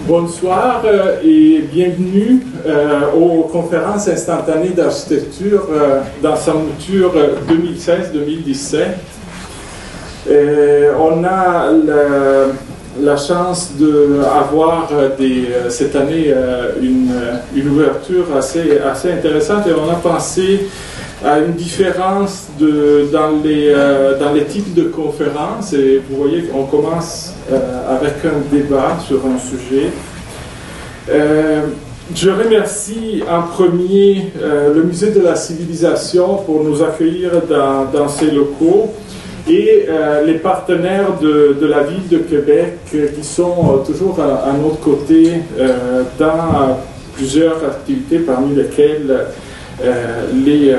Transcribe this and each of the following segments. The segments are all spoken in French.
Bonsoir et bienvenue aux conférences instantanées d'architecture dans sa mouture 2016-2017. On a la chance d'avoir cette année une ouverture assez intéressante et on a pensé à une différence dans les types de conférences. Et vous voyez qu'on commence avec un débat sur un sujet. Je remercie en premier le Musée de la Civilisation pour nous accueillir dans ses locaux et les partenaires de la ville de Québec qui sont toujours à notre côté dans plusieurs activités, parmi lesquelles les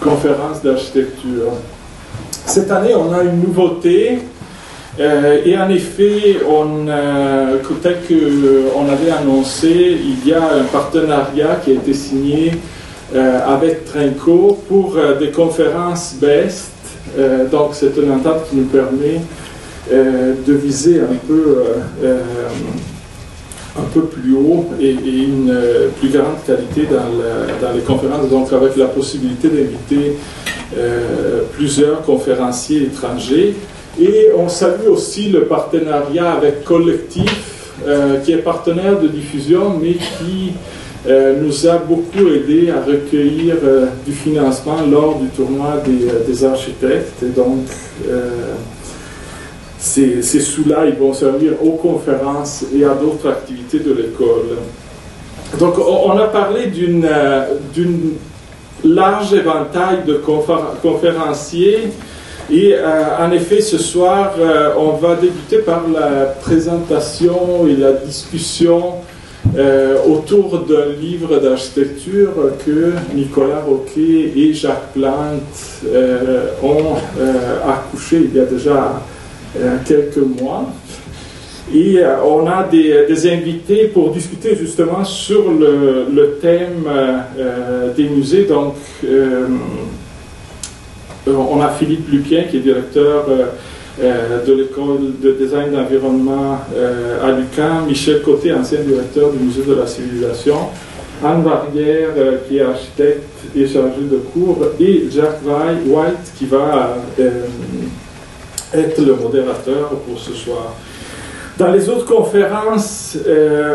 conférences d'architecture. Cette année, on a une nouveauté et en effet, tel qu'on avait annoncé, il y a un partenariat qui a été signé avec Trinco pour des conférences BEST. Donc c'est une entente qui nous permet de viser un peu plus haut et une plus grande qualité dans les conférences, donc avec la possibilité d'inviter plusieurs conférenciers étrangers. Et on salue aussi le partenariat avec Collectif, qui est partenaire de diffusion, mais qui nous a beaucoup aidé à recueillir du financement lors du tournoi des architectes. Et donc, ces sous-là, ils vont servir aux conférences et à d'autres activités de l'école. Donc, on a parlé d'une large éventail de conférenciers. Et en effet, ce soir, on va débuter par la présentation et la discussion autour d'un livre d'architecture que Nicolas Roquet et Jacques Plante ont accouché il y a déjà quelques mois. Et on a des invités pour discuter justement sur le thème des musées. Donc, on a Philippe Lupien, qui est directeur de l'école de design d'environnement à l'UQAM, Michel Côté, ancien directeur du Musée de la Civilisation, Anne Barrière, qui est architecte et chargée de cours, et Jack White, qui va être le modérateur pour ce soir. Dans les autres conférences,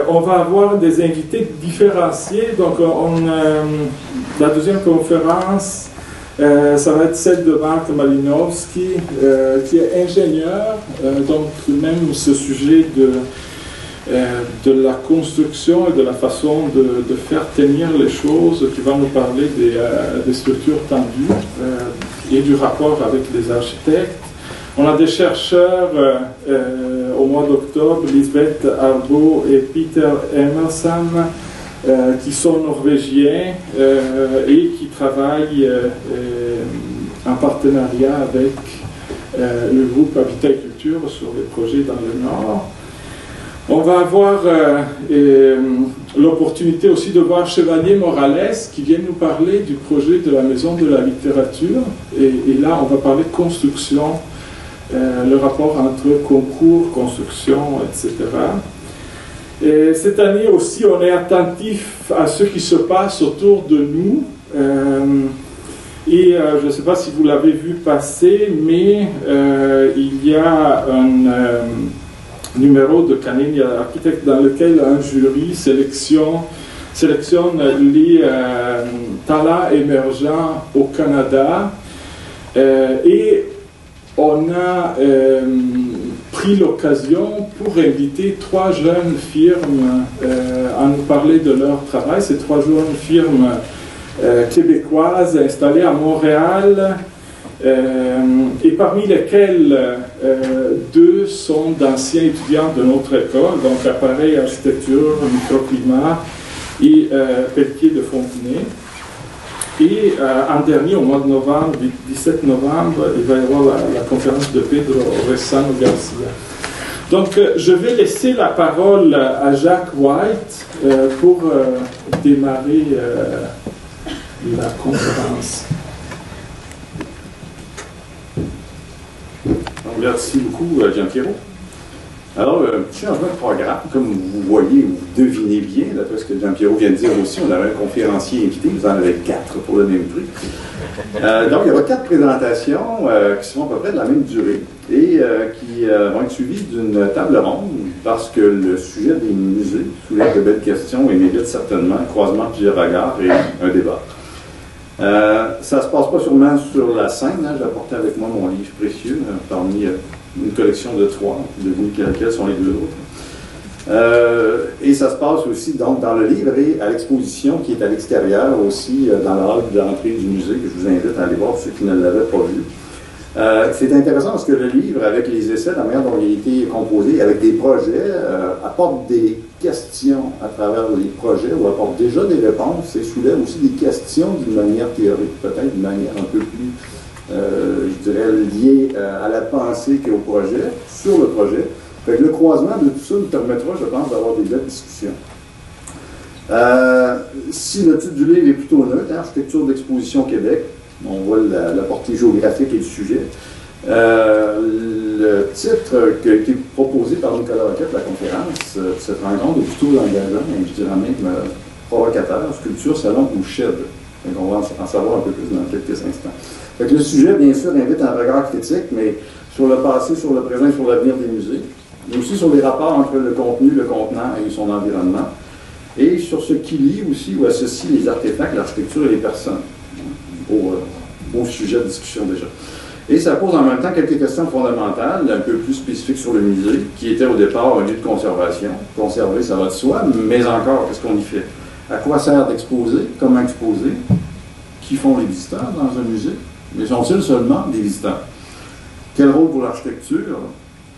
on va avoir des invités différenciés. Donc, la deuxième conférence, ça va être celle de Marc Malinowski, qui est ingénieur, donc même ce sujet de la construction et de la façon de faire tenir les choses, qui va nous parler des structures tendues et du rapport avec les architectes. On a des chercheurs au mois d'octobre, Lisbeth Arbo et Peter Emerson, qui sont norvégiens et qui travaillent en partenariat avec le groupe Habitat et Culture sur les projets dans le Nord. On va avoir l'opportunité aussi de voir Chevalier Morales qui vient nous parler du projet de la Maison de la Littérature. Et là, on va parler de construction, le rapport entre concours, construction, etc. Et cette année aussi, on est attentif à ce qui se passe autour de nous. Je ne sais pas si vous l'avez vu passer, mais il y a un numéro de Canadian Architect dans lequel un jury sélectionne les talents émergents au Canada. Et on a pris l'occasion pour inviter 3 jeunes firmes à nous parler de leur travail. Ces 3 jeunes firmes québécoises installées à Montréal et parmi lesquelles 2 sont d'anciens étudiants de notre école, donc Appareil Architecture, Microclimat et Pelletier de Fontenay. Et en dernier, au mois de novembre, 17 novembre, il va y avoir la conférence de Pedro Ressano Garcia. Donc, je vais laisser la parole à Jack White pour démarrer la conférence. Merci beaucoup, Gianpiero. Alors, petit changement de programme, comme vous voyez, vous devinez bien, d'après ce que Jean-Pierre vient de dire aussi, on avait un conférencier invité, vous en avez 4 pour le même prix. Donc, il y aura 4 présentations qui seront à peu près de la même durée et qui vont être suivies d'une table ronde parce que le sujet des musées soulève de belles questions et mérite certainement un croisement de plusieurs regards et un débat. Ça ne se passe pas sûrement sur la scène, hein. J'ai apporté avec moi mon livre précieux parmi une collection de 3, devinez lesquels sont les 2 autres. Et ça se passe aussi donc dans le livre et à l'exposition qui est à l'extérieur aussi dans la halle d'entrée du musée, que je vous invite à aller voir pour ceux qui ne l'avaient pas vu. C'est intéressant parce que le livre, avec les essais, la manière dont il a été composé, avec des projets, apporte des questions à travers les projets ou apporte déjà des réponses et soulève aussi des questions d'une manière théorique, peut-être d'une manière un peu plus, je dirais, liée à la pensée qu'au projet, sur le projet. Fait que le croisement de tout ça nous permettra, je pense, d'avoir des belles discussions. Si le titre du livre est plutôt neutre, hein, Architecture d'exposition Québec, on voit la portée géographique et le sujet. Le titre qui a été proposé par Nicolas Roquette, la conférence, cette rencontre est plutôt engageant, et je dirais même provocateur, sculpture, salon ou shed. On va en savoir un peu plus dans quelques instants. Fait que le sujet, bien sûr, invite un regard critique, mais sur le passé, sur le présent et sur l'avenir des musées, mais aussi sur les rapports entre le contenu, le contenant et son environnement, et sur ce qui lie aussi ou associe les artefacts, l'architecture et les personnes. Beau sujet de discussion déjà. Et ça pose en même temps quelques questions fondamentales, un peu plus spécifiques sur le musée, qui était au départ un lieu de conservation. Conserver, ça va de soi, mais encore, qu'est-ce qu'on y fait? À quoi sert d'exposer? Comment exposer? Qui font les visiteurs dans un musée? Mais sont-ils seulement des visiteurs? Quel rôle pour l'architecture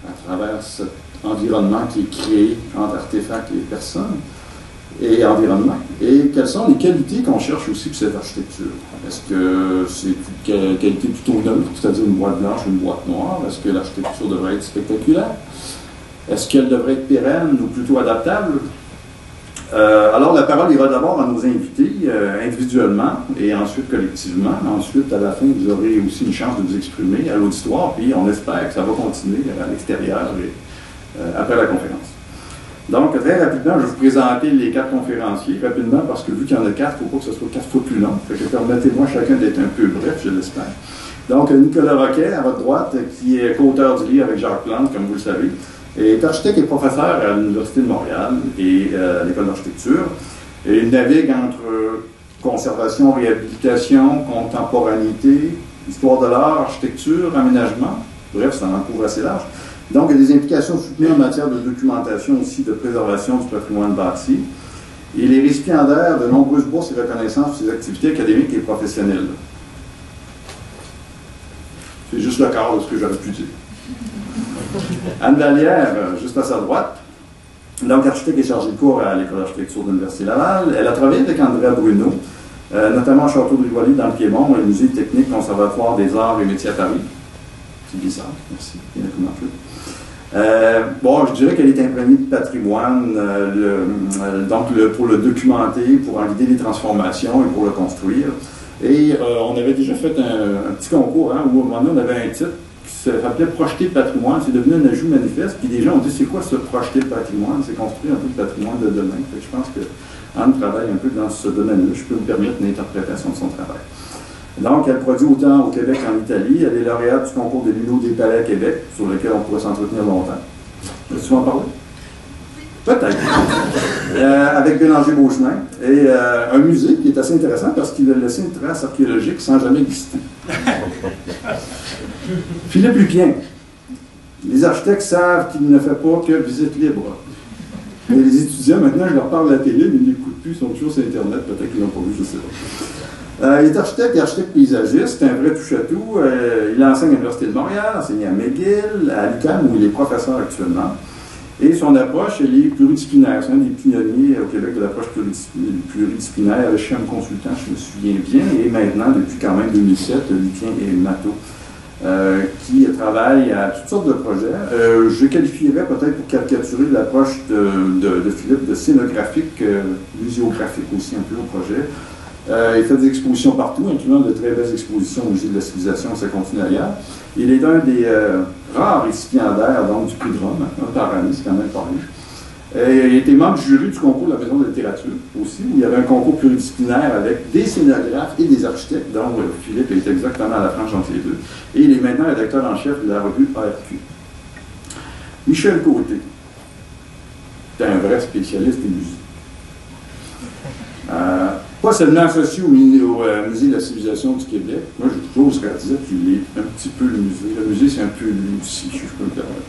à travers cet environnement qui est créé entre artefacts et personnes et environnement? Et quelles sont les qualités qu'on cherche aussi pour cette architecture? Est-ce que c'est une qualité plutôt neutre, c'est-à-dire une boîte blanche ou une boîte noire? Est-ce que l'architecture devrait être spectaculaire? Est-ce qu'elle devrait être pérenne ou plutôt adaptable? Alors, la parole ira d'abord à nos invités, individuellement et ensuite collectivement. Ensuite, à la fin, vous aurez aussi une chance de vous exprimer à l'auditoire, puis on espère que ça va continuer à l'extérieur et après la conférence. Donc, très rapidement, je vais vous présenter les 4 conférenciers, rapidement, parce que vu qu'il y en a 4, il ne faut pas que ce soit 4 fois plus long. Fait que permettez-moi chacun d'être un peu bref, je l'espère. Donc, Nicolas Roquette, à votre droite, qui est co-auteur du livre avec Jacques Plante, comme vous le savez, est architecte et professeur à l'Université de Montréal et à l'École d'architecture. Et il navigue entre conservation, réhabilitation, contemporanéité, histoire de l'art, architecture, aménagement. Bref, ça en couvre assez large. Donc, il y a des implications soutenues en matière de documentation aussi, de préservation du patrimoine bâti. Il est récipiendaire de nombreuses bourses et reconnaissances pour ses activités académiques et professionnelles. C'est juste le quart de ce que j'aurais pu dire. Anne Vallière, juste à sa droite, donc architecte et chargée de cours à l'École d'architecture de l'Université Laval. Elle a travaillé avec Andrea Bruno, notamment au Château de Rivoli dans le Piémont, et le Musée technique Conservatoire des Arts et Métiers à Paris. C'est bizarre, merci. Bien bon, je dirais qu'elle est imprégnée de patrimoine, donc pour le documenter, pour en guider les transformations et pour le construire. Et on avait déjà fait un petit concours, hein, où à un moment donné, on avait un titre qui s'appelait Projeter le patrimoine. C'est devenu un ajout manifeste, puis des gens ont dit c'est quoi ce projeter le patrimoine? C'est construire un peu le patrimoine de demain. Fait que je pense que Anne travaille un peu dans ce domaine-là. Je peux me permettre une interprétation de son travail. Donc, elle produit autant au Québec qu'en Italie. Elle est lauréate du concours des Luneaux des Palais à Québec, sur lequel on pourrait s'entretenir longtemps. Veux-tu en parler? Peut-être. Avec Bélanger Beauchemin. Et un musée qui est assez intéressant parce qu'il a laissé une trace archéologique sans jamais exister. Philippe Lupien. Les architectes savent qu'il ne fait pas que visite libre. Mais les étudiants, maintenant, je leur parle à la télé, mais ils n'écoutent plus, ils sont toujours sur Internet. Peut-être qu'ils n'ont pas vu, je ne sais pas. Il est architecte et architecte paysagiste, c'est un vrai touche-à-tout. Il enseigne à l'Université de Montréal, enseigne à McGill, à l'UQAM, où il est professeur actuellement. Et son approche, elle est pluridisciplinaire. C'est un des pionniers au Québec de l'approche pluridisciplinaire. Chez un consultant, je me souviens bien, et maintenant, depuis quand même 2007, Lupien et Matteau, qui travaillent à toutes sortes de projets. Je qualifierais peut-être pour caricaturer l'approche de Philippe de scénographique, muséographique aussi un peu au projet. Il fait des expositions partout, incluant de très belles expositions au Musée de la Civilisation, ça continue ailleurs. Il est un des rares récipiendaires donc, du prix de Rome, un par année, c'est quand même pas riche. Il était membre du jury du concours de la Maison de littérature aussi, où il y avait un concours pluridisciplinaire avec des scénographes et des architectes, dont Philippe est exactement à la frange entre les deux. Et il est maintenant rédacteur en chef de la revue ARQ. Michel Côté, c'est un vrai spécialiste des musées. Pas seulement associé au Musée de la Civilisation du Québec. Moi, j'ai toujours dire qu'il est un petit peu le musée. Le musée, c'est un peu lui aussi, je peux me permettre.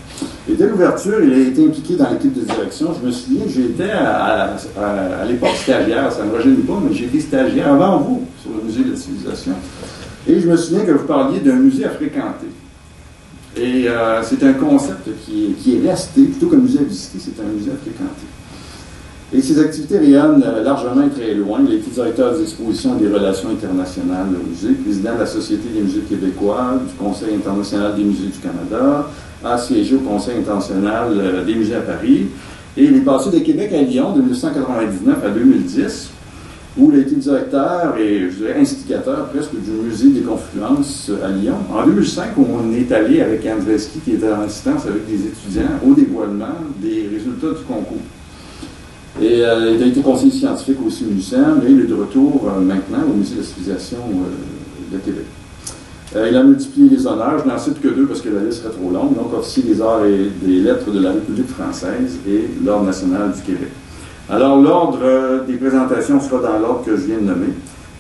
Et dès l'ouverture, il a été impliqué dans l'équipe de direction. Je me souviens, j'étais à l'époque stagiaire, ça ne me rajeunit pas, mais j'ai été stagiaire avant vous sur le Musée de la Civilisation. Et je me souviens que vous parliez d'un musée à fréquenter. Et c'est un concept qui est resté, plutôt qu'un musée à visiter, c'est un musée à fréquenter. Et ses activités rayonnent largement et très loin. Il a été directeur des expositions et des relations internationales au musée, président de la Société des musées québécois, du Conseil international des musées du Canada, a siégé au Conseil international des musées à Paris. Et il est passé de Québec à Lyon de 1999 à 2010, où il a été directeur et, je dirais, instigateur presque du musée des Confluences à Lyon. En 2005, on est allé avec Andreski, qui était en assistance avec des étudiants, au dévoilement des résultats du concours. Et il a été conseiller scientifique aussi au MUSEM, et il est de retour maintenant au Musée de la Civilisation de Québec. Il a multiplié les honneurs, je n'en cite que deux parce que la liste serait trop longue, donc officier des arts et des lettres de la République française et l'Ordre national du Québec. Alors l'ordre des présentations sera dans l'ordre que je viens de nommer.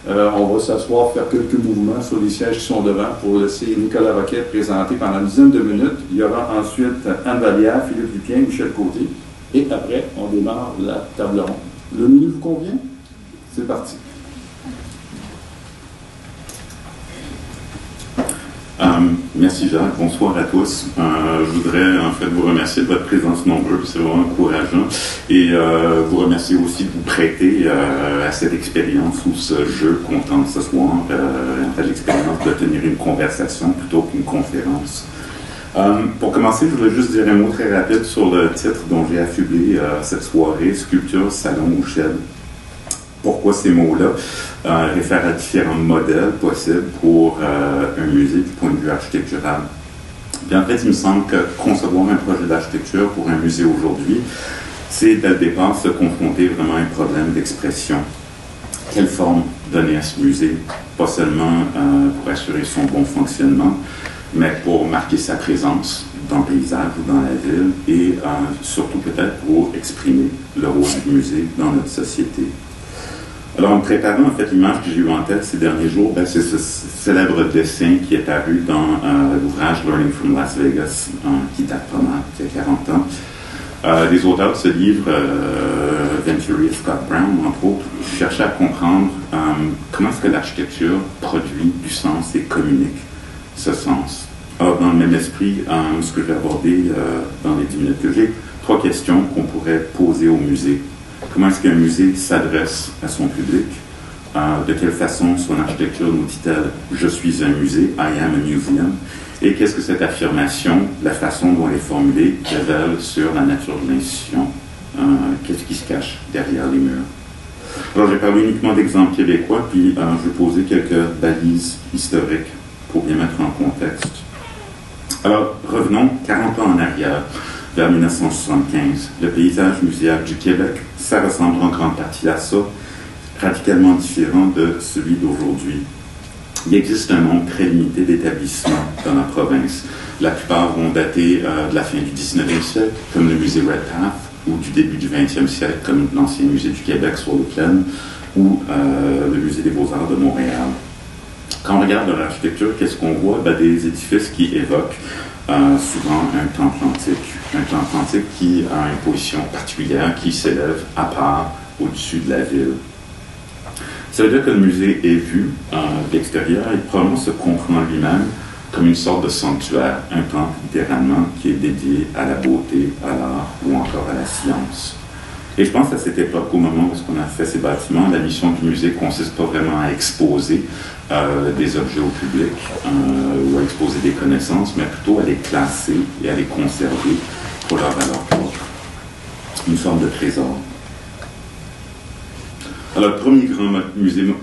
On va s'asseoir, faire quelques mouvements sur les sièges qui sont devant pour laisser Nicolas Roquette présenter pendant une dizaine de minutes. Il y aura ensuite Anne Vallière, Philippe Lupien, Michel Côté. Et après, on démarre la table ronde. Le menu vous convient? C'est parti. Merci Jacques, bonsoir à tous. Je voudrais en fait vous remercier de votre présence nombreuse, c'est vraiment encourageant, et vous remercier aussi de vous prêter à cette expérience ou ce jeu qu'on tente ce soir, en fait l'expérience de tenir une conversation plutôt qu'une conférence. Pour commencer, je voudrais juste dire un mot très rapide sur le titre dont j'ai affublé cette soirée, Sculpture, Salon ou Shed. Pourquoi ces mots-là réfèrent à différents modèles possibles pour un musée du point de vue architectural. Puis en fait, il me semble que concevoir un projet d'architecture pour un musée aujourd'hui, c'est dès le départ se confronter vraiment à un problème d'expression. Quelle forme donner à ce musée? Pas seulement pour assurer son bon fonctionnement, mais pour marquer sa présence dans le paysage ou dans la ville et surtout peut-être pour exprimer le rôle du musée dans notre société. Alors, en me préparant, en fait, l'image que j'ai eue en tête ces derniers jours, c'est ce célèbre dessin qui est paru dans l'ouvrage Learning from Las Vegas, qui date pas mal, il y a 40 ans. Les auteurs de ce livre, Venturi et Scott Brown, entre autres, cherchaient à comprendre comment est-ce que l'architecture produit du sens et communique ce sens. Alors, dans le même esprit, ce que je vais aborder dans les 10 minutes que j'ai, 3 questions qu'on pourrait poser au musée. Comment est-ce qu'un musée s'adresse à son public? De quelle façon son architecture nous dit-elle « Je suis un musée, I am a museum » et qu'est-ce que cette affirmation, la façon dont elle est formulée, révèle sur la nature de l'institution? Qu'est-ce qui se cache derrière les murs? Alors, j'ai parlé uniquement d'exemples québécois, puis je vais poser quelques balises historiques pour bien mettre en contexte. Alors, revenons 40 ans en arrière, vers 1975. Le paysage muséal du Québec, ça ressemble en grande partie à ça, radicalement différent de celui d'aujourd'hui. Il existe un nombre très limité d'établissements dans la province. La plupart vont dater de la fin du 19e siècle, comme le musée Redpath, ou du début du 20e siècle, comme l'ancien musée du Québec sur le Plaine, ou le musée des Beaux-Arts de Montréal. Quand on regarde leur architecture, qu'est-ce qu'on voit? Des édifices qui évoquent souvent un temple antique qui a une position particulière, qui s'élève à part au-dessus de la ville. Ça veut dire que le musée est vu de l'extérieur et probablement se comprend lui-même comme une sorte de sanctuaire, un temple littéralement qui est dédié à la beauté, à l'art ou encore à la science. Et je pense à cette époque, au moment où on a fait ces bâtiments, la mission du musée consiste pas vraiment à exposer des objets au public ou à exposer des connaissances, mais plutôt à les classer et à les conserver pour leur valeur propre. Une forme de trésor. Alors, le premier grand musée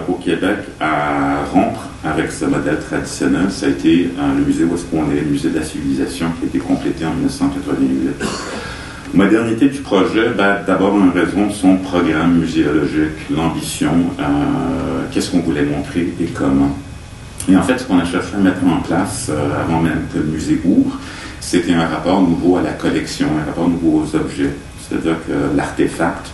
au Québec à rompre avec ce modèle traditionnel, ça a été le musée où on est, le musée de la civilisation, qui a été complété en 1988. Modernité du projet, d'abord en raison de son programme muséologique, l'ambition, qu'est-ce qu'on voulait montrer et comment. Et en fait, ce qu'on a cherché à mettre en place avant même que le musée ouvre, c'était un rapport nouveau à la collection, un rapport nouveau aux objets. C'est-à-dire que l'artefact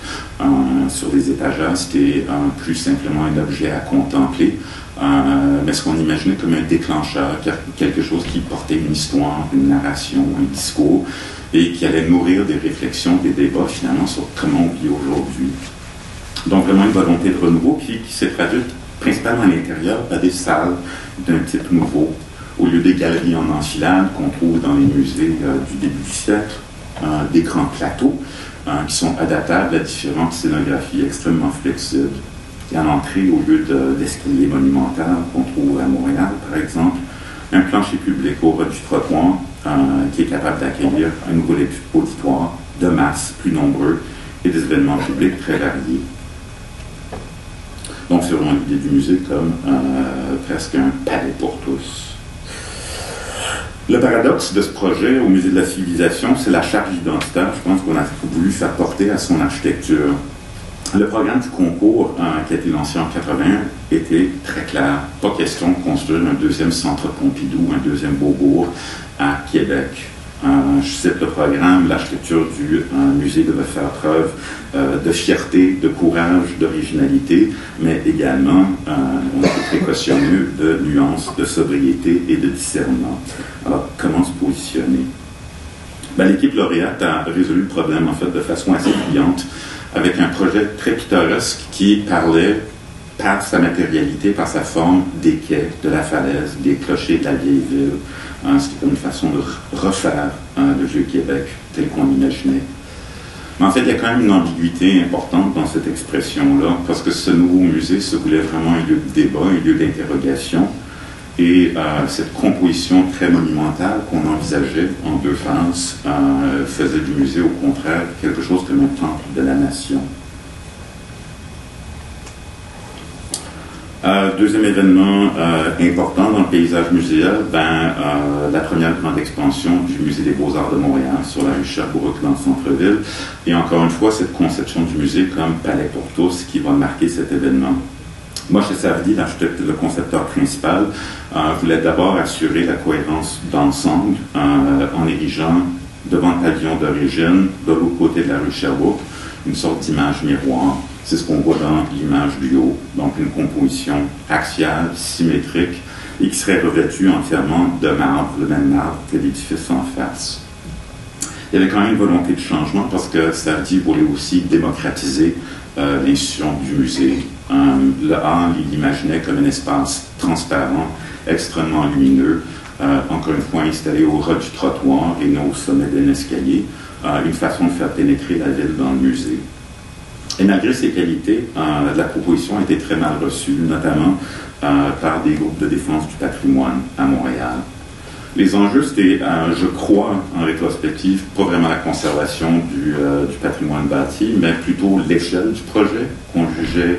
sur les étagères, c'était plus simplement un objet à contempler, mais ce qu'on imaginait comme un déclencheur, quelque chose qui portait une histoire, une narration, un discours, et qui allait nourrir des réflexions, des débats finalement sur comment on vit aujourd'hui. Donc vraiment une volonté de renouveau qui s'est traduite principalement à l'intérieur par des salles d'un type nouveau, au lieu des galeries en enfilade qu'on trouve dans les musées du début du siècle, des grands plateaux qui sont adaptables à différentes scénographies extrêmement flexibles. Et à l'entrée, au lieu de l'escalier monumental qu'on trouve à Montréal, par exemple, un plancher public au ras du trottoir qui est capable d'accueillir un nouveau auditoire de masse plus nombreux et des événements publics très variés. Donc c'est vraiment l'idée du musée comme presque un palais pour tous. Le paradoxe de ce projet au Musée de la Civilisation, c'est la charge identitaire, je pense qu'on a voulu faire porter à son architecture. Le programme du concours qui a été lancé en 1981 était très clair. Pas question de construire un deuxième centre Pompidou, un deuxième Beaubourg à Québec. Je cite le programme, l'architecture du musée devait faire preuve de fierté, de courage, d'originalité, mais également, on était précautionneux de nuances, de sobriété et de discernement. Alors, comment se positionner? L'équipe lauréate a résolu le problème, en fait, de façon assez brillante, avec un projet très pittoresque qui parlait, par sa matérialité, par sa forme, des quais, de la falaise, des clochers de la vieille ville. C'était comme une façon de refaire le Vieux-Québec tel qu'on l'imaginait. Mais en fait, il y a quand même une ambiguïté importante dans cette expression-là, parce que ce nouveau musée se voulait vraiment un lieu de débat, un lieu d'interrogation, et cette composition très monumentale qu'on envisageait en deux phases faisait du musée, au contraire, quelque chose comme un temple de la nation. Deuxième événement important dans le paysage muséal, la première grande expansion du Musée des Beaux-Arts de Montréal sur la rue Sherbrooke dans le centre-ville. Et encore une fois, cette conception du musée comme palais pour tous qui va marquer cet événement. Moshe Safdie, l'architecte et le concepteur principal, voulait d'abord assurer la cohérence d'ensemble en érigeant devant le pavillon d'origine, de l'autre côté de la rue Sherbrooke, une sorte d'image miroir. C'est ce qu'on voit dans l'image du haut, donc une composition axiale, symétrique, et qui serait revêtue entièrement de marbre, le même marbre que l'édifice en face. Il y avait quand même une volonté de changement parce que Safdie voulait aussi démocratiser l'institution du musée. Le hall, il l'imaginait comme un espace transparent, extrêmement lumineux, encore une fois installé au ras du trottoir et non au sommet d'un escalier, une façon de faire pénétrer la ville dans le musée. Et malgré ces qualités, la proposition a été très mal reçue, notamment par des groupes de défense du patrimoine à Montréal. Les enjeux, c'était, je crois, en rétrospective, pas vraiment la conservation du patrimoine bâti, mais plutôt l'échelle du projet, qu'on jugeait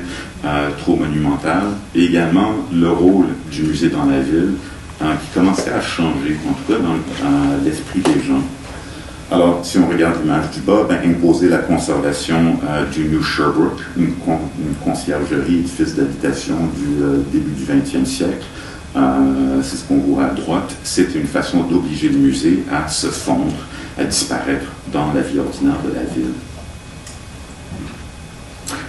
trop monumental, et également le rôle du musée dans la ville, qui commençait à changer, en tout cas dans l'esprit des gens. Alors, si on regarde l'image du bas, imposer la conservation du New Sherbrooke, une conciergerie, édifice d'habitation du début du 20e siècle, c'est ce qu'on voit à droite, c'est une façon d'obliger le musée à se fondre, à disparaître dans la vie ordinaire de la ville.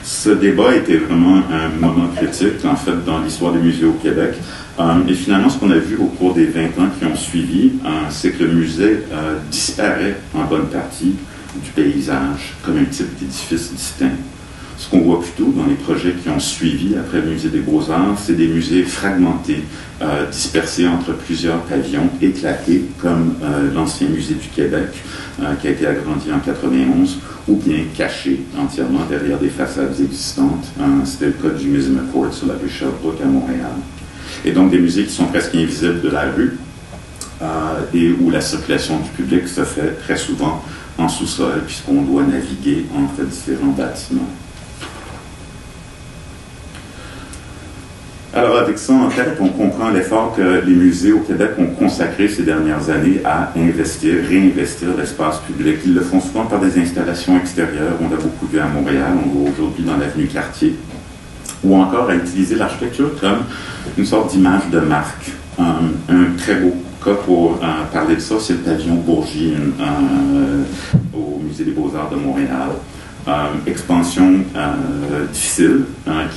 Ce débat était vraiment un moment critique, en fait, dans l'histoire des musées au Québec. Et finalement, ce qu'on a vu au cours des 20 ans qui ont suivi, c'est que le musée disparaît en bonne partie du paysage comme un type d'édifice distinct. Ce qu'on voit plutôt dans les projets qui ont suivi après le musée des Beaux-Arts, c'est des musées fragmentés, dispersés entre plusieurs pavillons, éclatés, comme l'ancien musée du Québec, qui a été agrandi en 1991, ou bien cachés entièrement derrière des façades existantes. C'était le cas du musée McCord sur la rue Sherbrooke à Montréal. Et donc des musées qui sont presque invisibles de la rue, et où la circulation du public se fait très souvent en sous-sol, puisqu'on doit naviguer entre différents bâtiments. Alors, avec ça en tête, on comprend l'effort que les musées au Québec ont consacré ces dernières années à réinvestir l'espace public. Ils le font souvent par des installations extérieures. On l'a beaucoup vu à Montréal, on le voit aujourd'hui dans l'avenue Cartier. Ou encore à utiliser l'architecture comme une sorte d'image de marque. Un très beau cas pour parler de ça, c'est le pavillon Bourgine au Musée des Beaux-Arts de Montréal. Expansion difficile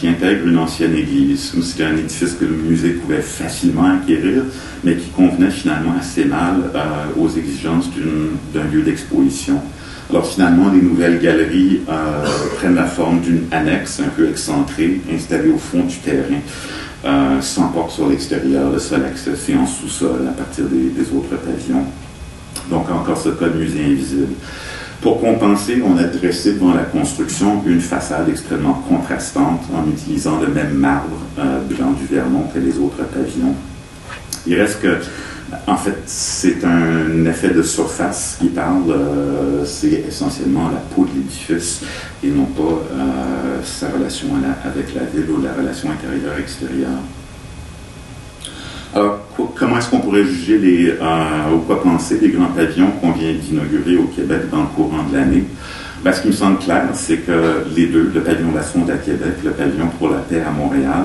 qui intègre une ancienne église. C'était un édifice que le musée pouvait facilement acquérir, mais qui convenait finalement assez mal aux exigences d'un lieu d'exposition. Alors finalement, les nouvelles galeries prennent la forme d'une annexe un peu excentrée, installée au fond du terrain, sans porte sur l'extérieur. Le seul accès, c'est en sous-sol à partir des autres pavillons. Donc encore ce cas de musée invisible. Pour compenser, on a dressé devant la construction une façade extrêmement contrastante en utilisant le même marbre blanc du Vermont que les autres pavillons. Il reste que, en fait, c'est un effet de surface qui parle, c'est essentiellement la peau de l'édifice et non pas sa relation avec la ville ou la relation intérieure-extérieure. Alors, comment est-ce qu'on pourrait juger ou quoi penser des grands pavillons qu'on vient d'inaugurer au Québec dans le courant de l'année? Ben, ce qui me semble clair, c'est que les deux, le pavillon La Sonde à Québec, le pavillon pour la paix à Montréal,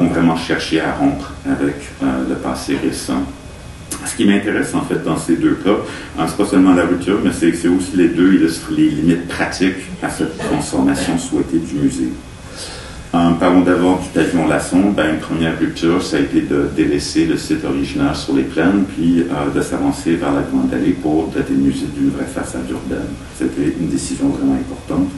ont vraiment cherché à rompre avec le passé récent. Ce qui m'intéresse en fait dans ces deux cas, c'est pas seulement la rupture, mais c'est aussi les deux illustrent les limites pratiques à cette transformation souhaitée du musée. Parlons d'abord du pavillon La Sonde. Une première rupture, ça a été de délaisser le site originaire sur les plaines, puis de s'avancer vers la Grande Allée pour doter le musée d'une vraie façade urbaine. C'était une décision vraiment importante.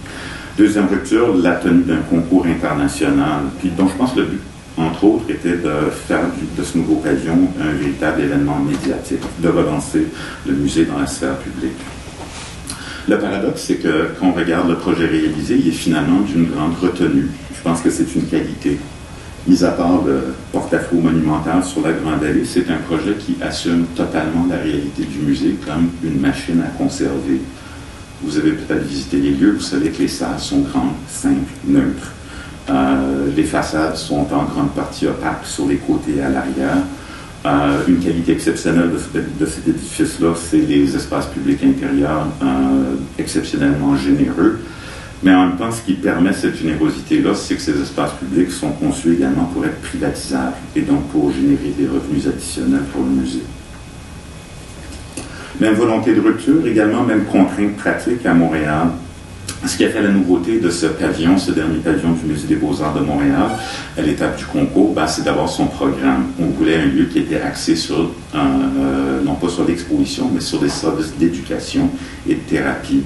Deuxième rupture, la tenue d'un concours international, puis dont je pense le but, entre autres, était de faire de ce nouveau pavillon un véritable événement médiatique, de relancer le musée dans la sphère publique. Le paradoxe, c'est que quand on regarde le projet réalisé, il est finalement d'une grande retenue. Je pense que c'est une qualité. Mis à part le porte-à-faux monumental sur la Grande Allée, c'est un projet qui assume totalement la réalité du musée comme une machine à conserver. Vous avez peut-être visité les lieux, vous savez que les salles sont grandes, simples, neutres. Les façades sont en grande partie opaques sur les côtés et à l'arrière. Une qualité exceptionnelle de cet édifice-là, c'est les espaces publics intérieurs exceptionnellement généreux. Mais en même temps, ce qui permet cette générosité-là, c'est que ces espaces publics sont conçus également pour être privatisables et donc pour générer des revenus additionnels pour le musée. Même volonté de rupture, également même contrainte pratique à Montréal. Ce qui a fait la nouveauté de ce pavillon, ce dernier pavillon du Musée des Beaux-Arts de Montréal, à l'étape du concours, c'est d'avoir son programme. On voulait un lieu qui était axé sur, non pas sur l'exposition, mais sur des services d'éducation et de thérapie.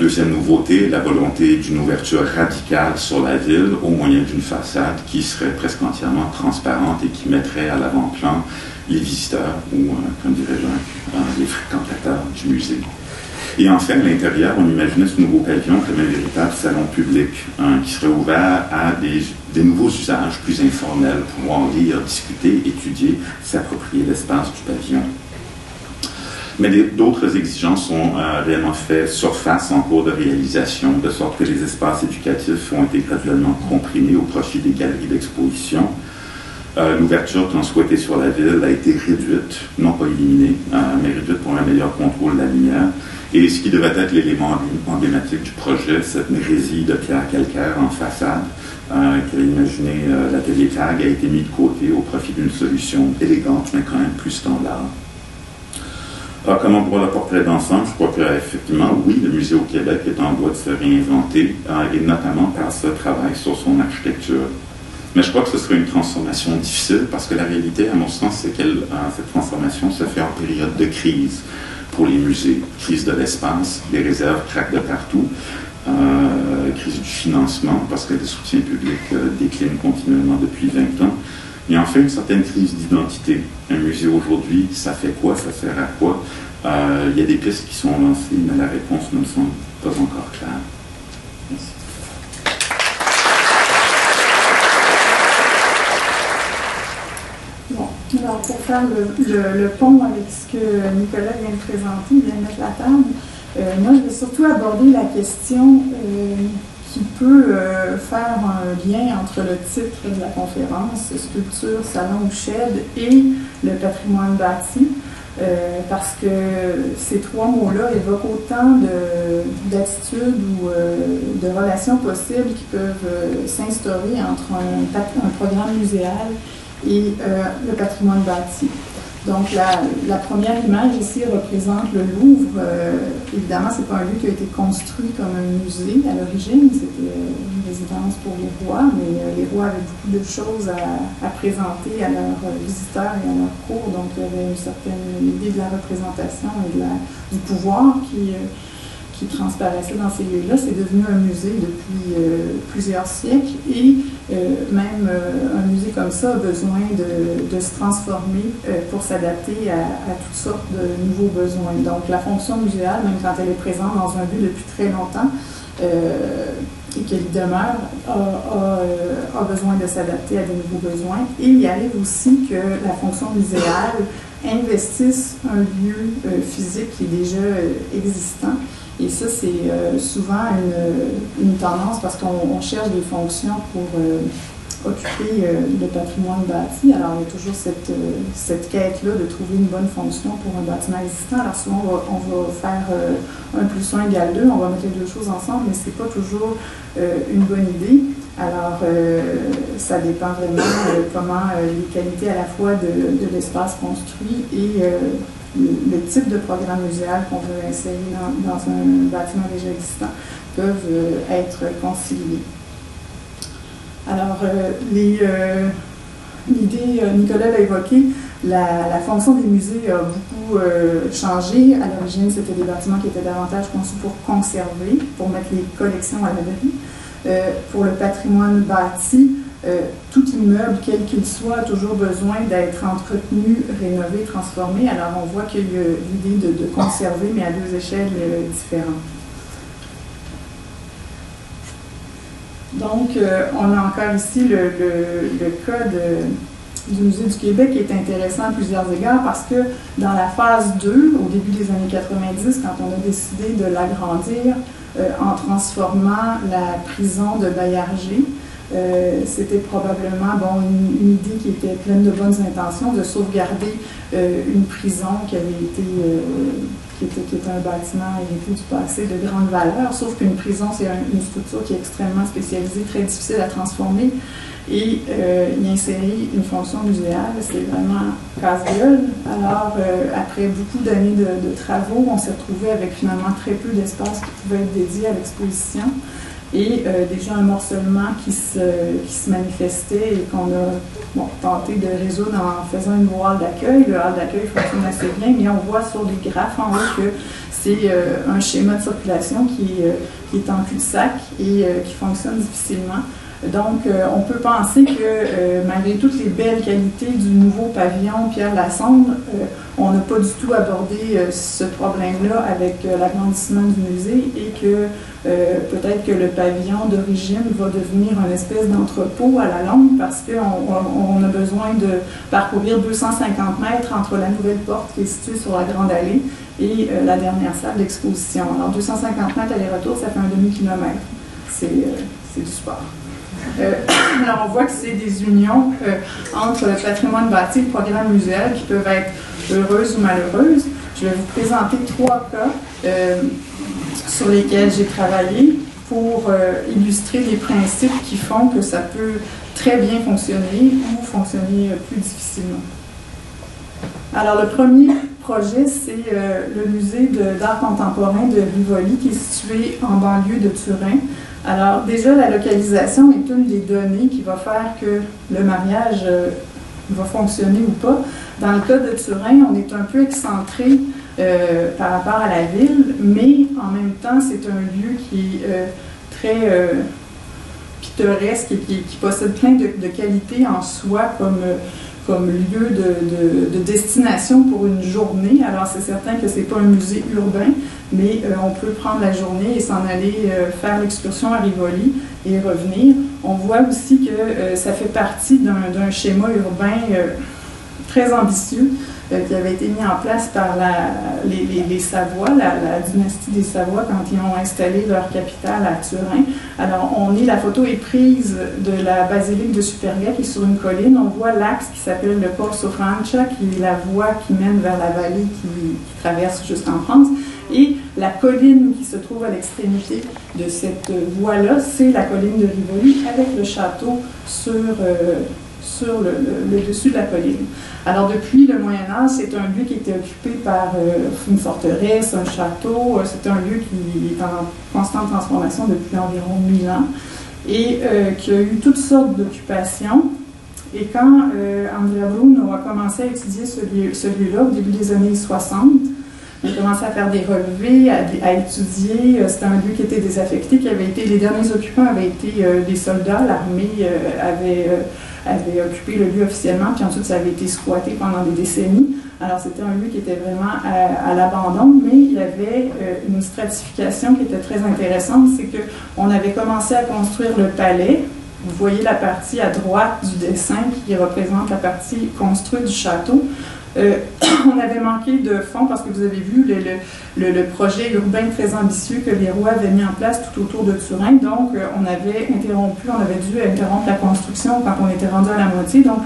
Deuxième nouveauté, la volonté d'une ouverture radicale sur la ville au moyen d'une façade qui serait presque entièrement transparente et qui mettrait à l'avant-plan les visiteurs ou, comme dirais-je, les fréquentateurs du musée. Et enfin, à l'intérieur, on imaginait ce nouveau pavillon comme un véritable salon public qui serait ouvert à des nouveaux usages plus informels, pouvoir lire, discuter, étudier, s'approprier l'espace du pavillon. Mais d'autres exigences ont réellement fait surface en cours de réalisation, de sorte que les espaces éducatifs ont été graduellement comprimés au profit des galeries d'exposition. L'ouverture tant souhaitée sur la ville a été réduite, non pas éliminée, mais réduite pour un meilleur contrôle de la lumière. Et ce qui devait être l'élément emblématique du projet, cette résille de pierre calcaire en façade, qui avait imaginé l'atelier CAG, a été mis de côté au profit d'une solution élégante, mais quand même plus standard. Alors, comment pour le portrait d'ensemble, je crois qu'effectivement, oui, le musée au Québec est en voie de se réinventer, et notamment par ce travail sur son architecture. Mais je crois que ce serait une transformation difficile, parce que la réalité, à mon sens, c'est que cette transformation se fait en période de crise pour les musées. Crise de l'espace, les réserves craquent de partout, crise du financement, parce que le soutien public décline continuellement depuis 20 ans. Et enfin, une certaine crise d'identité. Un musée aujourd'hui, ça fait quoi? Ça sert à quoi? Il y a des pistes qui sont lancées, mais la réponse ne me semble pas encore claire. Merci. Bon, alors pour faire le pont avec ce que Nicolas vient de présenter, vient de mettre la table, moi je vais surtout aborder la question qui peut faire un lien entre le titre de la conférence, sculpture, salon ou shed, et le patrimoine bâti, parce que ces trois mots-là évoquent autant d'attitudes ou de relations possibles qui peuvent s'instaurer entre un programme muséal et le patrimoine bâti. Donc, la première image ici représente le Louvre. Évidemment, ce n'est pas un lieu qui a été construit comme un musée à l'origine, c'était une résidence pour les rois, mais les rois avaient beaucoup de choses à présenter à leurs visiteurs et à leur cour, donc il y avait une certaine idée de la représentation et du pouvoir qui transparaissait dans ces lieux-là. C'est devenu un musée depuis plusieurs siècles et même un musée comme ça a besoin de se transformer pour s'adapter à toutes sortes de nouveaux besoins. Donc la fonction muséale, même quand elle est présente dans un lieu depuis très longtemps et qu'elle y demeure, a besoin de s'adapter à des nouveaux besoins. Et il arrive aussi que la fonction muséale investisse un lieu physique qui est déjà existant. Et ça, c'est souvent une tendance parce qu'on cherche des fonctions pour occuper le patrimoine bâti. Alors, il y a toujours cette quête-là de trouver une bonne fonction pour un bâtiment existant. Alors, souvent, on va faire 1 + 1 = 2, on va mettre les deux choses ensemble, mais ce n'est pas toujours une bonne idée. Alors, ça dépend vraiment comment les qualités à la fois de l'espace construit et le type de programme muséal qu'on veut insérer dans un bâtiment déjà existant peuvent être conciliés. Alors, l'idée, Nicolas l'a évoqué, la fonction des musées a beaucoup changé. À l'origine, c'était des bâtiments qui étaient davantage conçus pour conserver, pour mettre les collections à l'abri. Pour le patrimoine bâti, tout immeuble, quel qu'il soit, a toujours besoin d'être entretenu, rénové, transformé. Alors, on voit qu'il y a l'idée de conserver, mais à deux échelles différentes. Donc, on a encore ici le cas du Musée du Québec qui est intéressant à plusieurs égards parce que dans la phase 2, au début des années 90, quand on a décidé de l'agrandir en transformant la prison de Baillarger, c'était probablement une idée qui était pleine de bonnes intentions de sauvegarder une prison qui avait été qui était un bâtiment hérité du passé de grande valeur, sauf qu'une prison, c'est une structure qui est extrêmement spécialisée, très difficile à transformer, et y insérer une fonction muséale, c'est vraiment casse-gueule. Alors, après beaucoup d'années de travaux, on s'est retrouvé avec finalement très peu d'espace qui pouvait être dédié à l'exposition, et déjà un morcellement qui se manifestait et qu'on a tenté de résoudre en faisant une hall d'accueil. Le hall d'accueil fonctionne assez bien, mais on voit sur les graphes en haut que c'est un schéma de circulation qui est en cul-de-sac et qui fonctionne difficilement. Donc, on peut penser que malgré toutes les belles qualités du nouveau pavillon Pierre Lassonde, on n'a pas du tout abordé ce problème-là avec l'agrandissement du musée et que peut-être que le pavillon d'origine va devenir une espèce d'entrepôt à la longue parce qu'on a besoin de parcourir 250 mètres entre la nouvelle porte qui est située sur la Grande Allée et la dernière salle d'exposition. Alors, 250 mètres aller-retour, ça fait un demi-kilomètre. C'est du sport. Alors, on voit que c'est des unions entre le patrimoine bâti et le programme muséal qui peuvent être heureuses ou malheureuses. Je vais vous présenter 3 cas sur lesquels j'ai travaillé pour illustrer les principes qui font que ça peut très bien fonctionner ou fonctionner plus difficilement. Alors, le premier projet, c'est le musée d'art contemporain de Rivoli qui est situé en banlieue de Turin. Alors, déjà, la localisation est une des données qui va faire que le mariage va fonctionner ou pas. Dans le cas de Turin, on est un peu excentré par rapport à la ville, mais en même temps, c'est un lieu qui est très pittoresque et qui possède plein de qualités en soi comme lieu de destination pour une journée. Alors, c'est certain que ce n'est pas un musée urbain, mais on peut prendre la journée et s'en aller faire l'excursion à Rivoli et revenir. On voit aussi que ça fait partie d'un schéma urbain très ambitieux qui avait été mis en place par les Savoie, la dynastie des Savoie, quand ils ont installé leur capitale à Turin. Alors, la photo est prise de la basilique de Superga, qui est sur une colline. On voit l'axe qui s'appelle le Corso Francia, qui est la voie qui mène vers la vallée qui traverse jusqu'en France. Et la colline qui se trouve à l'extrémité de cette voie-là, c'est la colline de Rivoli, avec le château sur le dessus de la colline. Alors, depuis le Moyen-Âge, c'est un lieu qui était occupé par une forteresse, un château. C'est un lieu qui est en constante transformation depuis environ 1000 ans et qui a eu toutes sortes d'occupations. Et quand Andrea Bruno a commencé à étudier ce lieu-là, au début des années 60, il a commencé à faire des relevés, à étudier. C'était un lieu qui était désaffecté, les derniers occupants avaient été des soldats. L'armée avait occupé le lieu officiellement, puis ensuite ça avait été squatté pendant des décennies. Alors c'était un lieu qui était vraiment à l'abandon, mais il y avait une stratification qui était très intéressante, c'est qu'on avait commencé à construire le palais. Vous voyez la partie à droite du dessin qui représente la partie construite du château. On avait manqué de fonds parce que vous avez vu le projet urbain très ambitieux que les rois avaient mis en place tout autour de Turin. Donc, on avait dû interrompre la construction quand on était rendu à la moitié. Donc,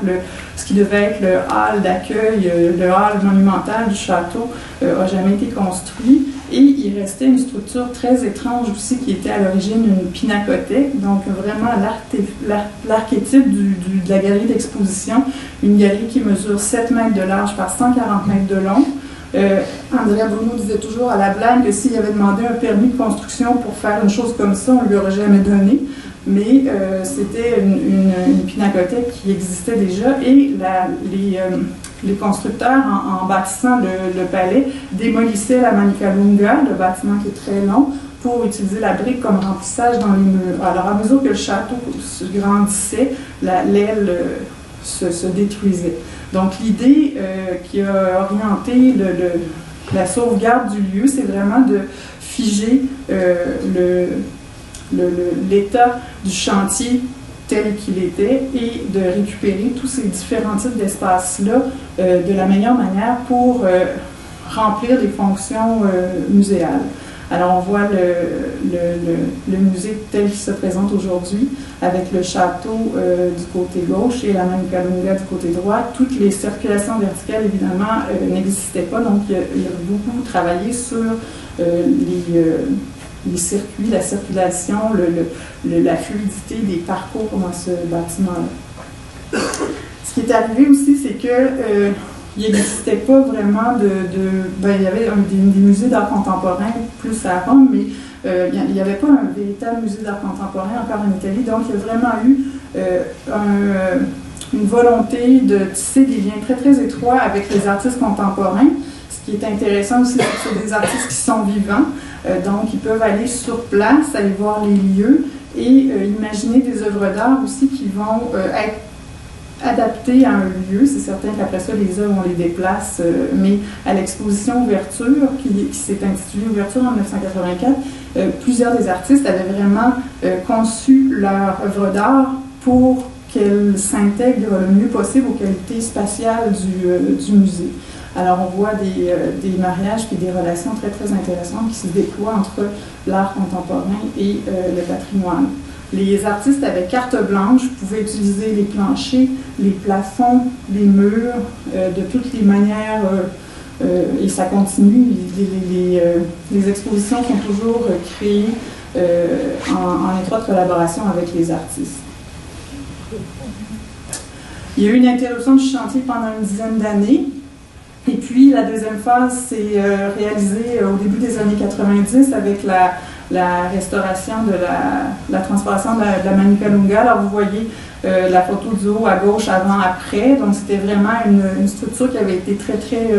ce qui devait être le hall d'accueil, le hall monumental du château, n'a jamais été construit. Et il restait une structure très étrange aussi qui était à l'origine une pinacothèque, donc vraiment l'archétype de la galerie d'exposition, une galerie qui mesure 7 mètres de large par 140 mètres de long. Andrea Bruno disait toujours à la blague que s'il avait demandé un permis de construction pour faire une chose comme ça, on ne lui aurait jamais donné. Mais c'était une pinacothèque qui existait déjà et les constructeurs, en bâtissant le palais, démolissaient la Manica Lunga, le bâtiment qui est très long, pour utiliser la brique comme remplissage dans les murs. Alors, à mesure que le château se grandissait, l'aile se détruisait. Donc, l'idée qui a orienté la sauvegarde du lieu, c'est vraiment de figer l'état du chantier tel qu'il était et de récupérer tous ces différents types d'espaces-là de la meilleure manière pour remplir les fonctions muséales. Alors, on voit le musée tel qu'il se présente aujourd'hui, avec le château du côté gauche et la Manica Lunga du côté droit. Toutes les circulations verticales, évidemment, n'existaient pas, donc il a beaucoup travaillé sur les circuits, la circulation, la fluidité des parcours dans ce bâtiment-là. Ce qui est arrivé aussi, c'est que il n'existait pas vraiment il y avait des musées d'art contemporain plus à Rome, mais il n'y avait pas un véritable musée d'art contemporain encore en Italie, donc il y a vraiment eu une volonté de tisser des liens très très étroits avec les artistes contemporains. Ce qui est intéressant aussi, c'est que c'est des artistes qui sont vivants, donc ils peuvent aller sur place, aller voir les lieux et imaginer des œuvres d'art aussi qui vont être adaptées à un lieu. C'est certain qu'après ça, les œuvres, on les déplace, mais à l'exposition Ouverture, qui s'est intitulée Ouverture en 1984, plusieurs des artistes avaient vraiment conçu leur œuvre d'art pour qu'elle s'intègre le mieux possible aux qualités spatiales du musée. Alors, on voit des mariages et des relations très, très intéressantes qui se déploient entre l'art contemporain et le patrimoine. Les artistes avaient carte blanche, pouvaient utiliser les planchers, les plafonds, les murs, de toutes les manières, et ça continue. Les expositions sont toujours créées en étroite collaboration avec les artistes. Il y a eu une interruption du chantier pendant une dizaine d'années. Et puis, la deuxième phase s'est réalisée au début des années 90 avec la restauration de la transformation de la Manica Lunga. Alors, vous voyez la photo du haut à gauche avant-après. Donc, c'était vraiment une structure qui avait été très, très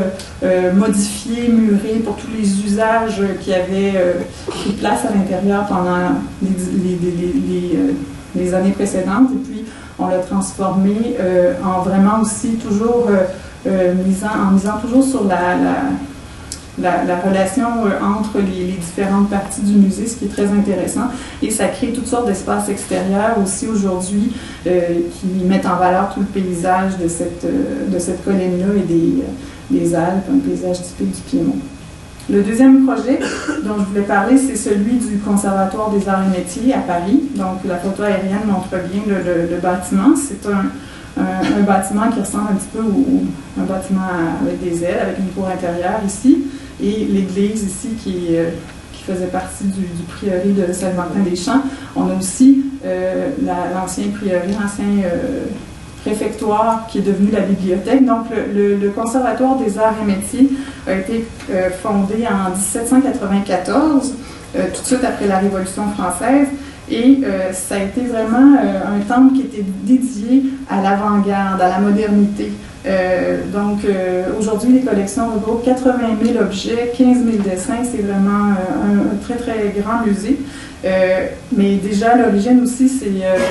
modifiée, murée pour tous les usages qui avaient pris place à l'intérieur pendant les années précédentes. Et puis, on l'a transformé en vraiment aussi toujours... en misant toujours sur la relation entre les différentes parties du musée, ce qui est très intéressant. Et ça crée toutes sortes d'espaces extérieurs aussi aujourd'hui qui mettent en valeur tout le paysage de cette colline-là et des Alpes, un paysage typique du Piémont. Le deuxième projet dont je voulais parler, c'est celui du Conservatoire des Arts et Métiers à Paris. Donc, la photo aérienne montre bien le bâtiment. C'est un bâtiment qui ressemble un petit peu à un bâtiment avec des ailes, avec une cour intérieure ici, et l'église ici qui faisait partie du prieuré de Saint-Martin-des-Champs. On a aussi l'ancien prieuré, l'ancien réfectoire qui est devenu la bibliothèque. Donc, le Conservatoire des Arts et Métiers a été fondé en 1794, tout de suite après la Révolution française, et ça a été vraiment un temple qui était dédié à l'avant-garde, à la modernité. Aujourd'hui, les collections regroupent 80 000 objets, 15 000 dessins, c'est vraiment un très, très grand musée. Mais déjà, à l'origine aussi,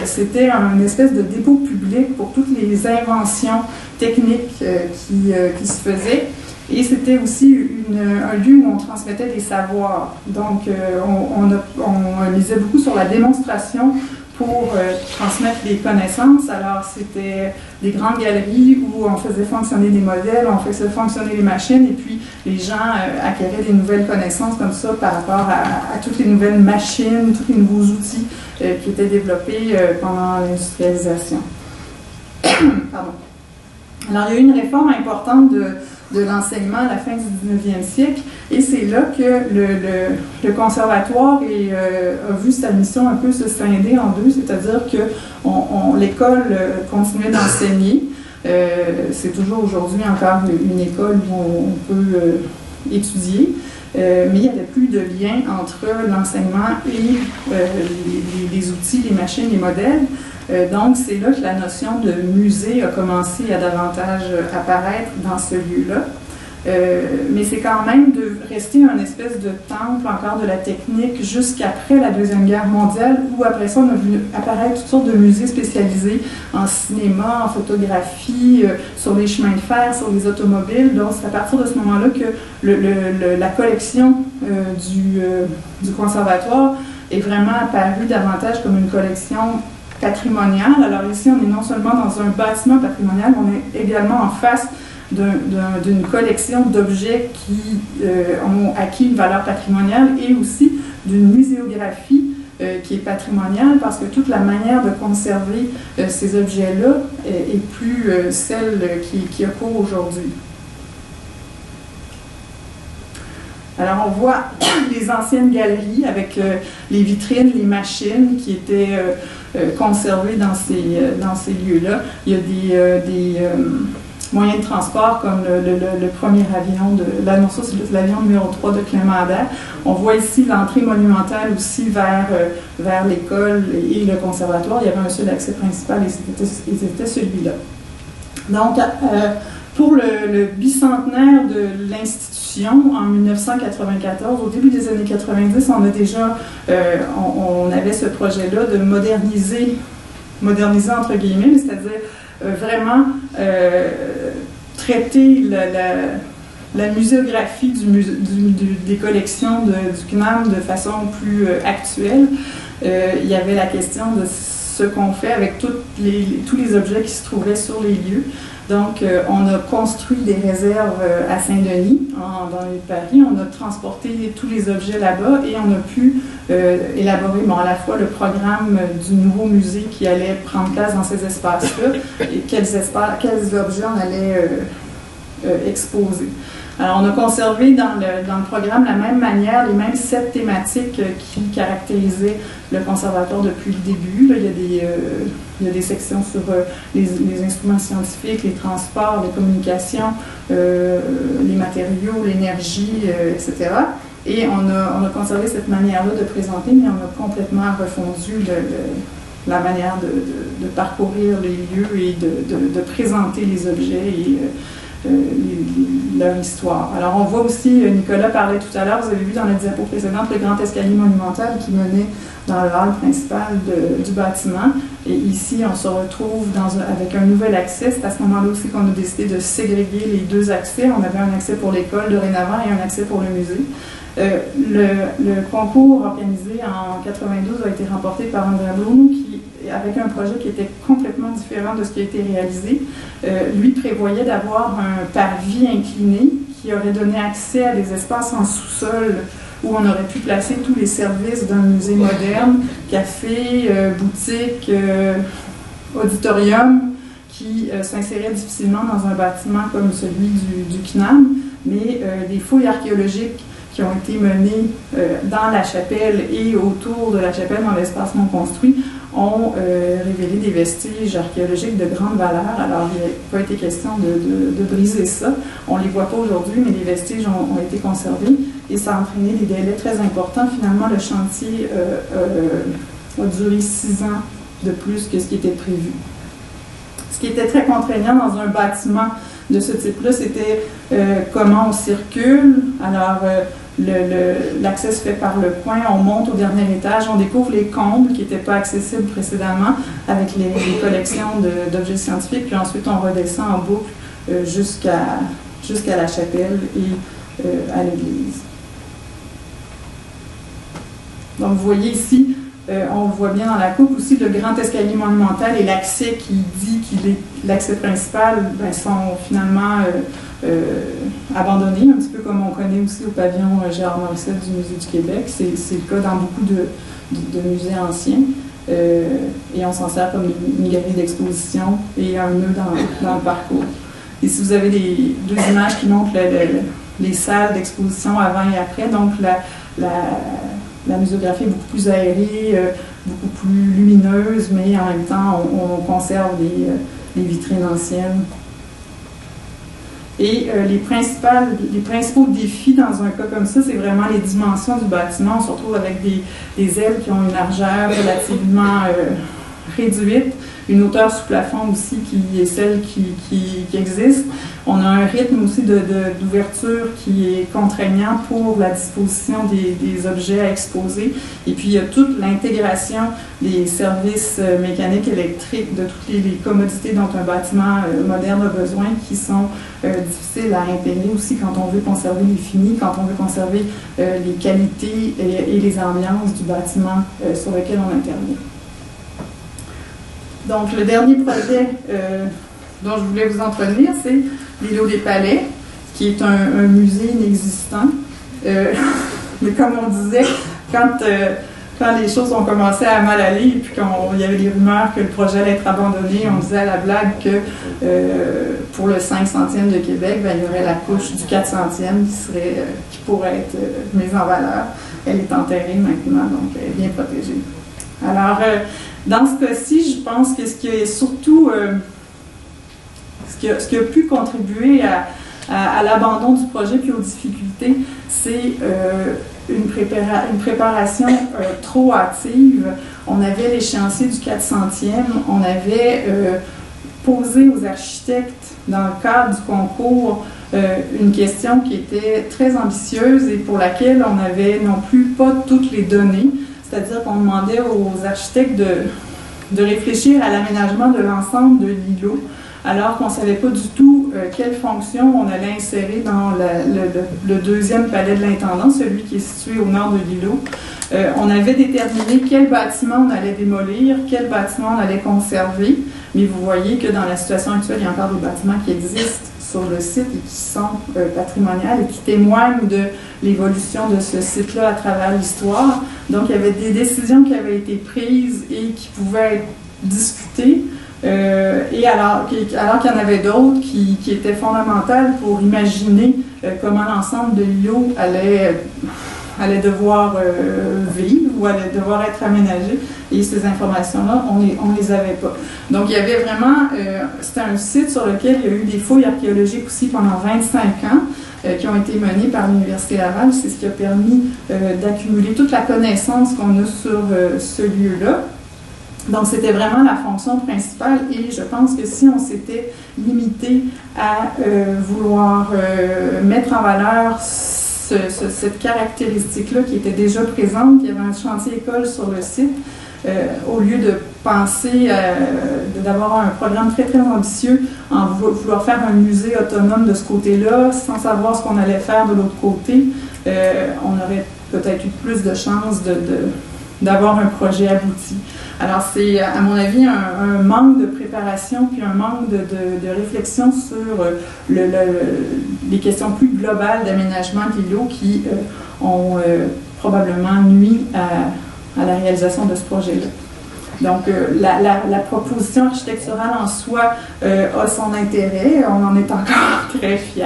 c'était un espèce de dépôt public pour toutes les inventions techniques qui se faisaient. Et c'était aussi un lieu où on transmettait des savoirs. Donc, on lisait beaucoup sur la démonstration pour transmettre les connaissances. Alors, c'était des grandes galeries où on faisait fonctionner des modèles, on faisait fonctionner les machines, et puis les gens acquéraient des nouvelles connaissances comme ça par rapport à toutes les nouvelles machines, tous les nouveaux outils qui étaient développés pendant l'industrialisation. Pardon. Alors, il y a eu une réforme importante de l'enseignement à la fin du 19e siècle, et c'est là que le conservatoire a vu sa mission un peu se scinder en deux, c'est-à-dire que l'école continuait d'enseigner. C'est toujours aujourd'hui encore une école où on peut étudier, mais il n'y avait plus de lien entre l'enseignement et les outils, les machines, les modèles. Donc, c'est là que la notion de musée a commencé à davantage apparaître dans ce lieu-là. Mais c'est quand même de rester un espèce de temple encore de la technique jusqu'après la Deuxième Guerre mondiale, où après ça, on a vu apparaître toutes sortes de musées spécialisés en cinéma, en photographie, sur les chemins de fer, sur les automobiles. Donc, c'est à partir de ce moment-là que la collection du conservatoire est vraiment apparue davantage comme une collection patrimoniale. Alors ici, on est non seulement dans un bâtiment patrimonial, mais on est également en face d'une collection d'objets qui ont acquis une valeur patrimoniale, et aussi d'une muséographie qui est patrimoniale, parce que toute la manière de conserver ces objets-là est plus celle qui a cours aujourd'hui. Alors, on voit les anciennes galeries avec les vitrines, les machines qui étaient conservées dans ces lieux-là. Il y a des moyens de transport comme le premier avion, c'est l'avion numéro 3 de Clément Ader. On voit ici l'entrée monumentale aussi vers l'école et le conservatoire. Il y avait un seul accès principal et c'était celui-là. Donc, pour le bicentenaire de l'institution, en 1994, au début des années 90, on avait ce projet-là de moderniser entre guillemets, c'est-à-dire vraiment traiter la muséographie des collections du CNAM de façon plus actuelle. Il y avait la question de ce qu'on fait avec tous les objets qui se trouvaient sur les lieux. Donc, on a construit des réserves à Saint-Denis, dans les Paris. On a transporté tous les objets là-bas et on a pu élaborer à la fois le programme du nouveau musée qui allait prendre place dans ces espaces-là et quels objets on allait exposer. Alors, on a conservé dans le programme la même manière, les mêmes 7 thématiques qui caractérisaient le conservatoire depuis le début. Là, il y a des sections sur les instruments scientifiques, les transports, les communications, les matériaux, l'énergie, etc. Et on a conservé cette manière-là de présenter, mais on a complètement refondu la manière de parcourir les lieux et de présenter les objets et leur histoire. Alors, on voit aussi, Nicolas parlait tout à l'heure, vous avez vu dans la diapo précédente, le grand escalier monumental qui menait dans le hall principal du bâtiment. Et ici, on se retrouve avec un nouvel accès. C'est à ce moment-là aussi qu'on a décidé de ségréguer les deux accès. On avait un accès pour l'école dorénavant et un accès pour le musée. Le concours organisé en 92 a été remporté par André Blum, avec un projet qui était complètement différent de ce qui a été réalisé. Lui prévoyait d'avoir un parvis incliné qui aurait donné accès à des espaces en sous-sol où on aurait pu placer tous les services d'un musée moderne, café, boutique, auditorium, qui s'insérait difficilement dans un bâtiment comme celui du CNAM, mais des fouilles archéologiques qui ont été menées dans la chapelle et autour de la chapelle, dans l'espace non construit, ont révélé des vestiges archéologiques de grande valeur. Alors, il n'a pas été question de briser ça. On ne les voit pas aujourd'hui, mais les vestiges ont été conservés et ça a entraîné des délais très importants. Finalement, le chantier a duré 6 ans de plus que ce qui était prévu. Ce qui était très contraignant dans un bâtiment de ce type-là, c'était comment on circule. Alors, l'accès se fait par le coin, on monte au dernier étage, on découvre les combles qui n'étaient pas accessibles précédemment avec les collections d'objets scientifiques, puis ensuite on redescend en boucle jusqu'à la chapelle et à l'église. Donc vous voyez ici, on voit bien dans la coupe aussi le grand escalier monumental et l'accès qui dit qu'il est l'accès principal sont finalement abandonnés, un petit peu comme on connaît aussi au pavillon Gérard Morissette du Musée du Québec. C'est le cas dans beaucoup de musées anciens. Et on s'en sert comme une galerie d'exposition et un nœud dans le parcours. Et si vous avez les deux images qui montrent les salles d'exposition avant et après, donc la muséographie est beaucoup plus aérée, beaucoup plus lumineuse, mais en même temps, on conserve les vitrines anciennes. Et les principaux défis dans un cas comme ça, c'est vraiment les dimensions du bâtiment. On se retrouve avec des ailes qui ont une largeur relativement réduite, une hauteur sous plafond aussi qui est celle qui existe. On a un rythme aussi d'ouverture qui est contraignant pour la disposition des objets à exposer. Et puis il y a toute l'intégration des services mécaniques, électriques, de toutes les commodités dont un bâtiment moderne a besoin qui sont difficiles à intégrer aussi quand on veut conserver les finis, quand on veut conserver les qualités et les ambiances du bâtiment sur lequel on intervient. Donc, le dernier projet dont je voulais vous entretenir, c'est l'îlot des Palais, qui est un musée inexistant. Mais comme on disait, quand les choses ont commencé à mal aller, et puis qu'il y avait des rumeurs que le projet allait être abandonné, on disait à la blague que pour le 500e de Québec, il y aurait la couche du 400e qui pourrait être mise en valeur. Elle est enterrée maintenant, donc elle est bien protégée. Alors, dans ce cas-ci, je pense que ce qui est surtout ce qui a pu contribuer à l'abandon du projet puis aux difficultés, c'est une préparation trop hâtive. On avait l'échéancier du 400e, on avait posé aux architectes dans le cadre du concours une question qui était très ambitieuse et pour laquelle on n'avait non plus pas toutes les données. C'est-à-dire qu'on demandait aux architectes de réfléchir à l'aménagement de l'ensemble de l'îlot, alors qu'on ne savait pas du tout quelle fonction on allait insérer dans le deuxième palais de l'intendant, celui qui est situé au nord de l'îlot. On avait déterminé quel bâtiment on allait démolir, quel bâtiment on allait conserver, mais vous voyez que dans la situation actuelle, il y a encore des bâtiments qui existent sur le site et qui sont patrimoniales et qui témoignent de l'évolution de ce site-là à travers l'histoire. Donc, il y avait des décisions qui avaient été prises et qui pouvaient être discutées, et alors qu'il y en avait d'autres qui étaient fondamentales pour imaginer comment l'ensemble de l'îlot allait devoir vivre ou allait devoir être aménagé. Et ces informations-là, on les avait pas. Donc, il y avait vraiment... c'était un site sur lequel il y a eu des fouilles archéologiques aussi pendant 25 ans qui ont été menées par l'Université Laval. C'est ce qui a permis d'accumuler toute la connaissance qu'on a sur ce lieu-là. Donc, c'était vraiment la fonction principale et je pense que si on s'était limité à vouloir mettre en valeur cette caractéristique-là qui était déjà présente, il y avait un chantier école sur le site, au lieu de penser d'avoir un programme très très ambitieux en vouloir faire un musée autonome de ce côté-là, sans savoir ce qu'on allait faire de l'autre côté, on aurait peut-être eu plus de chances d'avoir un projet abouti. Alors c'est, à mon avis, un manque de préparation puis un manque de réflexion sur les questions plus globales d'aménagement de l'îlot qui ont probablement nuit à la réalisation de ce projet-là. Donc, la proposition architecturale en soi a son intérêt. On en est encore très fiers.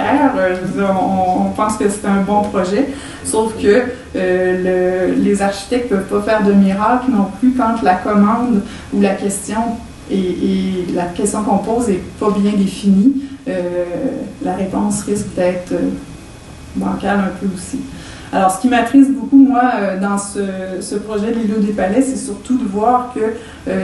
On pense que c'est un bon projet. Sauf que les architectes ne peuvent pas faire de miracle non plus quand la commande ou la question et la question qu'on pose n'est pas bien définie. La réponse risque d'être bancale un peu aussi. Alors, ce qui m'attriste beaucoup, moi, dans ce projet de l'îlot des Palais, c'est surtout de voir que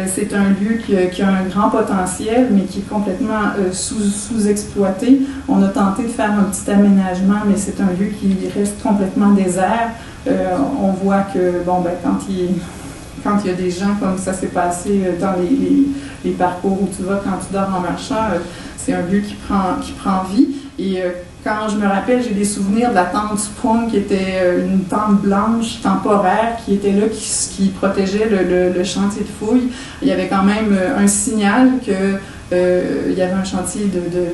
c'est un lieu qui a un grand potentiel, mais qui est complètement sous-exploité. On a tenté de faire un petit aménagement, mais c'est un lieu qui reste complètement désert. On voit que, bon, ben, quand il y a des gens, comme ça s'est passé dans les parcours où tu vas quand tu dors en marchant, c'est un lieu qui prend vie. Et quand je me rappelle, j'ai des souvenirs de la tente Sprung, qui était une tente blanche temporaire, qui était là, qui protégeait le chantier de fouilles. Il y avait quand même un signal que il y avait un chantier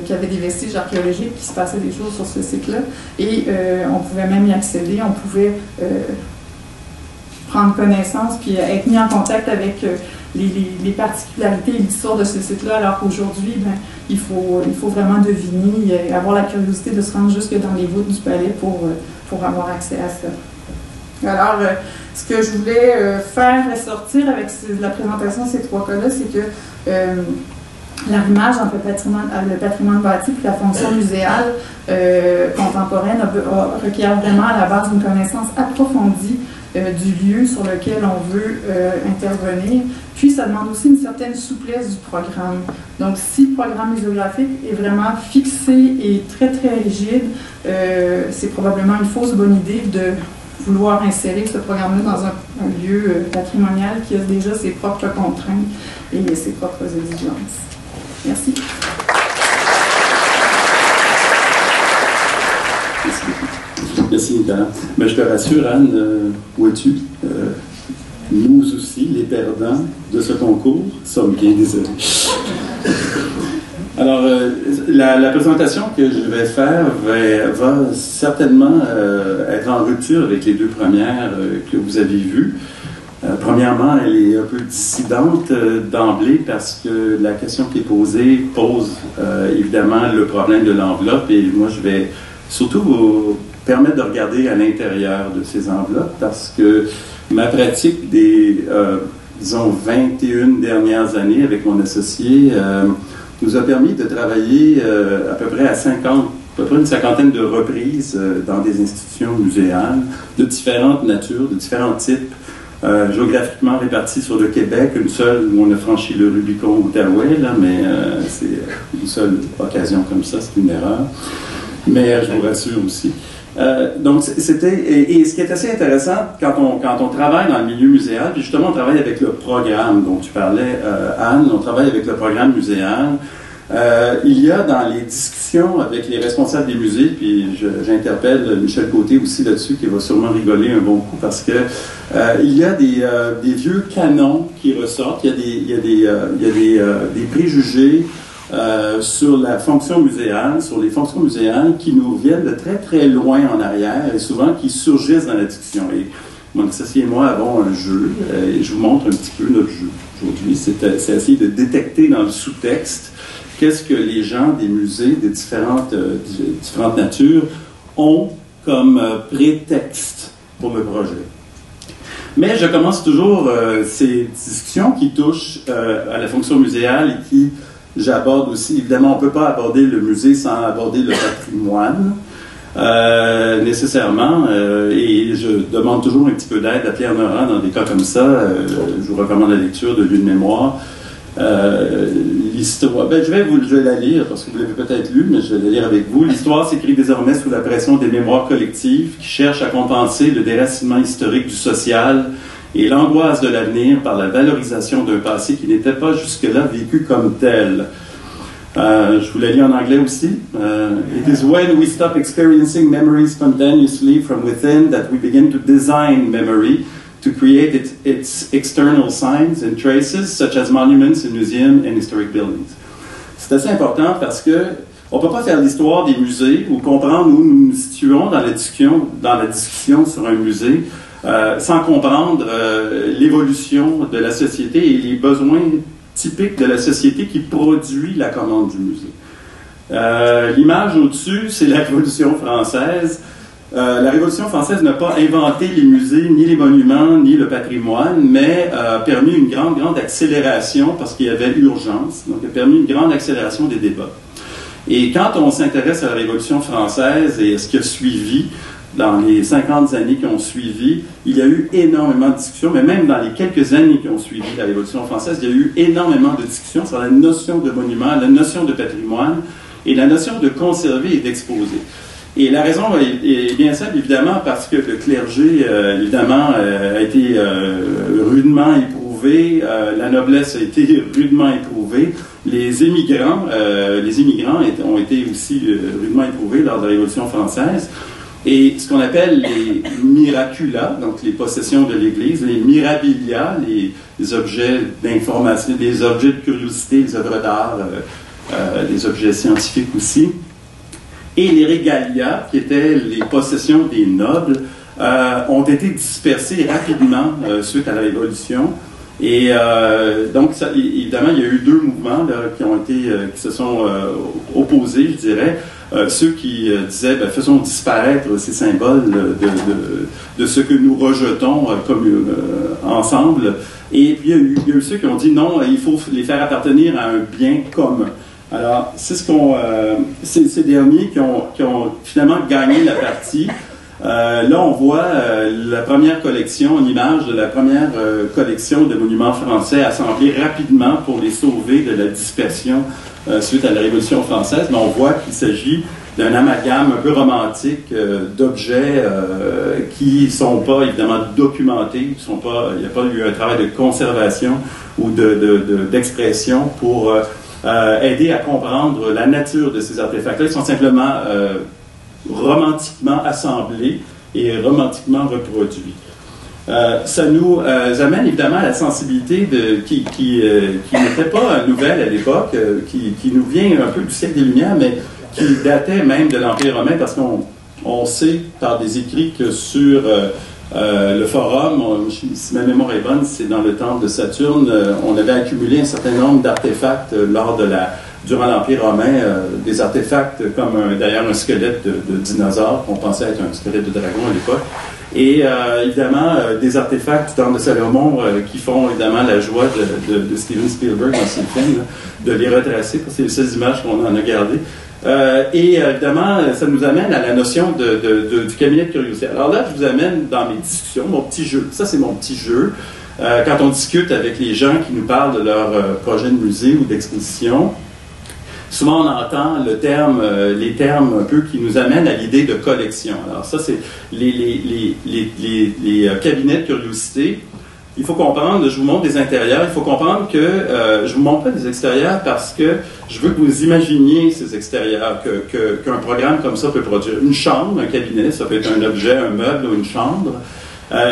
qui avait des vestiges archéologiques, qui se passait des choses sur ce site-là. Et on pouvait même y accéder, on pouvait prendre connaissance, puis être mis en contact avec les particularités et l'histoire de ce site-là, alors qu'aujourd'hui, ben, il faut vraiment deviner et avoir la curiosité de se rendre jusque dans les voûtes du palais pour avoir accès à ça. Alors, ce que je voulais faire ressortir avec la présentation de ces trois cas-là, c'est que l'arrimage entre le patrimoine bâti et la fonction muséale contemporaine requiert vraiment à la base une connaissance approfondie du lieu sur lequel on veut intervenir. Puis, ça demande aussi une certaine souplesse du programme. Donc, si le programme muséographique est vraiment fixé et très, très rigide, c'est probablement une fausse bonne idée de vouloir insérer ce programme-là dans un lieu patrimonial qui a déjà ses propres contraintes et ses propres exigences. Merci. Merci, Nicolas. Mais je te rassure, Anne, où es-tu? Nous aussi, les perdants de ce concours, sommes bien désolés. Alors, la présentation que je vais faire va certainement être en rupture avec les deux premières que vous avez vues. Premièrement, elle est un peu dissidente d'emblée parce que la question qui est posée pose évidemment le problème de l'enveloppe, et moi je vais surtout vous permettre de regarder à l'intérieur de ces enveloppes parce que ma pratique des, disons, 21 dernières années avec mon associé nous a permis de travailler à peu près une cinquantaine de reprises dans des institutions muséales de différentes natures, de différents types, géographiquement répartis sur le Québec, une seule où on a franchi le Rubicon Outaouais, là, mais c'est une seule occasion comme ça, c'est une erreur. Mais je vous rassure aussi. Donc, et ce qui est assez intéressant quand on travaille dans le milieu muséal, puis justement on travaille avec le programme dont tu parlais, Anne, on travaille avec le programme muséal. Il y a dans les discussions avec les responsables des musées, puis j'interpelle Michel Côté aussi là-dessus, qui va sûrement rigoler un bon coup, parce que il y a des vieux canons qui ressortent, il y a des préjugés sur la fonction muséale, sur les fonctions muséales qui nous viennent de très très loin en arrière et souvent qui surgissent dans la discussion. Et mon associé et moi avons un jeu, et je vous montre un petit peu notre jeu aujourd'hui. C'est essayer de détecter dans le sous-texte qu'est-ce que les gens des musées de différentes natures ont comme prétexte pour le projet. Mais je commence toujours ces discussions qui touchent à la fonction muséale et qui j'aborde aussi. Évidemment, on ne peut pas aborder le musée sans aborder le patrimoine, nécessairement. Et je demande toujours un petit peu d'aide à Pierre Noran dans des cas comme ça. Je vous recommande la lecture de Lieux de mémoire. L'histoire, je vais la lire parce que vous l'avez peut-être lu, mais je vais la lire avec vous. L'histoire s'écrit désormais sous la pression des mémoires collectives qui cherchent à compenser le déracinement historique du social et l'angoisse de l'avenir par la valorisation d'un passé qui n'était pas jusque-là vécu comme tel. Je vous l'ai lu en anglais aussi. It is when we stop experiencing memory spontaneously from within that we begin to design memory to create its external signs and traces, such as monuments and museums and historic buildings. C'est assez important parce que on ne peut pas faire l'histoire des musées ou comprendre où nous nous situons dans la discussion sur un musée sans comprendre l'évolution de la société et les besoins typiques de la société qui produit la commande du musée. L'image au-dessus, c'est la Révolution française. La Révolution française n'a pas inventé les musées, ni les monuments, ni le patrimoine, mais a permis une grande accélération parce qu'il y avait urgence. Donc, il a permis une grande accélération des débats. Et quand on s'intéresse à la Révolution française et à ce qui a suivi, dans les 50 années qui ont suivi, il y a eu énormément de discussions, mais même dans les quelques années qui ont suivi la Révolution française, il y a eu énormément de discussions sur la notion de monument, la notion de patrimoine et la notion de conserver et d'exposer. Et la raison est bien simple, évidemment, parce que le clergé, évidemment, a été rudement éprouvé, la noblesse a été rudement éprouvée, les immigrants ont été aussi rudement éprouvés lors de la Révolution française. Et ce qu'on appelle les miracula, donc les possessions de l'Église, les mirabilia, les objets d'information, des objets de curiosité, les œuvres d'art, des objets scientifiques aussi, et les regalia, qui étaient les possessions des nobles, ont été dispersés rapidement suite à la Révolution. Et donc, ça, évidemment, il y a eu deux mouvements là, qui se sont opposés, je dirais. Ceux qui disaient faisons disparaître ces symboles de ce que nous rejetons ensemble. Et puis il y a eu ceux qui ont dit non, il faut les faire appartenir à un bien commun. Alors, c'est ces derniers qui ont finalement gagné la partie. Là, on voit la première collection, une image de la première collection de monuments français assemblés rapidement pour les sauver de la dispersion suite à la Révolution française, mais on voit qu'il s'agit d'un amalgame un peu romantique d'objets qui ne sont pas évidemment documentés, il n'y a pas eu un travail de conservation ou d'expression pour aider à comprendre la nature de ces artefacts-là. Ils sont simplement romantiquement assemblés et romantiquement reproduits. Ça nous amène évidemment à la sensibilité qui n'était pas nouvelle à l'époque, qui nous vient un peu du siècle des Lumières, mais qui datait même de l'Empire romain, parce qu'on sait par des écrits que sur le forum, si ma mémoire est bonne, c'est dans le temple de Saturne, on avait accumulé un certain nombre d'artefacts durant l'Empire romain, des artefacts comme d'ailleurs un squelette de dinosaure, qu'on pensait être un squelette de dragon à l'époque, et évidemment des artefacts du temple de Salomon qui font évidemment la joie de Steven Spielberg dans ses films, de les retracer, parce que c'est les seules images qu'on en a gardées. Et évidemment, ça nous amène à la notion du cabinet de curiosité. Alors là, je vous amène dans mes discussions, mon petit jeu. Ça, c'est mon petit jeu. Quand on discute avec les gens qui nous parlent de leur projet de musée ou d'exposition, souvent on entend les termes un peu qui nous amènent à l'idée de collection. Alors ça, c'est les cabinets de curiosité. Il faut comprendre, je vous montre des intérieurs, il faut comprendre que je ne vous montre pas des extérieurs parce que je veux que vous imaginiez ces extérieurs, qu'un programme comme ça peut produire. Une chambre, un cabinet, ça peut être un objet, un meuble ou une chambre,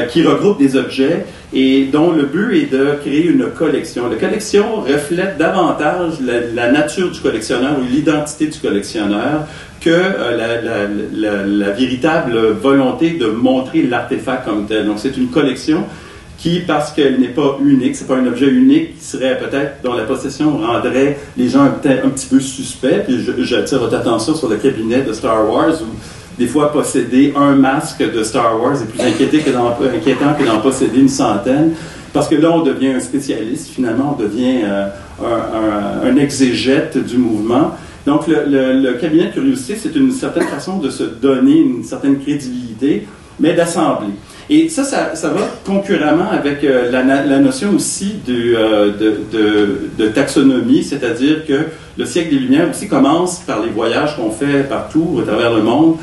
qui regroupe des objets et dont le but est de créer une collection. La collection reflète davantage la nature du collectionneur ou l'identité du collectionneur que la véritable volonté de montrer l'artefact comme tel. Donc c'est une collection qui, parce qu'elle n'est pas unique, c'est pas un objet unique qui serait peut-être, dont la possession rendrait les gens un petit peu suspects. Puis j'attire votre attention sur le cabinet de Star Wars où des fois posséder un masque de Star Wars est plus inquiétant que d'en posséder une centaine, parce que là on devient un spécialiste, finalement on devient un exégète du mouvement. Donc le cabinet de curiosité, c'est une certaine façon de se donner une certaine crédibilité, mais d'assembler. Et ça va concurremment avec la notion aussi de taxonomie, c'est-à-dire que le siècle des Lumières aussi commence par les voyages qu'on fait partout à travers le monde,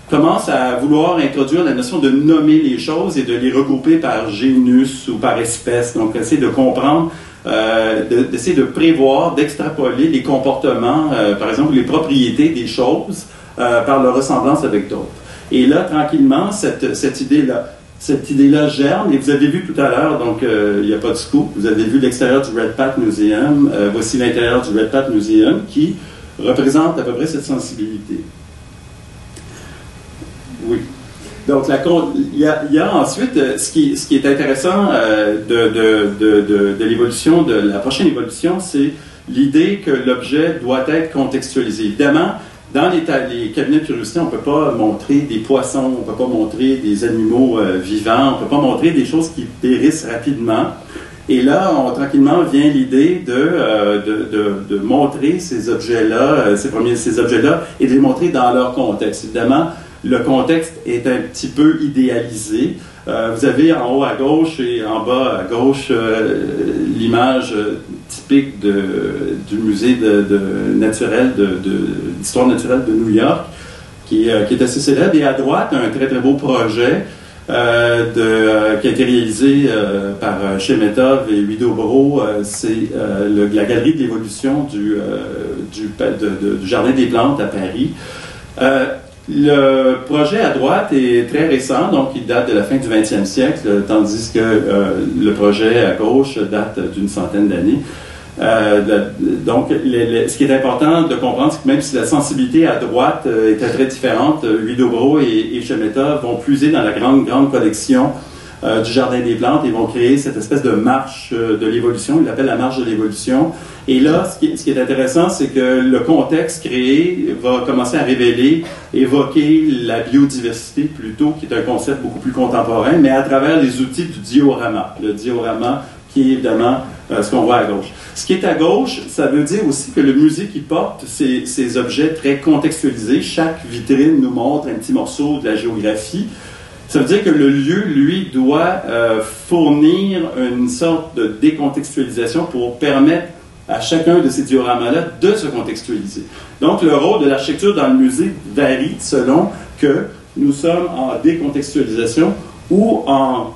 commence à vouloir introduire la notion de nommer les choses et de les regrouper par génus ou par espèce. Donc, essayer de comprendre d'essayer de prévoir, d'extrapoler les comportements, par exemple les propriétés des choses par leur ressemblance avec d'autres. Et là, tranquillement, cette idée-là germe, et vous avez vu tout à l'heure, donc il n'y a pas de scoop, vous avez vu l'extérieur du Redpath Museum, voici l'intérieur du Redpath Museum qui représente à peu près cette sensibilité. Oui. Donc, il y a ensuite, ce qui est intéressant de l'évolution, de la prochaine évolution, c'est l'idée que l'objet doit être contextualisé. Évidemment, dans les cabinets de curiosité, on ne peut pas montrer des poissons, on ne peut pas montrer des animaux vivants, on ne peut pas montrer des choses qui périssent rapidement. Et là, tranquillement vient l'idée de montrer ces objets-là, ces objets-là, et de les montrer dans leur contexte. Évidemment, le contexte est un petit peu idéalisé. Vous avez en haut à gauche et en bas à gauche l'image typique du musée d'histoire naturelle de New York, qui est assez célèbre. Et à droite, un très très beau projet qui a été réalisé par Chemetov et Huidobro. C'est la galerie de l'évolution du Jardin des Plantes à Paris. Le projet à droite est très récent, donc il date de la fin du 20e siècle, tandis que le projet à gauche date d'une centaine d'années. Donc, ce qui est important de comprendre, c'est que même si la sensibilité à droite était très différente, Huidobro et Chemetov vont puiser dans la grande collection du Jardin des Plantes et vont créer cette espèce de marche de l'évolution. Ils l'appellent la marche de l'évolution. Et là, ce qui est intéressant, c'est que le contexte créé va commencer à évoquer la biodiversité plutôt, qui est un concept beaucoup plus contemporain, mais à travers les outils du diorama. Le diorama qui est évidemment ce qu'on voit à gauche. Ce qui est à gauche, ça veut dire aussi que le musée qui porte ces objets très contextualisés, chaque vitrine nous montre un petit morceau de la géographie. Ça veut dire que le lieu, lui, doit fournir une sorte de décontextualisation pour permettre à chacun de ces dioramas-là de se contextualiser. Donc, le rôle de l'architecture dans le musée varie selon que nous sommes en décontextualisation ou à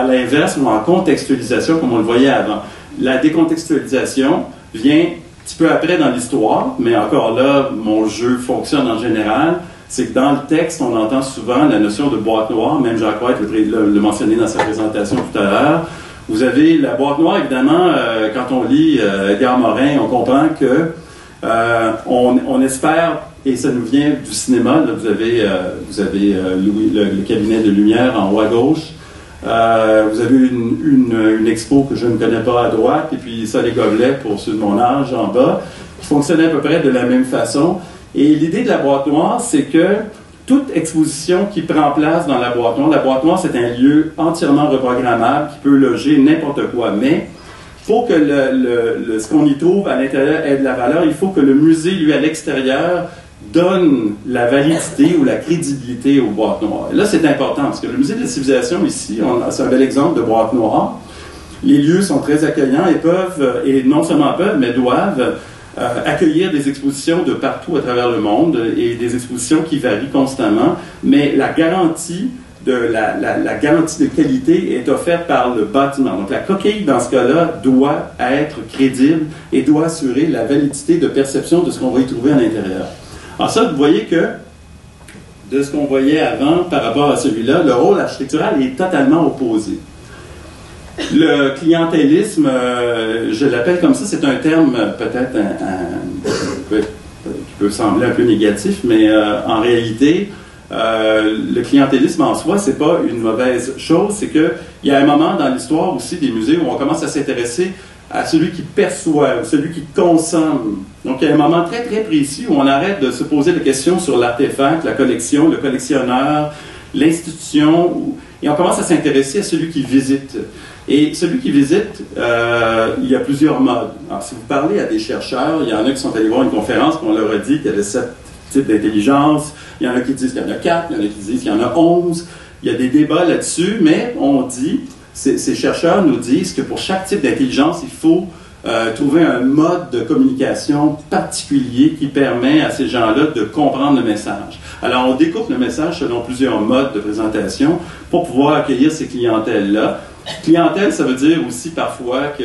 l'inverse, ou en contextualisation, comme on le voyait avant. La décontextualisation vient un petit peu après dans l'histoire, mais encore là, mon jeu fonctionne en général. C'est que dans le texte, on entend souvent la notion de boîte noire, même Jacques White le mentionnait dans sa présentation tout à l'heure. Vous avez la boîte noire, évidemment, quand on lit Edgar Morin, on comprend que on espère, et ça nous vient du cinéma, là, vous avez le cabinet de lumière en haut à gauche, vous avez une expo que je ne connais pas à droite, et puis ça, les gobelets pour ceux de mon âge en bas, qui fonctionnent à peu près de la même façon. Et l'idée de la boîte noire, c'est que toute exposition qui prend place dans la boîte noire, c'est un lieu entièrement reprogrammable qui peut loger n'importe quoi. Mais pour que ce qu'on y trouve à l'intérieur ait de la valeur, il faut que le musée, lui, à l'extérieur, donne la validité ou la crédibilité aux boîtes noires. Et là, c'est important, parce que le musée de la civilisation, ici, c'est un bel exemple de boîte noire. Les lieux sont très accueillants et non seulement peuvent, mais doivent accueillir des expositions de partout à travers le monde et des expositions qui varient constamment, mais la garantie la garantie de qualité est offerte par le bâtiment. Donc la coquille, dans ce cas-là, doit être crédible et doit assurer la validité de perception de ce qu'on va y trouver à l'intérieur. Alors ça, vous voyez que de ce qu'on voyait avant par rapport à celui-là, le rôle architectural est totalement opposé. Le clientélisme, je l'appelle comme ça, c'est un terme peut-être qui peut sembler un peu négatif, mais en réalité, le clientélisme en soi, c'est pas une mauvaise chose, c'est qu'il y a un moment dans l'histoire aussi des musées où on commence à s'intéresser à celui qui perçoit, celui qui consomme. Donc il y a un moment très très précis où on arrête de se poser des questions sur l'artefact, la collection, le collectionneur, l'institution, et on commence à s'intéresser à celui qui visite. Et celui qui visite, il y a plusieurs modes. Alors, si vous parlez à des chercheurs, il y en a qui sont allés voir une conférence, puis on leur a dit qu'il y avait 7 types d'intelligence. Il y en a qui disent qu'il y en a 4, il y en a qui disent qu'il y en a 11. Il y a des débats là-dessus, mais on dit, ces chercheurs nous disent que pour chaque type d'intelligence, il faut trouver un mode de communication particulier qui permet à ces gens-là de comprendre le message. Alors, on découpe le message selon plusieurs modes de présentation pour pouvoir accueillir ces clientèles-là. Clientèle, ça veut dire aussi parfois que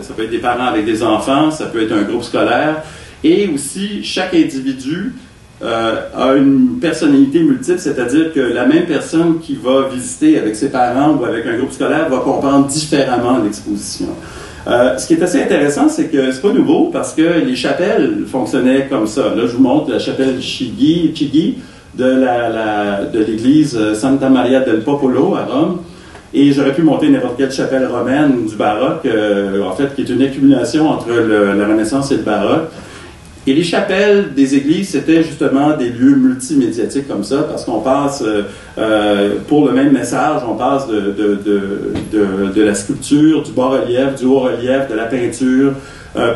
ça peut être des parents avec des enfants, ça peut être un groupe scolaire, et aussi chaque individu a une personnalité multiple, c'est-à-dire que la même personne qui va visiter avec ses parents ou avec un groupe scolaire va comprendre différemment l'exposition. Ce qui est assez intéressant, c'est que c'est pas nouveau parce que les chapelles fonctionnaient comme ça. Là, je vous montre la chapelle Chigi de l'église Santa Maria del Popolo à Rome. Et j'aurais pu monter n'importe quelle chapelle romaine du baroque, en fait, qui est une accumulation entre la Renaissance et le baroque. Et les chapelles des églises, c'était justement des lieux multimédiatiques comme ça, parce qu'on passe, pour le même message, on passe de la sculpture, du bas-relief, du haut-relief, de la peinture.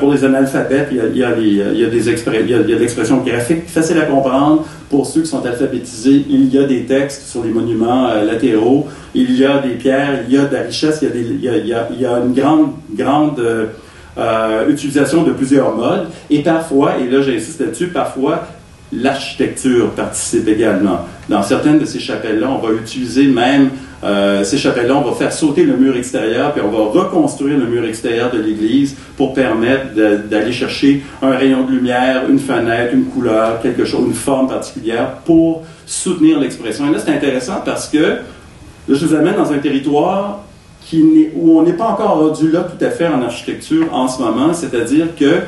Pour les analphabètes, il y a de l'expression graphique facile à comprendre. Pour ceux qui sont alphabétisés, il y a des textes sur les monuments latéraux, il y a des pierres, il y a de la richesse, il y a une grande utilisation de plusieurs modes, et parfois, et là j'insiste là-dessus, parfois l'architecture participe également. Dans certaines de ces chapelles-là, on va utiliser même ces chapelles-là, on va faire sauter le mur extérieur, puis on va reconstruire le mur extérieur de l'église pour permettre d'aller chercher un rayon de lumière, une fenêtre, une couleur, quelque chose, une forme particulière pour soutenir l'expression. Et là, c'est intéressant parce que là, je vous amène dans un territoire où on n'est pas encore rendu là tout à fait en architecture en ce moment, c'est-à-dire que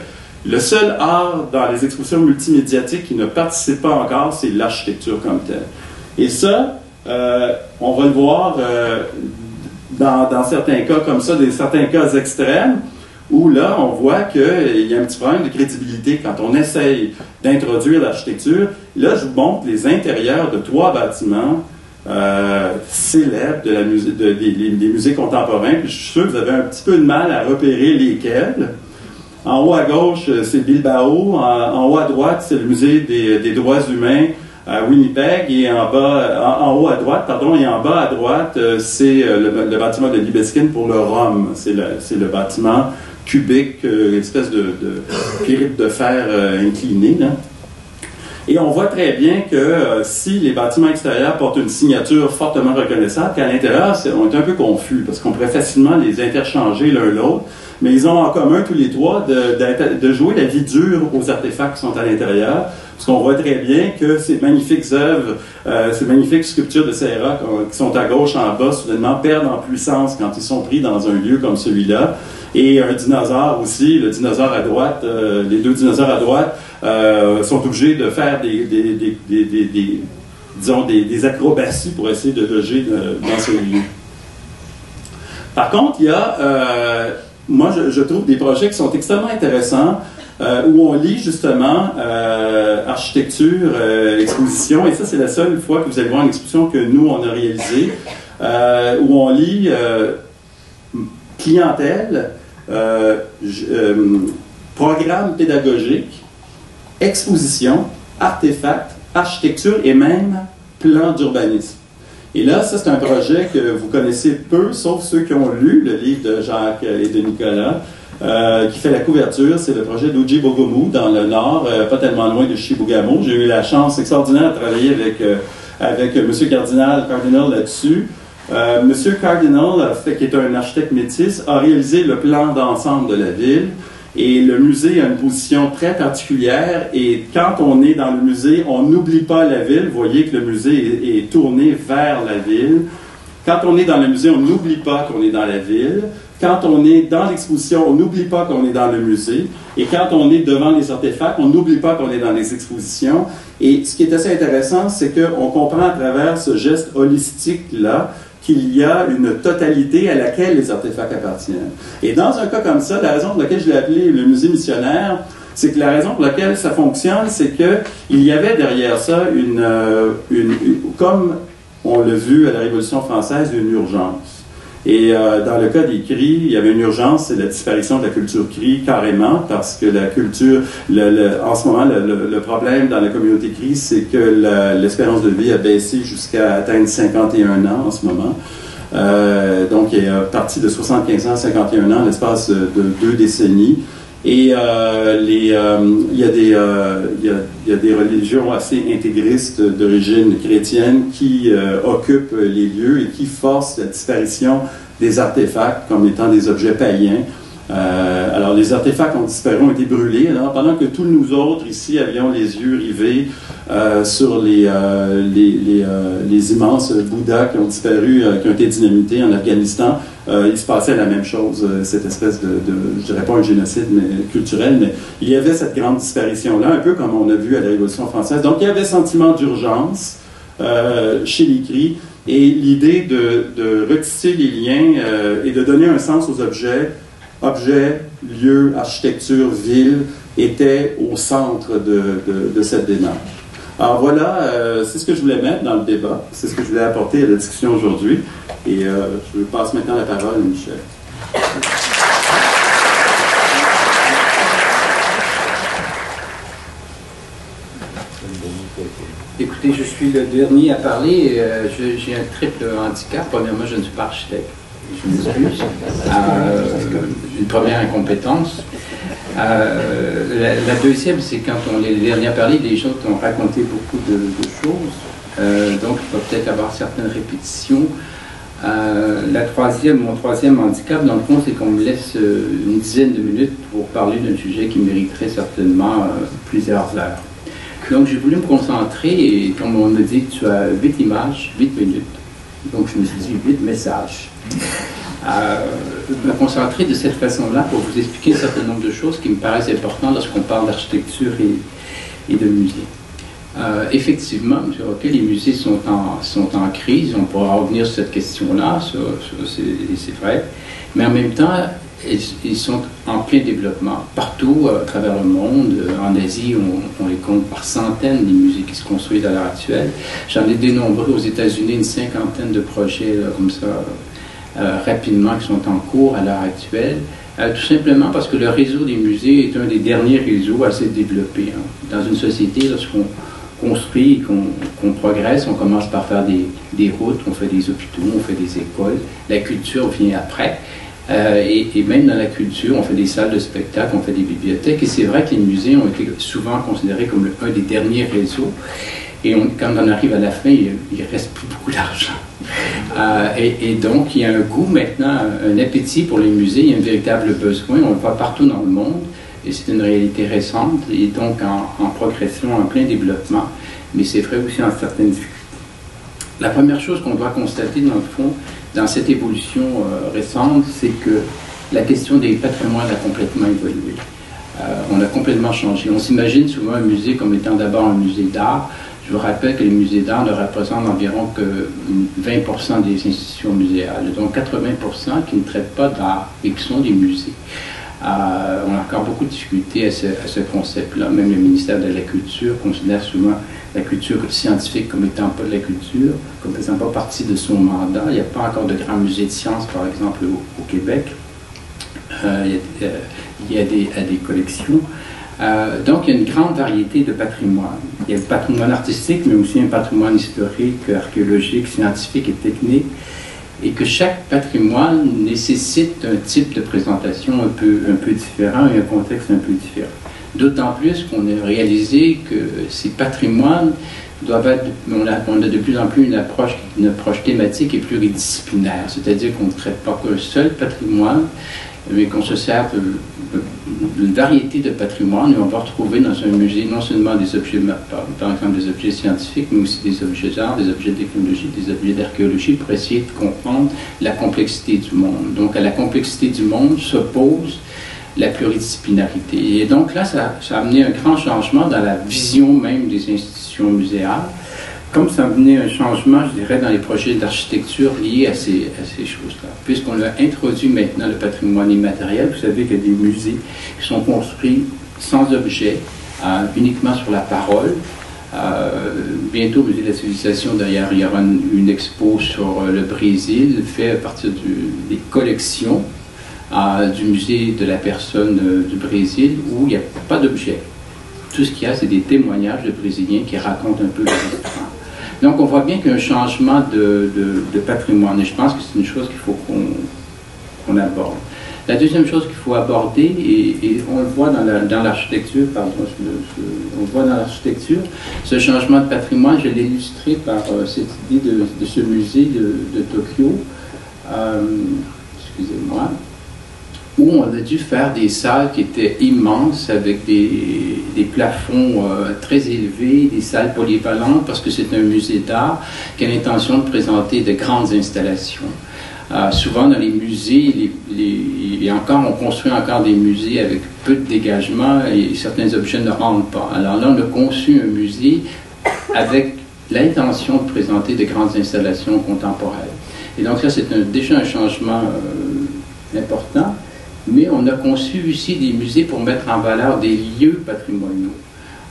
le seul art dans les expositions multimédiatiques qui ne participe pas encore, c'est l'architecture comme telle. Et ça, on va le voir dans certains cas comme ça, certains cas extrêmes, où là, on voit qu'il y a un petit problème de crédibilité quand on essaye d'introduire l'architecture. Là, je vous montre les intérieurs de 3 bâtiments célèbres des musées contemporains, puis je suis sûr que vous avez un petit peu de mal à repérer lesquels. En haut à gauche, c'est Bilbao. En haut à droite, c'est le musée des droits humains à Winnipeg. Et en haut à droite, pardon, et en bas à droite, c'est le bâtiment de Libeskin pour le Rhum. C'est le bâtiment cubique, une espèce de pyramide de fer incliné, là. Et on voit très bien que si les bâtiments extérieurs portent une signature fortement reconnaissable, qu'à l'intérieur, on est un peu confus, parce qu'on pourrait facilement les interchanger l'un l'autre, mais ils ont en commun tous les 3 de jouer la vie dure aux artefacts qui sont à l'intérieur, parce qu'on voit très bien que ces magnifiques œuvres, ces magnifiques sculptures de Serra qui sont à gauche en bas, soudainement perdent en puissance quand ils sont pris dans un lieu comme celui-là. Et un dinosaure aussi, le dinosaure à droite, les 2 dinosaures à droite, sont obligés de faire des acrobaties pour essayer de loger dans ce lieu. Par contre, il y a, moi je trouve des projets qui sont extrêmement intéressants, où on lit justement architecture, exposition, et ça c'est la seule fois que vous allez voir une exposition que nous on a réalisée, où on lit clientèle, programme pédagogique, exposition, artefacts, architecture et même plan d'urbanisme. Et là, ça c'est un projet que vous connaissez peu, sauf ceux qui ont lu le livre de Jacques et de Nicolas, qui fait la couverture. C'est le projet d'Oji-Bogomu dans le nord, pas tellement loin de Chibougamau. J'ai eu la chance extraordinaire de travailler avec M. Cardinal là-dessus. M. Cardinal, qui est un architecte métis, a réalisé le plan d'ensemble de la ville. Et le musée a une position très particulière, et quand on est dans le musée, on n'oublie pas la ville. Vous voyez que le musée est tourné vers la ville. Quand on est dans le musée, on n'oublie pas qu'on est dans la ville. Quand on est dans l'exposition, on n'oublie pas qu'on est dans le musée. Et quand on est devant les artefacts, on n'oublie pas qu'on est dans les expositions. Et ce qui est assez intéressant, c'est qu'on comprend à travers ce geste holistique-là qu'il y a une totalité à laquelle les artefacts appartiennent. Et dans un cas comme ça, la raison pour laquelle je l'ai appelé le musée missionnaire, c'est que la raison pour laquelle ça fonctionne, c'est qu'il y avait derrière ça comme on l'a vu à la Révolution française, une urgence. Et dans le cas des cris, il y avait une urgence, c'est la disparition de la culture cri, carrément, parce que la culture, en ce moment, le problème dans la communauté cri, c'est que l'espérance de vie a baissé jusqu'à atteindre 51 ans en ce moment. Donc, il est parti de 75 ans à 51 ans, l'espace de 2 décennies. Et il y a des religions assez intégristes d'origine chrétienne qui occupent les lieux et qui forcent la disparition des artefacts comme étant des objets païens. Alors, les artefacts ont disparu, ont été brûlés, alors, pendant que tous nous autres, ici, avions les yeux rivés sur les immenses Bouddhas qui ont disparu, qui ont été dynamités en Afghanistan. Il se passait la même chose, cette espèce je dirais pas un génocide mais culturel, mais il y avait cette grande disparition-là, un peu comme on a vu à la Révolution française. Donc, il y avait sentiment d'urgence chez les CRI, et l'idée de retisser les liens et de donner un sens aux objets, lieux, architecture, ville, était au centre de cette démarche. Alors voilà, c'est ce que je voulais mettre dans le débat, c'est ce que je voulais apporter à la discussion aujourd'hui, et je passe maintenant la parole à Michel. Écoutez, je suis le dernier à parler. J'ai un triple handicap. Premièrement, je ne suis pas architecte. Je m'excuse. Une première incompétence. La deuxième, c'est quand on les derniers à parler, les gens ont raconté beaucoup de choses. Donc, il va peut-être avoir certaines répétitions. Mon troisième handicap, dans le fond, c'est qu'on me laisse une dizaine de minutes pour parler d'un sujet qui mériterait certainement plusieurs heures. Donc, j'ai voulu me concentrer, et comme on me dit que tu as 8 images, 8 minutes, donc je me suis dit 8 messages. Me concentrer de cette façon-là pour vous expliquer un certain nombre de choses qui me paraissent importantes lorsqu'on parle d'architecture et de musée. Effectivement, M. Roquet, les musées sont en crise, on pourra revenir sur cette question-là, c'est vrai, mais en même temps, ils sont en plein développement. Partout à travers le monde, en Asie, on les compte par centaines, les musées qui se construisent à l'heure actuelle. J'en ai dénombré aux États-Unis une cinquantaine de projets comme ça, rapidement, qui sont en cours à l'heure actuelle. Tout simplement parce que le réseau des musées est un des derniers réseaux à se développer. Dans une société, lorsqu'on construit, qu'on progresse, on commence par faire des routes, on fait des hôpitaux, on fait des écoles. La culture vient après. Et même dans la culture, on fait des salles de spectacle, on fait des bibliothèques. Et c'est vrai que les musées ont été souvent considérés comme un des derniers réseaux. Et quand on arrive à la fin, il ne reste plus beaucoup d'argent. Et donc, il y a un goût maintenant, un appétit pour les musées, il y a un véritable besoin. On le voit partout dans le monde. Et c'est une réalité récente, et donc en progression, en plein développement. Mais c'est vrai aussi en certaines difficultés. La première chose qu'on doit constater, dans le fond, dans cette évolution récente, c'est que la question des patrimoines a complètement évolué. On a complètement changé. On s'imagine souvent un musée comme étant d'abord un musée d'art. Je vous rappelle que les musées d'art ne représentent environ que 20% des institutions muséales, donc 80% qui ne traitent pas d'art et qui sont des musées. On a encore beaucoup de difficultés à ce concept-là. Même le ministère de la Culture considère souvent la culture scientifique comme étant pas de la culture, comme faisant pas partie de son mandat. Il n'y a pas encore de grands musées de sciences, par exemple, au Québec. Il y a des collections. Donc, il y a une grande variété de patrimoine. Il y a le patrimoine artistique, mais aussi un patrimoine historique, archéologique, scientifique et technique. Et que chaque patrimoine nécessite un type de présentation un peu différent et un contexte un peu différent. D'autant plus qu'on a réalisé que ces patrimoines doivent être, on a de plus en plus une approche thématique et pluridisciplinaire, c'est-à-dire qu'on ne traite pas qu'un seul patrimoine, mais qu'on se sert d'une variété de patrimoines, et on va retrouver dans un musée non seulement des objets, par exemple des objets scientifiques, mais aussi des objets d'art, des objets de technologie, des objets d'archéologie, pour essayer de comprendre la complexité du monde. Donc à la complexité du monde s'oppose la pluridisciplinarité. Et donc là, ça a amené un grand changement dans la vision même des institutions muséales, comme ça a amené un changement, je dirais, dans les projets d'architecture liés à ces choses-là. Puisqu'on a introduit maintenant le patrimoine immatériel, vous savez qu'il y a des musées qui sont construits sans objet, uniquement sur la parole. Bientôt, au Musée de la Civilisation, d'ailleurs, il y aura une expo sur le Brésil, fait à partir des collections du musée de la personne du Brésil, où il n'y a pas d'objet. Tout ce qu'il y a, c'est des témoignages de Brésiliens qui racontent un peu leur histoire. Donc, on voit bien qu'il y a un changement de patrimoine, et je pense que c'est une chose qu'il faut qu'on aborde. La deuxième chose qu'il faut aborder, et on le voit dans l'architecture, on le voit dans l'architecture, ce changement de patrimoine, je l'ai illustré par cette idée de ce musée de Tokyo, excusez-moi, où on a dû faire des salles qui étaient immenses avec des plafonds très élevés, des salles polyvalentes, parce que c'est un musée d'art qui a l'intention de présenter de grandes installations. Souvent dans les musées, on construit encore des musées avec peu de dégagement et certains objets ne rentrent pas. Alors là, on a conçu un musée avec l'intention de présenter de grandes installations contemporaines. Et donc ça, c'est déjà un changement important. Mais on a conçu aussi des musées pour mettre en valeur des lieux patrimoniaux.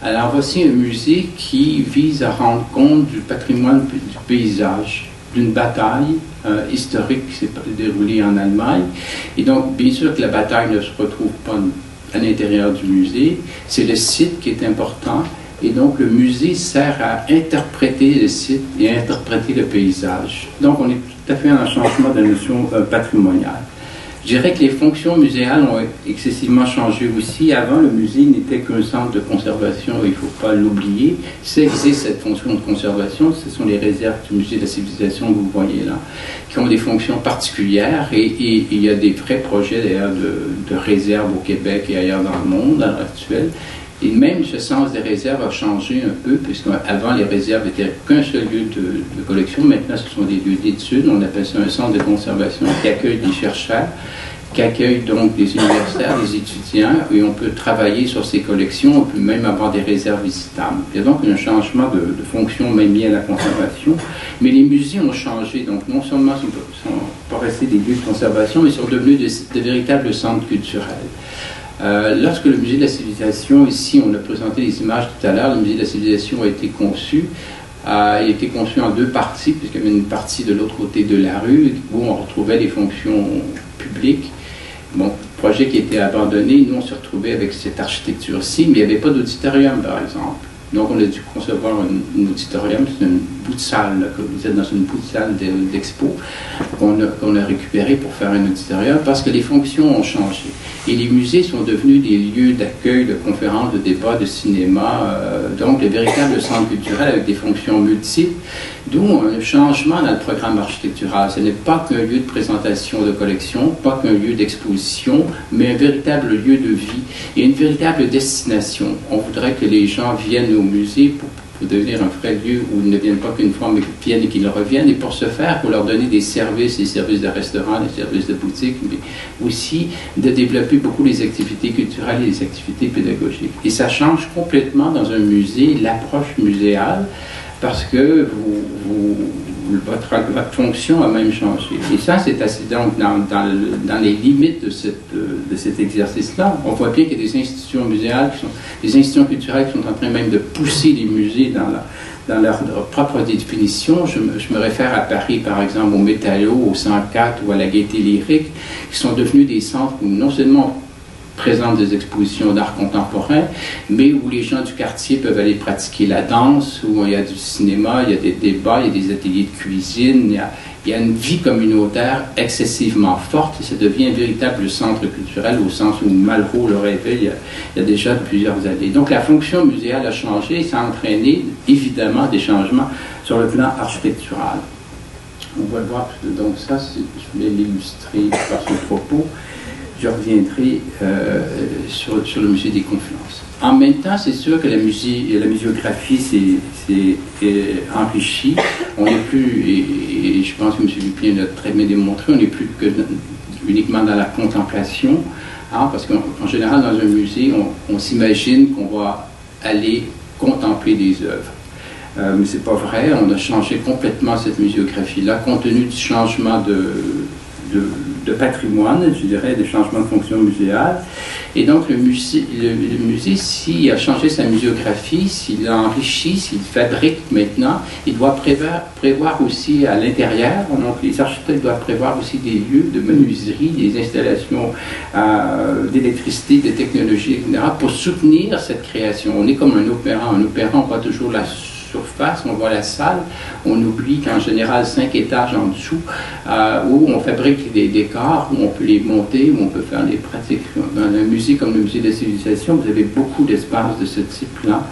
Alors voici un musée qui vise à rendre compte du patrimoine du paysage, d'une bataille historique qui s'est déroulée en Allemagne. Et donc, bien sûr que la bataille ne se retrouve pas à l'intérieur du musée, c'est le site qui est important. Et donc, le musée sert à interpréter le site et à interpréter le paysage. Donc, on est tout à fait en changement de notion patrimoniale. Je dirais que les fonctions muséales ont excessivement changé aussi. Avant, le musée n'était qu'un centre de conservation, il ne faut pas l'oublier. Ça existe, cette fonction de conservation. Ce sont les réserves du musée de la civilisation que vous voyez là, qui ont des fonctions particulières. Et il y a des vrais projets d'ailleurs de réserves au Québec et ailleurs dans le monde à l'heure actuelle. Et même ce sens des réserves a changé un peu, puisqu'avant les réserves n'étaient qu'un seul lieu de collection. Maintenant, ce sont des lieux d'études. On appelle ça un centre de conservation qui accueille des chercheurs, qui accueille donc des universitaires, des étudiants, et on peut travailler sur ces collections, on peut même avoir des réserves visitables. Il y a donc un changement de fonction même lié à la conservation, mais les musées ont changé, donc non seulement ne sont pas restés des lieux de conservation, mais sont devenus de véritables centres culturels. Lorsque le musée de la civilisation, ici on a présenté les images tout à l'heure, le musée de la civilisation a été conçu. Il a été conçu en deux parties, puisqu'il y avait une partie de l'autre côté de la rue où on retrouvait les fonctions publiques. Bon, projet qui était abandonné, nous on se retrouvait avec cette architecture-ci, mais il n'y avait pas d'auditorium par exemple. Donc on a dû concevoir un auditorium, c'est un bout de salle, là, comme vous êtes dans une bout de salle d'expo, qu'on a récupéré pour faire un auditorium, parce que les fonctions ont changé. Et les musées sont devenus des lieux d'accueil, de conférences, de débats, de cinéma, donc de véritables centres culturels avec des fonctions multiples, d'où un changement dans le programme architectural. Ce n'est pas qu'un lieu de présentation de collection, pas qu'un lieu d'exposition, mais un véritable lieu de vie et une véritable destination. On voudrait que les gens viennent au musée pour devenir un vrai lieu où ils ne viennent pas qu'une fois, mais qu'ils viennent et qu'ils reviennent. Et pour ce faire, pour leur donner des services de restaurant, des services de boutique, mais aussi de développer beaucoup les activités culturelles et les activités pédagogiques. Et ça change complètement dans un musée l'approche muséale, parce que votre fonction a même changé. Et ça, c'est assez donc dans les limites de cet exercice-là. On voit bien qu'il y a des institutions muséales, des institutions culturelles qui sont en train même de pousser les musées dans leur propre définition. Je me réfère à Paris, par exemple, au Métallo, au 104 ou à la Gaîté Lyrique, qui sont devenus des centres où non seulement présentent des expositions d'art contemporain, mais où les gens du quartier peuvent aller pratiquer la danse, où il y a du cinéma, il y a des débats, il y a des ateliers de cuisine, il y a une vie communautaire excessivement forte, et ça devient un véritable centre culturel au sens où Malraux le rêvait il y a déjà plusieurs années. Donc la fonction muséale a changé et ça a entraîné évidemment des changements sur le plan architectural. On va le voir, donc ça, je vais l'illustrer par ce propos. Je reviendrai sur le musée des Confluences. En même temps, c'est sûr que la muséographie s'est enrichie. On n'est plus, et je pense que M. Lupien l'a très bien démontré, on n'est plus que uniquement dans la contemplation, hein, parce qu'en général, dans un musée, on s'imagine qu'on va aller contempler des œuvres. Mais ce n'est pas vrai, on a changé complètement cette muséographie-là, compte tenu du changement de patrimoine, je dirais, des changements de fonction muséale. Et donc le musée, s'il a changé sa muséographie, s'il l'a enrichi, s'il fabrique maintenant, il doit prévoir aussi à l'intérieur, donc les architectes doivent prévoir aussi des lieux de menuiserie, des installations d'électricité, de technologie, etc., pour soutenir cette création. On est comme un opéra on voit toujours la surface, on voit la salle, on oublie qu'en général 5 étages en dessous, où on fabrique des décors, où on peut les monter, où on peut faire des pratiques. Dans un musée comme le musée de la civilisation, vous avez beaucoup d'espaces de ce type-là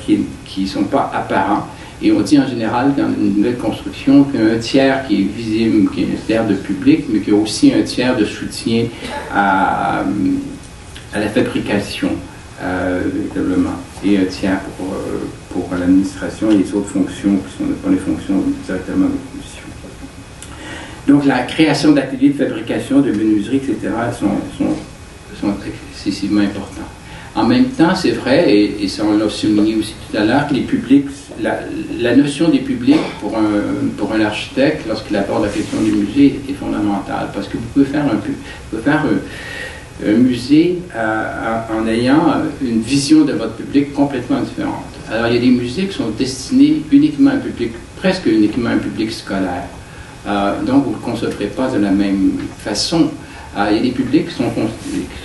qui ne sont pas apparents. Et on dit en général dans une nouvelle construction qu'il y a un tiers qui est visible, qui est un tiers de public, mais qu'il y a aussi un tiers de soutien à la fabrication, véritablement, et un tiers pour l'administration et les autres fonctions qui sont pas les fonctions directement de commission. Donc la création d'ateliers de fabrication, de menuiserie, etc. sont excessivement importants. En même temps, c'est vrai, et ça on l'a souligné aussi tout à l'heure, que les publics, la notion des publics pour un architecte, lorsqu'il aborde la question du musée, est fondamentale, parce que vous pouvez faire un musée en ayant une vision de votre public complètement différente. Alors, il y a des musées qui sont destinés uniquement à un public, presque uniquement à un public scolaire. Donc, vous ne le concevrez pas de la même façon. Il y a des publics qui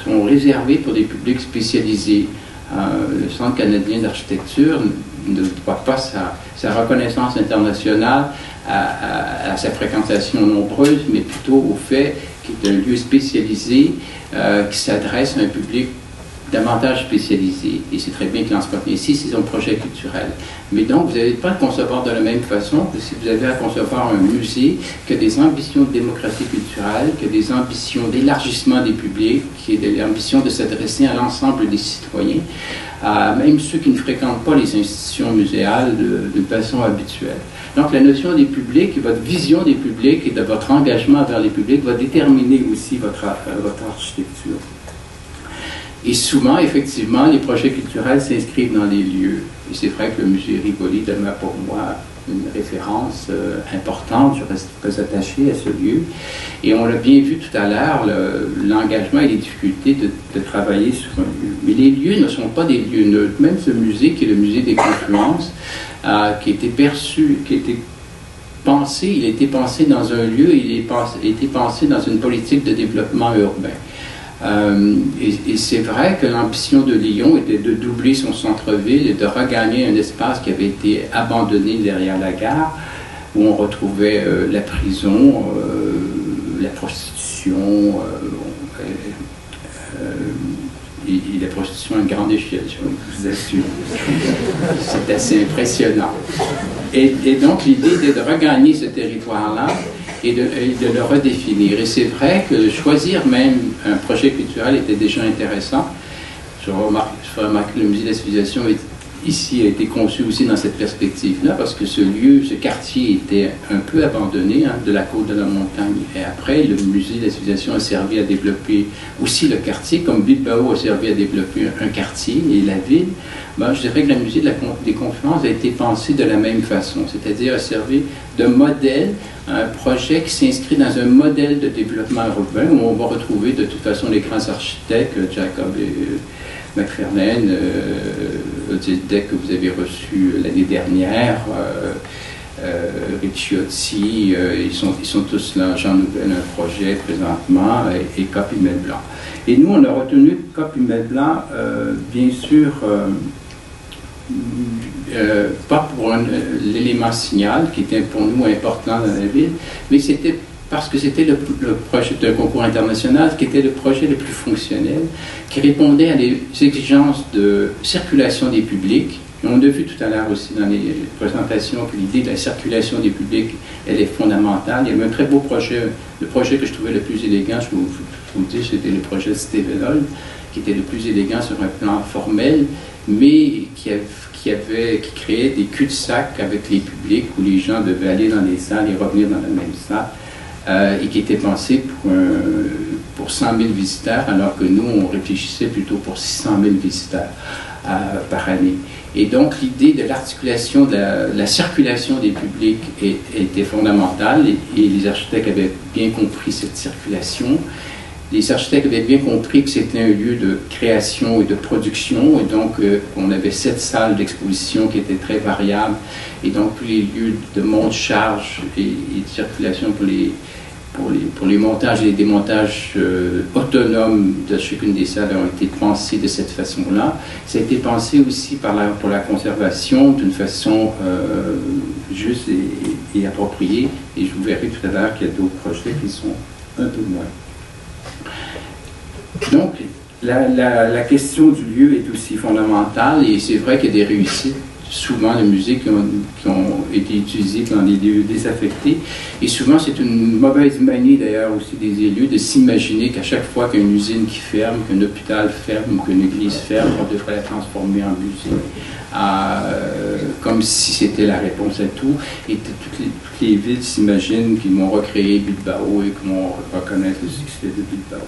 sont réservés pour des publics spécialisés. Le Centre canadien d'architecture ne doit pas sa reconnaissance internationale à sa fréquentation nombreuse, mais plutôt au fait qu'il est un lieu spécialisé qui s'adresse à un public davantage spécialisé. Et c'est très bien qu'il en soit ici, c'est un projet culturel. Mais donc, vous n'allez pas le concevoir de la même façon que si vous avez à concevoir un musée qui a des ambitions de démocratie culturelle, qui a des ambitions d'élargissement des publics, qui a des ambitions de s'adresser à l'ensemble des citoyens, même ceux qui ne fréquentent pas les institutions muséales de façon habituelle. Donc, la notion des publics, votre vision des publics et de votre engagement vers les publics va déterminer aussi votre architecture. Et souvent, effectivement, les projets culturels s'inscrivent dans les lieux. Et c'est vrai que le musée Rivoli demeure pour moi une référence importante. Je reste très attaché à ce lieu. Et on l'a bien vu tout à l'heure, l'engagement et les difficultés de travailler sur un lieu. Mais les lieux ne sont pas des lieux neutres. Même ce musée, qui est le musée des confluences, qui a été perçu, qui a été pensé, il a été pensé dans un lieu, il a été pensé dans une politique de développement urbain. Et c'est vrai que l'ambition de Lyon était de doubler son centre-ville et de regagner un espace qui avait été abandonné derrière la gare, où on retrouvait la prison, la prostitution, et la prostitution à une grande échelle, je vous assure. C'est assez impressionnant. Et donc l'idée était de regagner ce territoire-là et de le redéfinir. Et c'est vrai que choisir même un projet culturel était déjà intéressant. Je remarque que le musée de la civilisation ici a été conçu aussi dans cette perspective-là, parce que ce lieu, ce quartier était un peu abandonné de la côte de la montagne. Et après, le musée de la civilisation a servi à développer aussi le quartier, comme Bilbao a servi à développer un quartier et la ville. Ben, je dirais que le musée des confluences a été pensé de la même façon, c'est-à-dire a servi de modèle à un projet qui s'inscrit dans un modèle de développement urbain où on va retrouver de toute façon les grands architectes, Jacob et McFernan, Deck que vous avez reçu l'année dernière, Ricciotti, ils sont tous là. Jean Nouvel, un projet présentement, et Copimel Blanc. Et nous, on a retenu Copimel Blanc, bien sûr, pas pour l'élément signal, qui était pour nous important dans la ville, mais c'était parce que c'était le projet d'un concours international qui était le projet le plus fonctionnel, qui répondait à des exigences de circulation des publics. Et on a vu tout à l'heure aussi dans les présentations que l'idée de la circulation des publics, elle est fondamentale. Il y avait un très beau projet, le projet que je trouvais le plus élégant, je vous dis, c'était le projet de Stevenol, qui était le plus élégant sur un plan formel, mais qui créait des cul-de-sac avec les publics où les gens devaient aller dans les salles et revenir dans la même salle. Et qui était pensé pour 100 000 visiteurs, alors que nous, on réfléchissait plutôt pour 600 000 visiteurs par année. Et donc, l'idée de l'articulation, de la circulation des publics était fondamentale, et les architectes avaient bien compris cette circulation. Les architectes avaient bien compris que c'était un lieu de création et de production, et donc on avait 7 salles d'exposition qui étaient très variables, et donc tous les lieux de monte-charge et de circulation pour pour les montages et les démontages autonomes de chacune des salles ont été pensés de cette façon-là. Ça a été pensé aussi pour la conservation d'une façon juste et appropriée. Et je vous verrai tout à l'heure qu'il y a d'autres projets qui sont un peu moins. Donc, la question du lieu est aussi fondamentale et c'est vrai qu'il y a des réussites souvent de musées qui ont été utilisés dans des lieux désaffectés. Et souvent, c'est une mauvaise manie d'ailleurs aussi des élus de s'imaginer qu'à chaque fois qu'il y a une usine qui ferme, qu'un hôpital ferme ou qu'une église ferme, on devrait la transformer en musée. Comme si c'était la réponse à tout. Et toutes les villes s'imaginent qu'ils vont recréer Bilbao et qu'ils vont reconnaître le succès de Bilbao.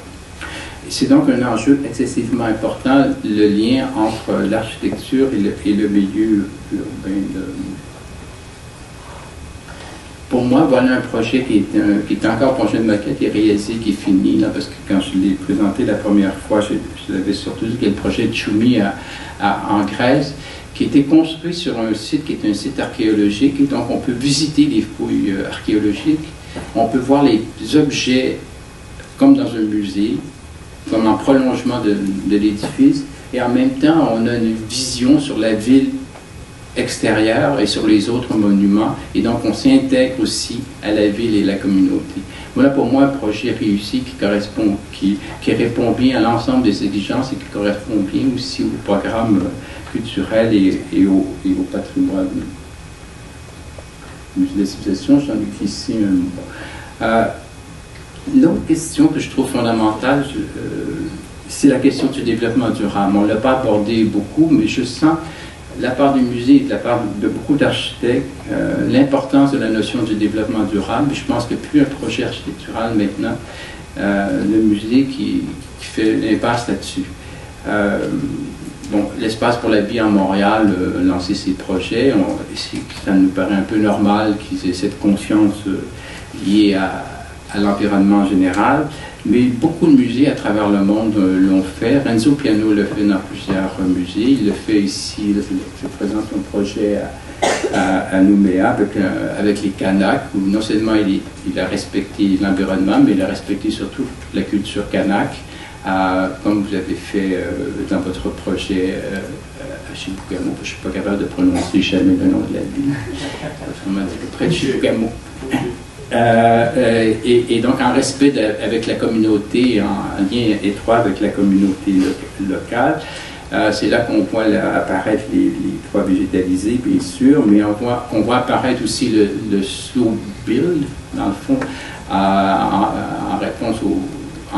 C'est donc un enjeu excessivement important, le lien entre l'architecture et le milieu urbain. Pour moi, voilà un projet qui est encore un projet de maquette, qui est réalisé, qui est fini, là, parce que quand je l'ai présenté la première fois, je l'avais surtout dit, qu'il y a le projet de Choumi en Grèce, qui était construit sur un site qui est un site archéologique, et donc on peut visiter les fouilles archéologiques, on peut voir les objets comme dans un musée, comme en prolongement de l'édifice, et en même temps, on a une vision sur la ville extérieure et sur les autres monuments, et donc on s'intègre aussi à la ville et la communauté. Voilà pour moi un projet réussi qui répond bien à l'ensemble des exigences et qui correspond bien aussi au programme culturel et au patrimoine. Musée de la civilisation, j'en ai ici un mot. L'autre question que je trouve fondamentale, c'est la question du développement durable. On ne l'a pas abordé beaucoup, mais je sens, de la part du musée et de la part de beaucoup d'architectes, l'importance de la notion du développement durable. Je pense que plus un projet architectural maintenant, le musée qui fait l'impasse là-dessus. Bon, l'Espace pour la vie en Montréal a lancé ses projets. Ça nous paraît un peu normal qu'ils aient cette conscience liée à l'environnement général, mais beaucoup de musées à travers le monde l'ont fait. Renzo Piano le fait dans plusieurs musées. Il le fait ici, je présente un projet à Nouméa avec les Kanaks, où non seulement il a respecté l'environnement, mais il a respecté surtout la culture kanak, comme vous avez fait dans votre projet à Chibougamau. Je ne suis pas capable de prononcer jamais le nom de la ville. Près de Chibougamau. Et donc en respect avec la communauté, en lien étroit avec la communauté locale, c'est là qu'on voit apparaître les toits végétalisés, bien sûr, mais on voit apparaître aussi le slow build, dans le fond, en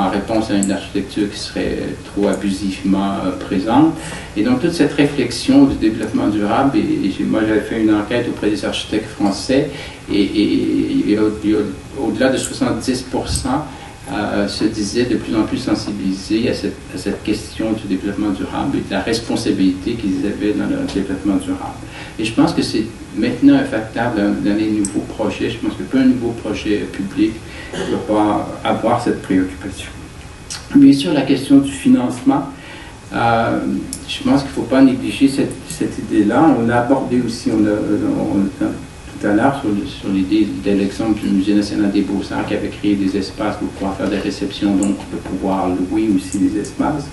réponse à une architecture qui serait trop abusivement présente. Et donc toute cette réflexion du développement durable, moi j'avais fait une enquête auprès des architectes français, et au-delà de 70% se disaient de plus en plus sensibilisés à cette question du développement durable et de la responsabilité qu'ils avaient dans le développement durable. Et je pense que c'est maintenant un facteur dans les nouveaux projets. Je pense que pas un nouveau projet public ne doit pas avoir cette préoccupation. Bien sûr, la question du financement, je pense qu'il ne faut pas négliger cette idée-là. On a abordé aussi, tout à l'heure sur l'idée de l'exemple du Musée national des beaux-arts qui avait créé des espaces pour pouvoir faire des réceptions, donc de pouvoir louer aussi des espaces.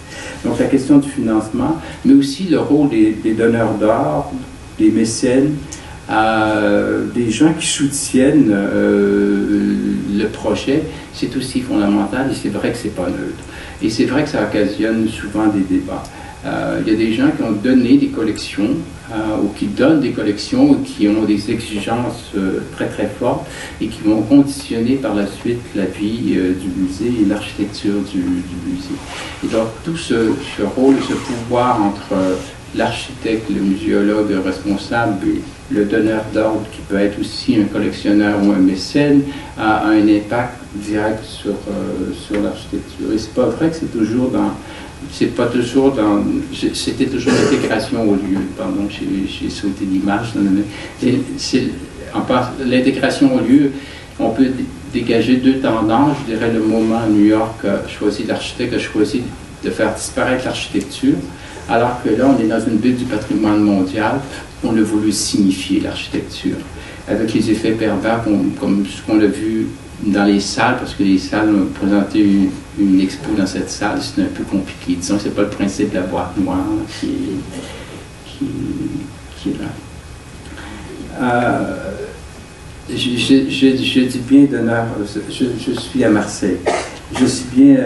Donc la question du financement, mais aussi le rôle des donneurs d'ordre, des mécènes, des gens qui soutiennent le projet, c'est aussi fondamental et c'est vrai que c'est pas neutre. Et c'est vrai que ça occasionne souvent des débats. Il y a des gens qui ont donné des collections ou qui donnent des collections ou qui ont des exigences très très fortes et qui vont conditionner par la suite la vie du musée et l'architecture du musée. Et donc tout ce rôle, ce pouvoir entre l'architecte, le muséologue responsable et le donneur d'ordre, qui peut être aussi un collectionneur ou un mécène, a un impact direct sur l'architecture. Et c'est pas vrai que c'est toujours dans... C'était toujours l'intégration au lieu. Pardon, j'ai sauté l'image. L'intégration au lieu, on peut dégager deux tendances. Je dirais le moment New York a choisi, l'architecte a choisi de faire disparaître l'architecture, alors que là, on est dans une ville du patrimoine mondial, on a voulu signifier l'architecture, avec les effets pervers comme ce qu'on a vu dans les salles, parce que les salles ont présenté une expo dans cette salle, c'est un peu compliqué. Disons que ce n'est pas le principe de la boîte noire qui est là. Je dis bien donneur, je suis à Marseille. Je suis bien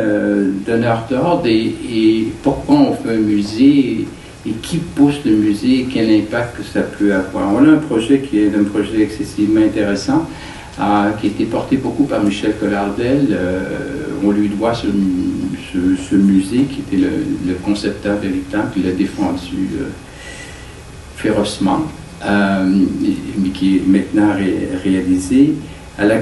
donneur d'ordre et pourquoi on fait un musée et qui pousse le musée et quel impact que ça peut avoir. On a un projet qui est un projet excessivement intéressant qui a été porté beaucoup par Michel Collardel. On lui doit ce musée qui était le concepteur véritable, qui l'a défendu férocement, mais qui est maintenant réalisé,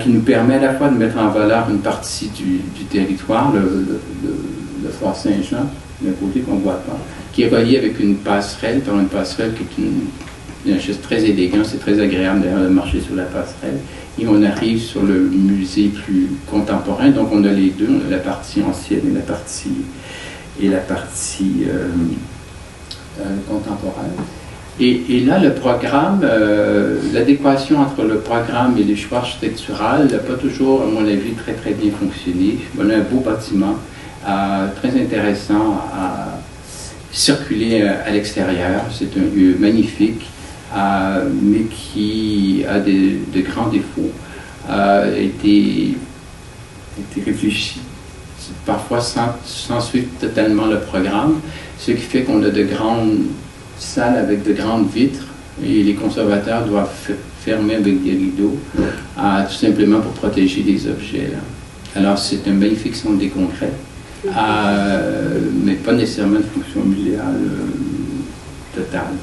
qui nous permet à la fois de mettre en valeur une partie du territoire, le Fort Saint-Jean, d'un côté qu'on ne voit pas, qui est relié avec une passerelle, par une passerelle qui est une chose très élégante, c'est très agréable d'ailleurs de marcher sur la passerelle. Et on arrive sur le musée plus contemporain, donc on a les deux, on a la partie ancienne et la partie contemporaine. Et là, le programme, l'adéquation entre le programme et les choix architectural n'a pas toujours, à mon avis, très très bien fonctionné. On a un beau bâtiment, très intéressant à circuler à l'extérieur. C'est un lieu magnifique, mais qui a de grands défauts. A été réfléchi parfois sans suivre totalement le programme, ce qui fait qu'on a de grandes salles avec de grandes vitres et les conservateurs doivent fermer avec des rideaux, tout simplement pour protéger les objets. Là. Alors c'est un magnifique centre des congrès, mais pas nécessairement une fonction muséale totale.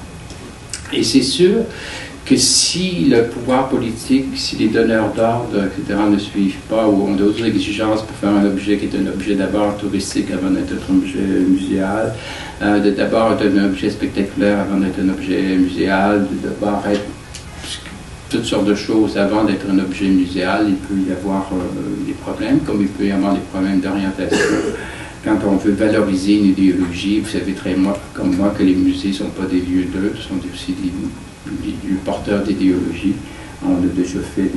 Et c'est sûr que si le pouvoir politique, si les donneurs d'ordre, etc., ne suivent pas ou ont d'autres exigences pour faire un objet qui est un objet d'abord touristique avant d'être un objet muséal, d'abord être un objet spectaculaire avant d'être un objet muséal, d'abord être toutes sortes de choses avant d'être un objet muséal, il peut y avoir des problèmes, comme il peut y avoir des problèmes d'orientation. Quand on veut valoriser une idéologie, vous savez très bien comme moi que les musées ne sont pas des lieux d'eux, ce sont aussi des lieux porteurs d'idéologie. On a déjà fait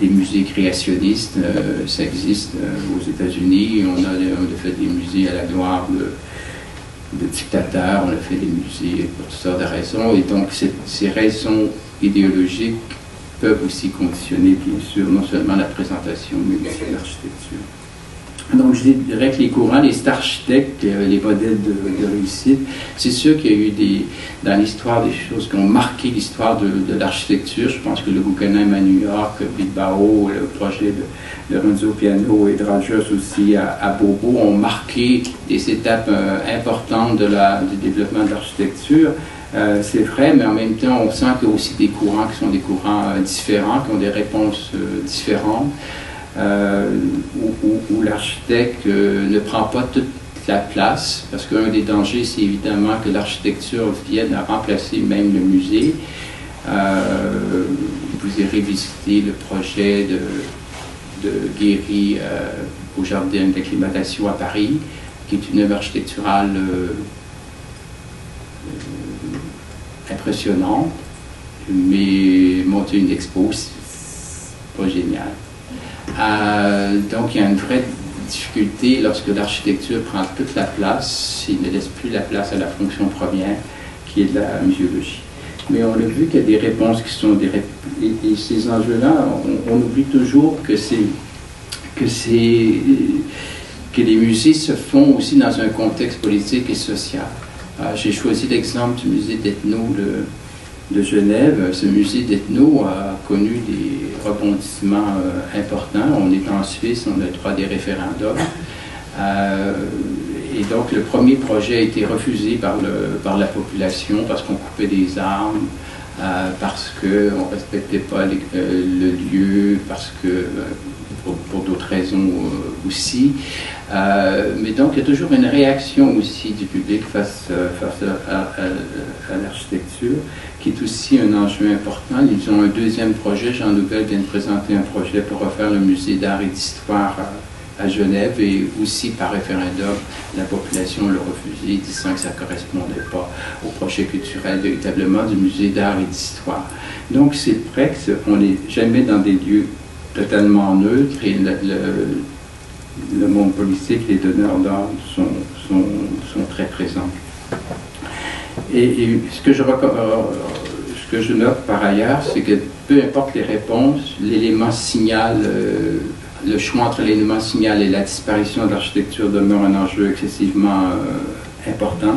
des musées créationnistes, ça existe aux États-Unis. On a fait des musées à la gloire de dictateurs, on a fait des musées pour toutes sortes de raisons. Et donc ces raisons idéologiques peuvent aussi conditionner, bien sûr, non seulement la présentation, mais aussi l'architecture. Donc, je dirais que les courants, les architectes, les modèles de réussite, c'est sûr qu'il y a eu dans l'histoire des choses qui ont marqué l'histoire de l'architecture. Je pense que le Guggenheim à New York, Bilbao, le projet de Renzo Piano et de Rogers aussi à Bobo ont marqué des étapes importantes du développement de l'architecture. C'est vrai, mais en même temps, on sent qu'il y a aussi des courants qui sont des courants différents, qui ont des réponses différentes. Où l'architecte ne prend pas toute la place, parce qu'un des dangers, c'est évidemment que l'architecture vienne à remplacer même le musée. Vous irez visiter le projet de Guéry au Jardin d'acclimatation à Paris, qui est une œuvre architecturale impressionnante, mais monter une expo, c'est pas génial. Donc il y a une vraie difficulté lorsque l'architecture prend toute la place, il ne laisse plus la place à la fonction première qui est de la muséologie. Mais on a vu qu'il y a des réponses qui sont et ces enjeux-là, on oublie toujours que les musées se font aussi dans un contexte politique et social. J'ai choisi l'exemple du musée d'Ethno de Genève. Ce musée d'Ethno a connu des rebondissements importants. On est en Suisse, on a le droit des référendums. Et donc le premier projet a été refusé par la population parce qu'on coupait des arbres, parce qu'on ne respectait pas le lieu, parce que pour d'autres raisons aussi. Mais donc il y a toujours une réaction aussi du public face à l'architecture, qui est aussi un enjeu important. Ils ont un deuxième projet. Jean Nouvel vient de présenter un projet pour refaire le musée d'art et d'histoire à Genève, et aussi par référendum, la population l'a refusé, disant que ça ne correspondait pas au projet culturel véritablement du musée d'art et d'histoire. Donc c'est vrai qu'on n'est jamais dans des lieux totalement neutre et le monde politique, les donneurs d'ordre sont très présents. Et ce que je note par ailleurs, c'est que peu importe les réponses, l'élément signal, le choix entre l'élément signal et la disparition de l'architecture demeure un enjeu excessivement important.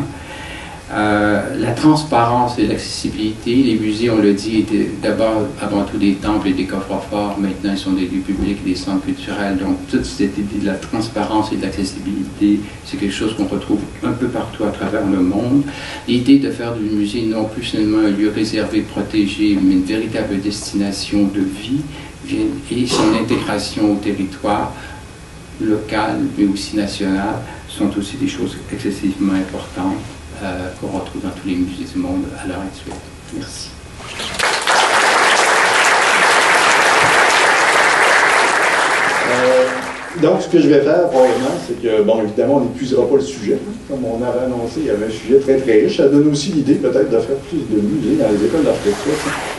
La transparence et l'accessibilité, les musées, on le dit, étaient d'abord avant tout des temples et des coffres-forts, maintenant ils sont des lieux publics et des centres culturels, donc toute cette idée de la transparence et de l'accessibilité, c'est quelque chose qu'on retrouve un peu partout à travers le monde. L'idée de faire du musée non plus seulement un lieu réservé, protégé, mais une véritable destination de vie, et son intégration au territoire local, mais aussi national, sont aussi des choses excessivement importantes qu'on retrouve dans tous les musées du monde à l'heure actuelle. Merci. Donc, ce que je vais faire, probablement, c'est que, bon, évidemment, on n'épuisera pas le sujet. Comme on avait annoncé, il y avait un sujet très, très riche. Ça donne aussi l'idée, peut-être, de faire plus de musées dans les écoles d'architecture.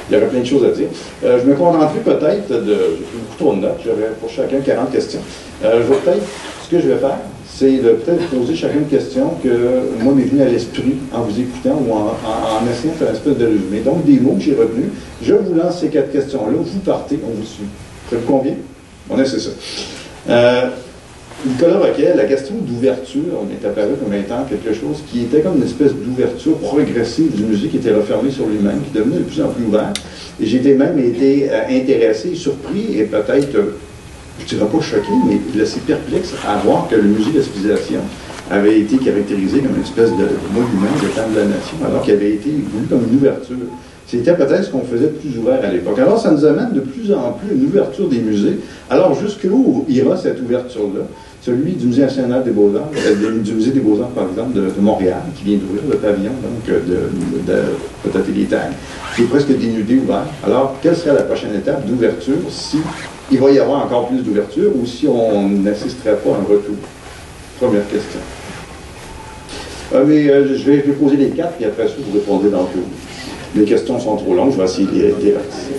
Il y aurait plein de choses à dire. Je me contenterai peut-être de... J'ai fait beaucoup trop de notes. J'aurais pour chacun 40 questions. Je vais peut-être... Ce que je vais faire, c'est de peut-être poser chacune une question que moi m'est venue à l'esprit en vous écoutant ou en essayant de faire une espèce de résumé. Donc, des mots que j'ai retenus. Je vous lance ces 4 questions-là. Vous partez, on vous suit. Ça vous convient? On essaie ça. Nicolas Roquet, la question d'ouverture, on est apparu comme étant quelque chose qui était comme une espèce d'ouverture progressive du musée qui était refermé sur lui-même, qui devenait de plus en plus ouvert. Et j'ai même été intéressé, surpris et peut-être, je ne dirais pas choqué, mais assez perplexe à voir que le musée de la civilisation avait été caractérisé comme une espèce de monument de temps de la nation, alors qu'il avait été voulu comme une ouverture. C'était peut-être ce qu'on faisait de plus ouvert à l'époque. Alors, ça nous amène de plus en plus une ouverture des musées. Alors, jusqu'où ira cette ouverture-là? Celui du Musée national des Beaux-Arts, du Musée des Beaux-Arts, par exemple, de Montréal, qui vient d'ouvrir le pavillon, donc, de Atelier Tag, qui est presque dénudé ouvert. Alors, quelle serait la prochaine étape d'ouverture si il va y avoir encore plus d'ouverture ou si on n'assisterait pas à un retour? Première question. Je vais poser les 4, puis après ça, vous répondez dans le tour. Les questions sont trop longues, je vais essayer de les ratisser.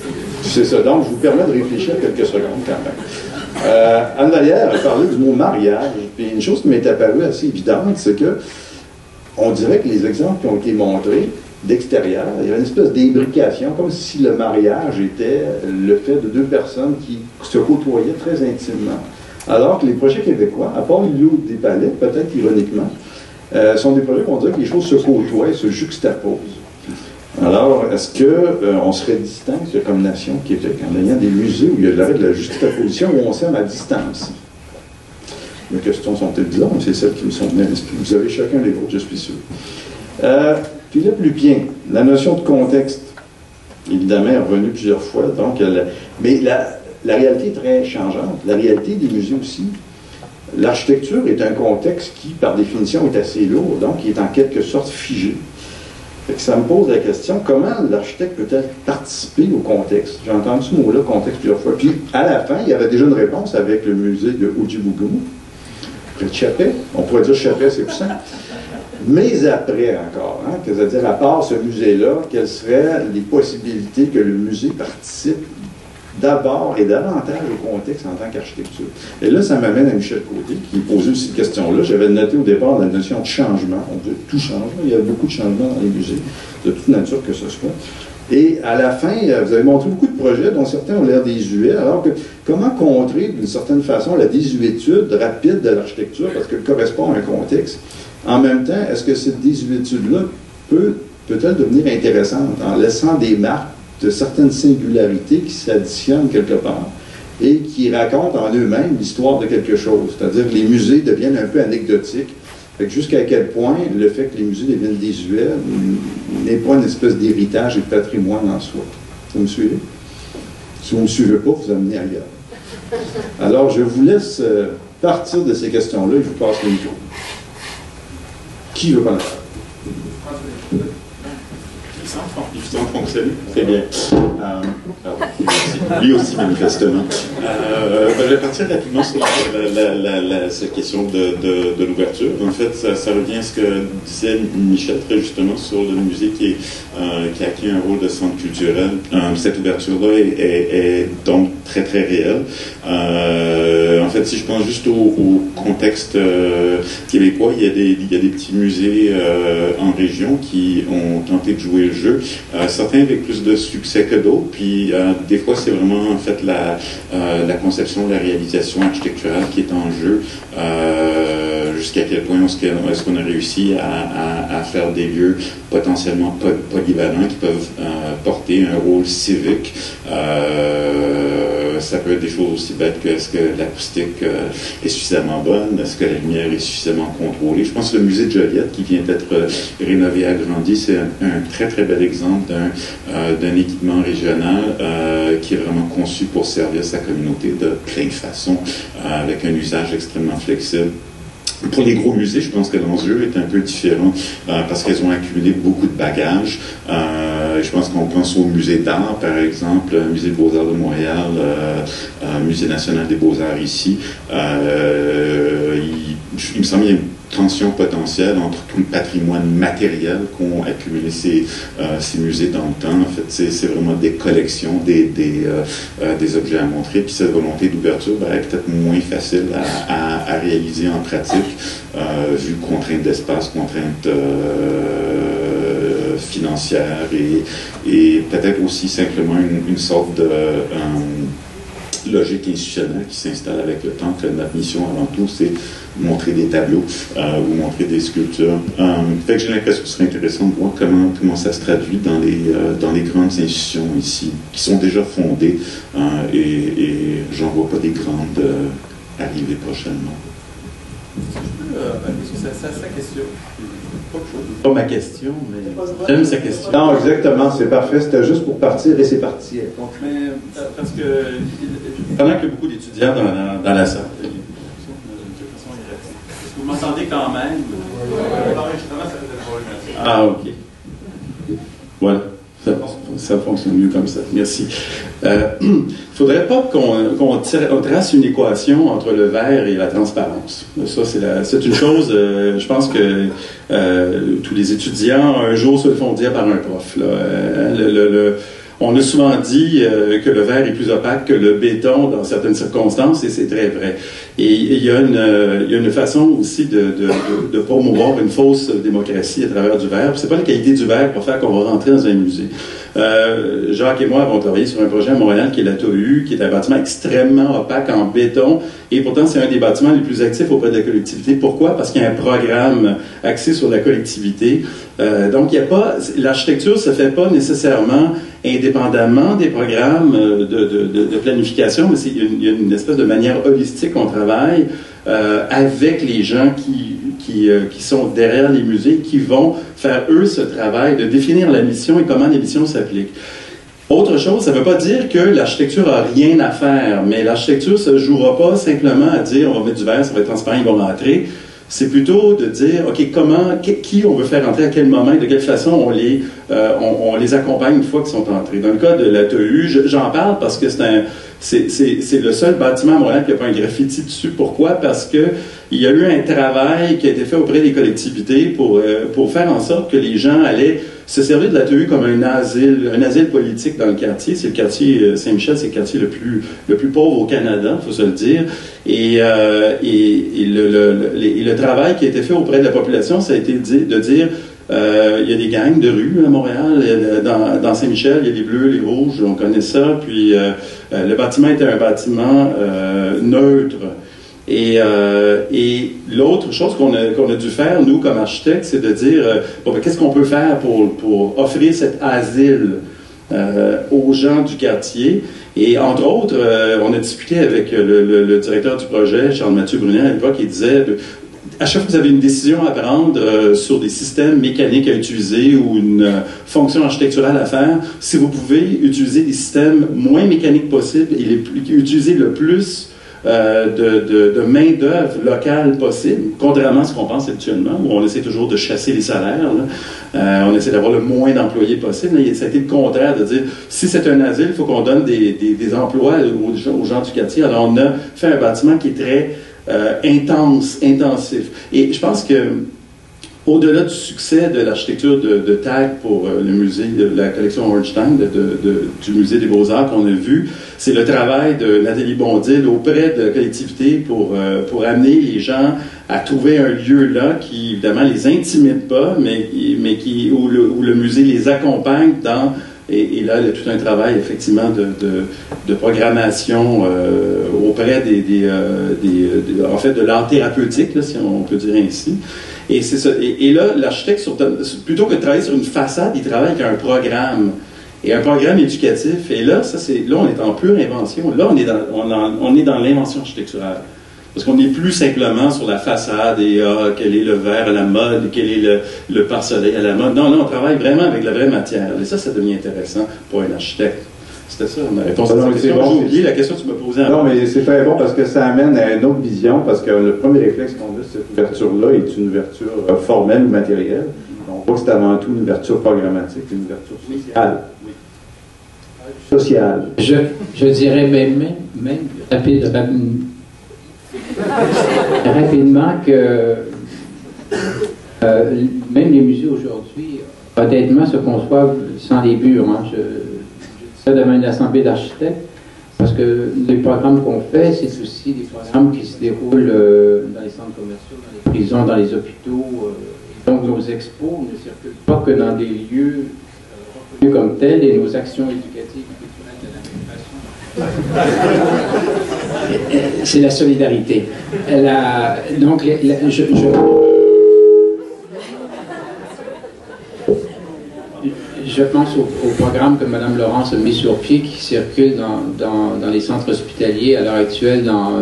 C'est ça, donc je vous permets de réfléchir quelques secondes quand même. Anne Vallière a parlé du mot mariage, puis une chose qui m'est apparue assez évidente, c'est que on dirait que les exemples qui ont été montrés d'extérieur, il y avait une espèce d'imbrication, comme si le mariage était le fait de 2 personnes qui se côtoyaient très intimement. Alors que les projets québécois, à part l'îlot des Palais, peut-être ironiquement, sont des projets où on dirait que les choses se côtoient, se juxtaposent. Alors, est-ce qu'on serait distinct comme nation Québec en ayant des musées où il y a de la juxtaposition, où on s'aime à distance? Mes questions sont peut-être bizarres, mais c'est celles qui me sont venues à l'esprit. Vous avez chacun les vôtres, je suis sûr. Philippe Lupien, la notion de contexte, évidemment, est revenue plusieurs fois, donc, mais la réalité est très changeante. La réalité des musées aussi. L'architecture est un contexte qui, par définition, est assez lourd, donc qui est en quelque sorte figé. Ça me pose la question, comment l'architecte peut-elle participer au contexte? J'ai entendu ce mot-là, contexte, plusieurs fois. Puis, à la fin, il y avait déjà une réponse avec le musée de Ojibougo, près de Chapet. On pourrait dire Chapet, c'est plus simple. Mais après encore, hein, c'est-à-dire à part ce musée-là, quelles seraient les possibilités que le musée participe d'abord et davantage au contexte en tant qu'architecture? Et là, ça m'amène à Michel Côté, qui posait aussi cette question-là. J'avais noté au départ la notion de changement. On dit tout change. Il y a beaucoup de changements dans les musées, de toute nature que ce soit. Et à la fin, vous avez montré beaucoup de projets dont certains ont l'air désuets, alors que comment contrer d'une certaine façon la désuétude rapide de l'architecture, parce qu'elle correspond à un contexte. En même temps, est-ce que cette désuétude-là peut-elle devenir intéressante en laissant des marques de certaines singularités qui s'additionnent quelque part et qui racontent en eux-mêmes l'histoire de quelque chose. C'est-à-dire que les musées deviennent un peu anecdotiques. Jusqu'à quel point le fait que les musées deviennent désuets n'est pas une espèce d'héritage et de patrimoine en soi. Vous me suivez? Si vous ne me suivez pas, vous amenez ailleurs. Alors, je vous laisse partir de ces questions-là et je vous passe le micro. Qui veut parler? Il semble fonctionner. Très bien. Lui aussi, manifestement. Je vais partir rapidement sur cette question de l'ouverture. En fait, ça revient à ce que disait Michel très justement sur le musée qui a acquis un rôle de centre culturel. Cette ouverture-là est donc très très réelle. En fait, si je pense juste au contexte québécois, il y a des petits musées en région qui ont tenté de jouer le jeu. Certains avec plus de succès que d'autres. Puis des fois, c'est vraiment en fait la conception, la réalisation architecturale qui est en jeu. Jusqu'à quel point est-ce qu'on a réussi à faire des lieux potentiellement polyvalents qui peuvent porter un rôle civique. Ça peut être des choses aussi bêtes que est-ce que l'acoustique est suffisamment bonne, est-ce que la lumière est suffisamment contrôlée. Je pense que le musée de Joliette, qui vient d'être rénové et agrandi, c'est un très très bel exemple d'un équipement régional qui est vraiment conçu pour servir sa communauté de plein de façons, avec un usage extrêmement flexible. Pour les gros musées, je pense que l'enjeu est un peu différent parce qu'elles ont accumulé beaucoup de bagages. Je pense qu'on pense au musée d'art, par exemple, musée des Beaux-Arts de Montréal, musée national des Beaux-Arts ici. Il me semble qu'il y a une tension potentielle entre tout le patrimoine matériel qu'ont accumulé ces musées dans le temps. En fait, c'est vraiment des collections, des objets à montrer. Puis cette volonté d'ouverture est peut-être moins facile à réaliser en pratique, vu contraintes d'espace, contraintes financières et peut-être aussi simplement une sorte de logique institutionnelle qui s'installe avec le temps, que notre mission avant tout, c'est montrer des tableaux ou montrer des sculptures. Fait que j'ai l'impression que ce serait intéressant de voir comment ça se traduit dans les grandes institutions ici, qui sont déjà fondées et j'en vois pas des grandes arriver prochainement. C'est sa question. Pas ma question, mais j'aime sa question. Non, exactement, c'est parfait. C'était juste pour partir et c'est parti. Mais parce que pendant qu'il y a beaucoup d'étudiants dans la salle, est-ce que vous m'entendez quand même? Ah, ok. Voilà. Ça fonctionne mieux comme ça. Merci. Il ne faudrait pas qu'on trace une équation entre le verre et la transparence. Ça, c'est une chose, je pense que tous les étudiants, un jour, se le font dire par un prof. Là. On a souvent dit que le verre est plus opaque que le béton dans certaines circonstances, et c'est très vrai. Et il y a une façon aussi de promouvoir une fausse démocratie à travers du verre. C'est pas la qualité du verre pour faire qu'on va rentrer dans un musée. Jacques et moi avons travaillé sur un projet à Montréal qui est la TOU, qui est un bâtiment extrêmement opaque en béton, et pourtant c'est un des bâtiments les plus actifs auprès de la collectivité. Pourquoi? Parce qu'il y a un programme axé sur la collectivité. Donc l'architecture ne se fait pas nécessairement indépendamment des programmes de planification, mais il y a une espèce de manière holistique qu'on travaille avec les gens qui sont derrière les musées, qui vont faire, eux, ce travail de définir la mission et comment la mission s'applique. Autre chose, ça ne veut pas dire que l'architecture n'a rien à faire, mais l'architecture ne se jouera pas simplement à dire on va mettre du verre, ça va être transparent, ils vont rentrer. C'est plutôt de dire, OK, qui on veut faire rentrer, à quel moment, de quelle façon on les accompagne une fois qu'ils sont entrés. Dans le cas de la TEU, j'en parle parce que c'est le seul bâtiment à Montréal qui n'a pas un graffiti dessus. Pourquoi? Parce que il y a eu un travail qui a été fait auprès des collectivités pour faire en sorte que les gens allaient se servir de la TEU comme un asile politique dans le quartier. C'est le quartier Saint-Michel, c'est le quartier le plus pauvre au Canada, il faut se le dire. Et le travail qui a été fait auprès de la population, ça a été de dire il y a des gangs de rue à Montréal, dans Saint-Michel, il y a les bleus, les rouges, on connaît ça. Puis le bâtiment était un bâtiment neutre. Et l'autre chose qu'on a dû faire, nous, comme architectes, c'est de dire qu'est-ce qu'on peut faire pour offrir cet asile aux gens du quartier. Et entre autres, on a discuté avec le directeur du projet, Charles-Mathieu Brunet, à l'époque, il disait à chaque fois que vous avez une décision à prendre sur des systèmes mécaniques à utiliser ou une fonction architecturale à faire, si vous pouvez utiliser des systèmes moins mécaniques possibles et utiliser le plus de main-d'œuvre locale possible, contrairement à ce qu'on pense habituellement, où on essaie toujours de chasser les salaires. On essaie d'avoir le moins d'employés possible. Là, ça a été le contraire, de dire si c'est un asile, il faut qu'on donne des emplois aux gens du quartier. Alors, on a fait un bâtiment qui est très intensif. Et je pense que au-delà du succès de l'architecture de TAG pour le musée, de la collection Ornstein, du musée des Beaux-Arts qu'on a vu, c'est le travail de Nathalie Bondil auprès de la collectivité pour amener les gens à trouver un lieu là qui, évidemment, les intimide pas, mais où le musée les accompagne dans... Et là, il y a tout un travail, effectivement, de programmation auprès en fait, de l'art thérapeutique, là, si on peut dire ainsi. Et c'est ça. Et là, l'architecte, plutôt que de travailler sur une façade, il travaille avec un programme. Et un programme éducatif. Et là, là, on est en pure invention. Là, on est dans l'invention architecturale. Parce qu'on n'est plus simplement sur la façade et quel est le verre à la mode, quel est le pare-soleil à la mode. Non, là, on travaille vraiment avec la vraie matière. Et ça devient intéressant pour un architecte. C'était ça ma réponse à la question. J'ai oublié la question que tu me posais avant. Non, mais c'est très bon parce que ça amène à une autre vision, parce que le premier réflexe qu'on a, cette ouverture-là est une ouverture formelle ou matérielle. On voit que c'est avant tout une ouverture programmatique, une ouverture sociale. Sociale. Je dirais même rapidement que même les musées aujourd'hui, honnêtement, se conçoivent sans les murs. Hein. Je dis ça devant une assemblée d'architectes, parce que les programmes qu'on fait, c'est aussi des programmes qui se déroulent dans les centres commerciaux, dans les prisons, dans les hôpitaux. Donc nos expos ne circulent pas que dans des lieux reconnus comme tels, et nos actions éducatives et culturelles de la même façon. C'est la solidarité. Donc, je pense au programme que Mme Laurence a mis sur pied, qui circule dans les centres hospitaliers à l'heure actuelle dans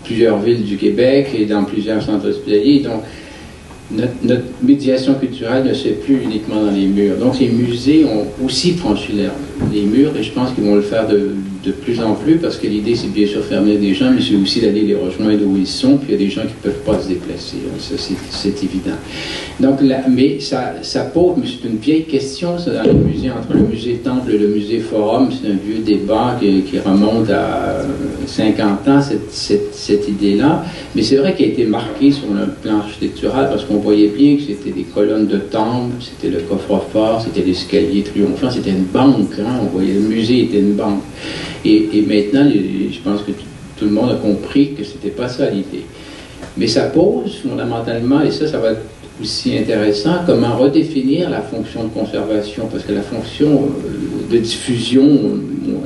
plusieurs villes du Québec et dans plusieurs centres hospitaliers. Donc, notre médiation culturelle ne se fait plus uniquement dans les murs. Donc, les musées ont aussi franchi les murs, et je pense qu'ils vont le faire de plus en plus, parce que l'idée, c'est bien sûr faire venir des gens, mais c'est aussi d'aller les rejoindre où ils sont, puis il y a des gens qui ne peuvent pas se déplacer. Ça, c'est évident. Donc, mais ça pose, mais c'est une vieille question, ça, dans les musées, entre le musée Temple et le musée Forum. C'est un vieux débat qui remonte à 50 ans, cette idée-là. Mais c'est vrai qu'elle a été marquée sur le plan architectural, parce qu'on voyait bien que c'était des colonnes de temple, c'était le coffre-fort, c'était l'escalier triomphant, c'était une banque. Hein, on voyait le musée était une banque. Et maintenant, je pense que tout le monde a compris que c'était pas ça l'idée. Mais ça pose fondamentalement, et ça va être aussi intéressant, comment redéfinir la fonction de conservation, parce que la fonction de diffusion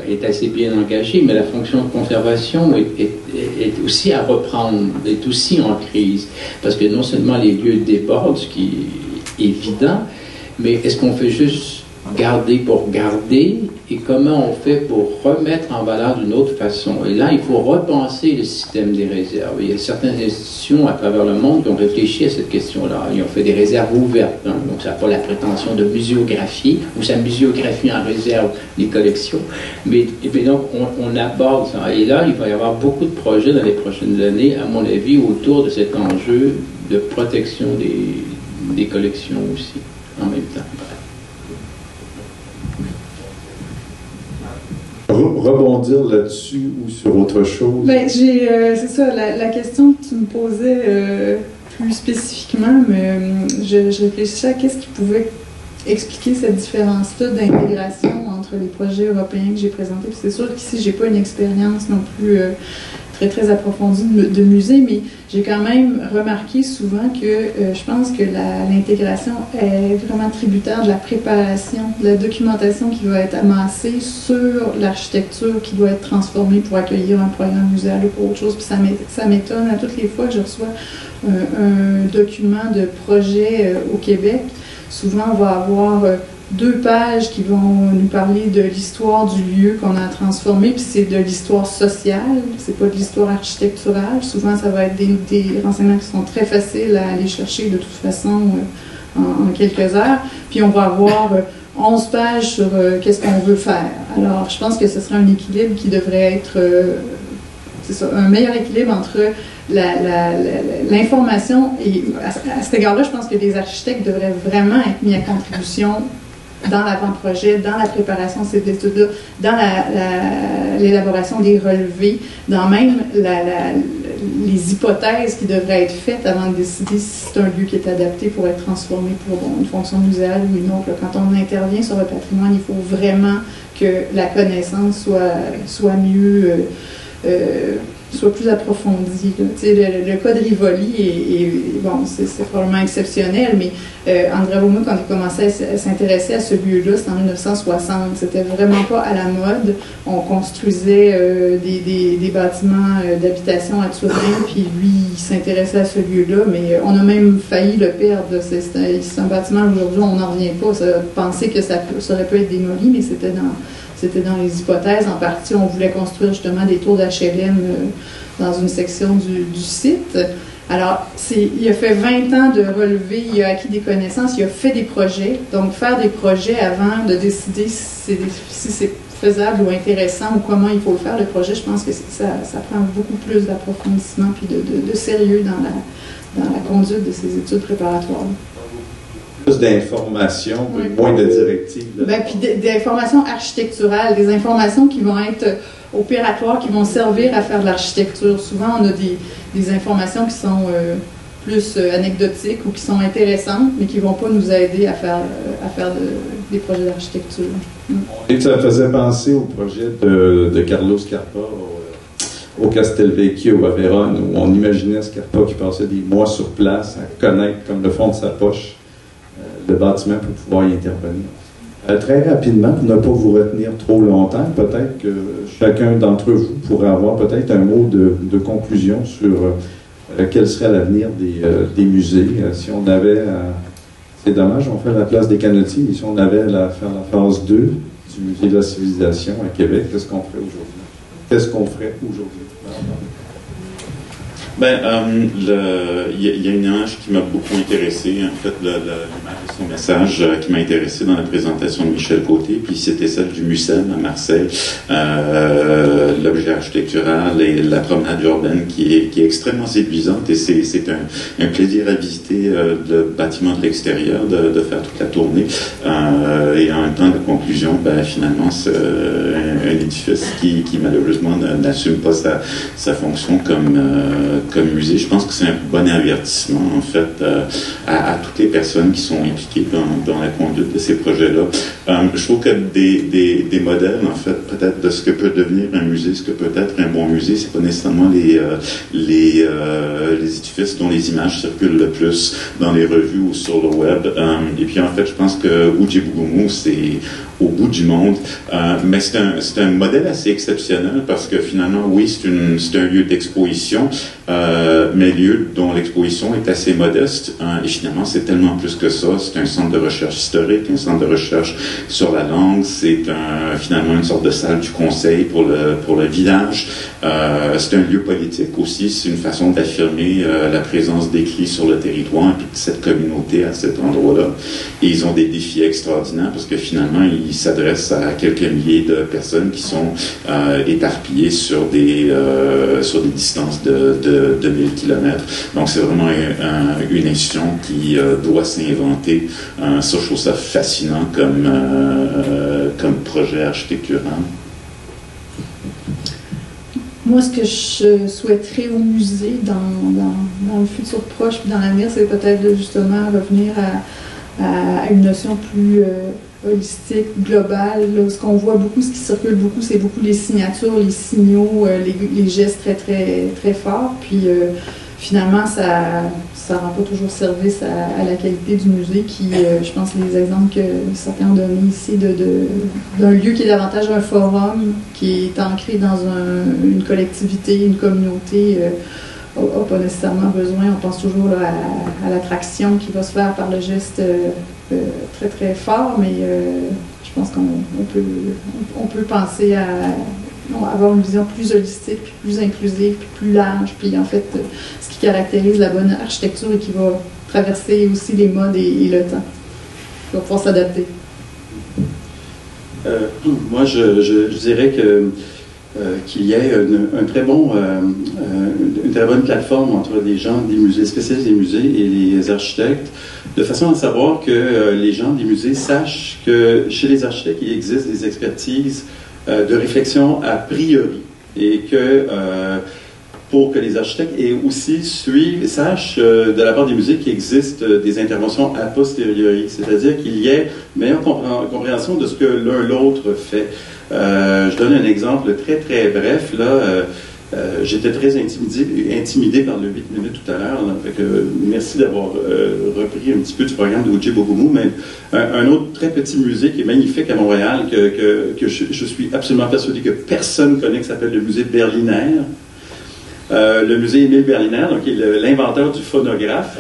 est assez bien engagée, mais la fonction de conservation est aussi à reprendre, est aussi en crise, parce que non seulement les lieux débordent, ce qui est évident, mais est-ce qu'on fait juste garder pour garder, et comment on fait pour remettre en valeur d'une autre façon? Et là, il faut repenser le système des réserves. Il y a certaines institutions à travers le monde qui ont réfléchi à cette question-là. Ils ont fait des réserves ouvertes. Hein. Donc, ça n'a pas la prétention de muséographier, ou ça muséographie en réserve les collections. Mais donc, on aborde ça. Et là, il va y avoir beaucoup de projets dans les prochaines années, à mon avis, autour de cet enjeu de protection des collections aussi, en même temps. Rebondir là-dessus ou sur autre chose? Ben, c'est ça, la question que tu me posais plus spécifiquement, mais je réfléchissais à qu'est-ce qui pouvait expliquer cette différence-là d'intégration entre les projets européens que j'ai présentés. Puis c'est sûr qu'ici, j'ai pas une expérience non plus très approfondie de musée, mais j'ai quand même remarqué souvent que je pense que l'intégration est vraiment tributaire de la préparation, de la documentation qui va être amassée sur l'architecture qui doit être transformée pour accueillir un programme muséal ou pour autre chose. Puis ça m'étonne à toutes les fois que je reçois un document de projet au Québec. Souvent, on va avoir 2 pages qui vont nous parler de l'histoire du lieu qu'on a transformé, puis c'est de l'histoire sociale, c'est pas de l'histoire architecturale. Souvent, ça va être des renseignements qui sont très faciles à aller chercher de toute façon en quelques heures. Puis on va avoir 11 pages sur qu'est-ce qu'on veut faire. Alors, je pense que ce serait un équilibre qui devrait être c'est ça, un meilleur équilibre entre l'information et à cet égard-là, je pense que les architectes devraient vraiment être mis à contribution dans l'avant-projet, dans la préparation de ces études-là, dans l'élaboration des relevés, dans même les hypothèses qui devraient être faites avant de décider si c'est un lieu qui est adapté pour être transformé pour une fonction muséale ou une autre. Quand on intervient sur le patrimoine, il faut vraiment que la connaissance soit mieux, soit plus approfondie. Le cas de Rivoli bon, c'est probablement exceptionnel, mais André Beaumont, quand il commençait à s'intéresser à ce lieu-là, c'était en 1960. C'était vraiment pas à la mode. On construisait des bâtiments d'habitation à Turin, puis lui, il s'intéressait à ce lieu-là, mais on a même failli le perdre. C'est un bâtiment, aujourd'hui, on n'en revient pas. Penser que ça aurait pu être démoli, mais c'était dans les hypothèses. En partie, on voulait construire justement des tours d'HLM dans une section du site. Alors, il a fait 20 ans de relevés, il a acquis des connaissances, il a fait des projets. Donc, faire des projets avant de décider si c'est faisable ou intéressant ou comment il faut le faire, le projet, je pense que ça prend beaucoup plus d'approfondissement puis de sérieux dans la conduite de ces études préparatoires. Plus d'informations, oui. Moins de directives. Puis d'informations architecturales, des informations qui vont être opératoires, qui vont servir à faire de l'architecture. Souvent, on a des informations qui sont plus anecdotiques ou qui sont intéressantes, mais qui ne vont pas nous aider à faire des projets d'architecture. Et ça me faisait penser au projet de Carlo Scarpa au Castelvecchio à Vérone, où on imaginait Scarpa qui passait des mois sur place à connaître comme le fond de sa poche le bâtiment pour pouvoir y intervenir. Très rapidement, pour ne pas vous retenir trop longtemps, peut-être que chacun d'entre vous pourrait avoir peut-être un mot de conclusion sur quel serait l'avenir des musées. Si on avait, c'est dommage, on fait la place des Canotiers, mais si on avait à faire la phase 2 du Musée de la Civilisation à Québec, qu'est-ce qu'on ferait aujourd'hui? Qu'est-ce qu'on ferait aujourd'hui? Il y a une image qui m'a beaucoup intéressé, en fait, l'image de son message qui m'a intéressé dans la présentation de Michel Côté, puis c'était celle du Mucem à Marseille, l'objet architectural et la promenade urbaine qui est extrêmement séduisante, et c'est un plaisir à visiter le bâtiment de l'extérieur, de faire toute la tournée, et en même temps, la conclusion, finalement, c'est un édifice qui malheureusement n'assume pas sa fonction comme musée. Je pense que c'est un bon avertissement, en fait, à toutes les personnes qui sont impliquées dans la conduite de ces projets-là. Je trouve que des modèles, en fait, peut-être de ce que peut devenir un musée, ce que peut être un bon musée, c'est pas nécessairement les édifices dont les images circulent le plus dans les revues ou sur le web. Et puis, en fait, je pense que Oudjibougoumou, c'est au bout du monde. Mais c'est un modèle assez exceptionnel parce que finalement, oui, c'est un lieu d'exposition, mais lieu dont l'exposition est assez modeste. Et finalement, c'est tellement plus que ça. C'est un centre de recherche historique, un centre de recherche sur la langue. C'est finalement une sorte de salle du conseil pour le village. C'est un lieu politique aussi. C'est une façon d'affirmer la présence d'écrits sur le territoire et puis de cette communauté à cet endroit-là. Et ils ont des défis extraordinaires parce que finalement, ils s'adressent à quelques milliers de personnes qui sont éparpillées sur des distances de 1000 km. Donc, c'est vraiment une institution qui doit s'inventer. Ça, je trouve ça fascinant comme projet architectural. Moi, ce que je souhaiterais au musée dans le futur proche puis dans l'avenir, c'est peut-être justement revenir à une notion plus holistique, globale. Là, ce qu'on voit beaucoup, ce qui circule beaucoup, c'est beaucoup les signatures, les signaux, les gestes très, très, très forts. Puis finalement, ça rend pas toujours service à la qualité du musée qui, je pense, les exemples que certains ont donnés ici d'un lieu qui est davantage un forum, qui est ancré dans une collectivité, une communauté, n'a pas nécessairement besoin. On pense toujours là, à l'attraction qui va se faire par le geste très très fort, mais je pense qu'on peut penser à avoir une vision plus holistique, puis plus inclusive, puis plus large, puis en fait, ce qui caractérise la bonne architecture et qui va traverser aussi les modes et le temps. Il va pouvoir s'adapter. Moi, je dirais que qu'il y ait une très bonne plateforme entre les gens des musées, spécialistes des musées et les architectes, de façon à savoir que les gens des musées sachent que chez les architectes, il existe des expertises de réflexion a priori, et que pour que les architectes et aussi sachent de la part des musées qu'il existe des interventions a posteriori, c'est-à-dire qu'il y ait une meilleure compréhension de ce que l'un l'autre fait. Je donne un exemple très très bref. J'étais très intimidé par le 8 minutes tout à l'heure. Merci d'avoir repris un petit peu du programme d'Ojibwe-Bogoumou, mais un autre très petit musée qui est magnifique à Montréal, que je suis absolument persuadé que personne ne connaît, qui s'appelle le musée Berliner. Le musée Émile Berliner, donc qui est l'inventeur du phonographe.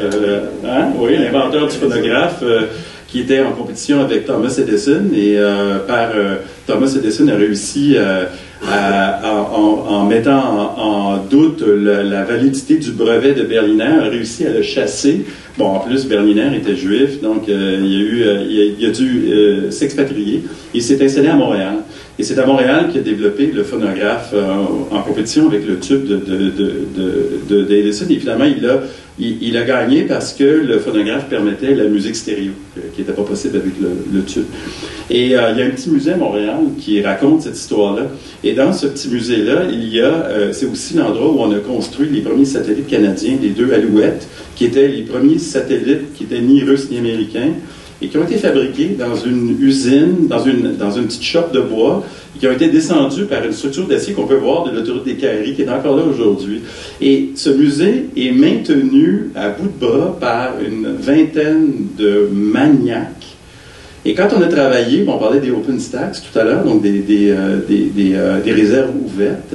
Oui, l'inventeur du phonographe qui était en compétition avec Thomas Edison, et Thomas Edison a réussi en mettant en doute la validité du brevet de Berliner, a réussi à le chasser. Bon, en plus, Berliner était juif, donc il a dû s'expatrier. Il s'est installé à Montréal. Et c'est à Montréal qu'il a développé le phonographe en compétition avec le tube d'Edison. Et finalement, il a gagné parce que le phonographe permettait la musique stéréo, qui n'était pas possible avec le tube. Et il y a un petit musée à Montréal qui raconte cette histoire-là. Et dans ce petit musée-là, c'est aussi l'endroit où on a construit les premiers satellites canadiens, les 2 Alouettes, qui étaient les premiers satellites qui étaient ni russes ni américains, et qui ont été fabriqués dans une usine, dans une petite shop de bois, et qui ont été descendus par une structure d'acier qu'on peut voir de l'autoroute des Canaries, qui est encore là aujourd'hui. Et ce musée est maintenu à bout de bras par une vingtaine de maniaques. Et quand on a travaillé, on parlait des OpenStax tout à l'heure, donc des réserves ouvertes,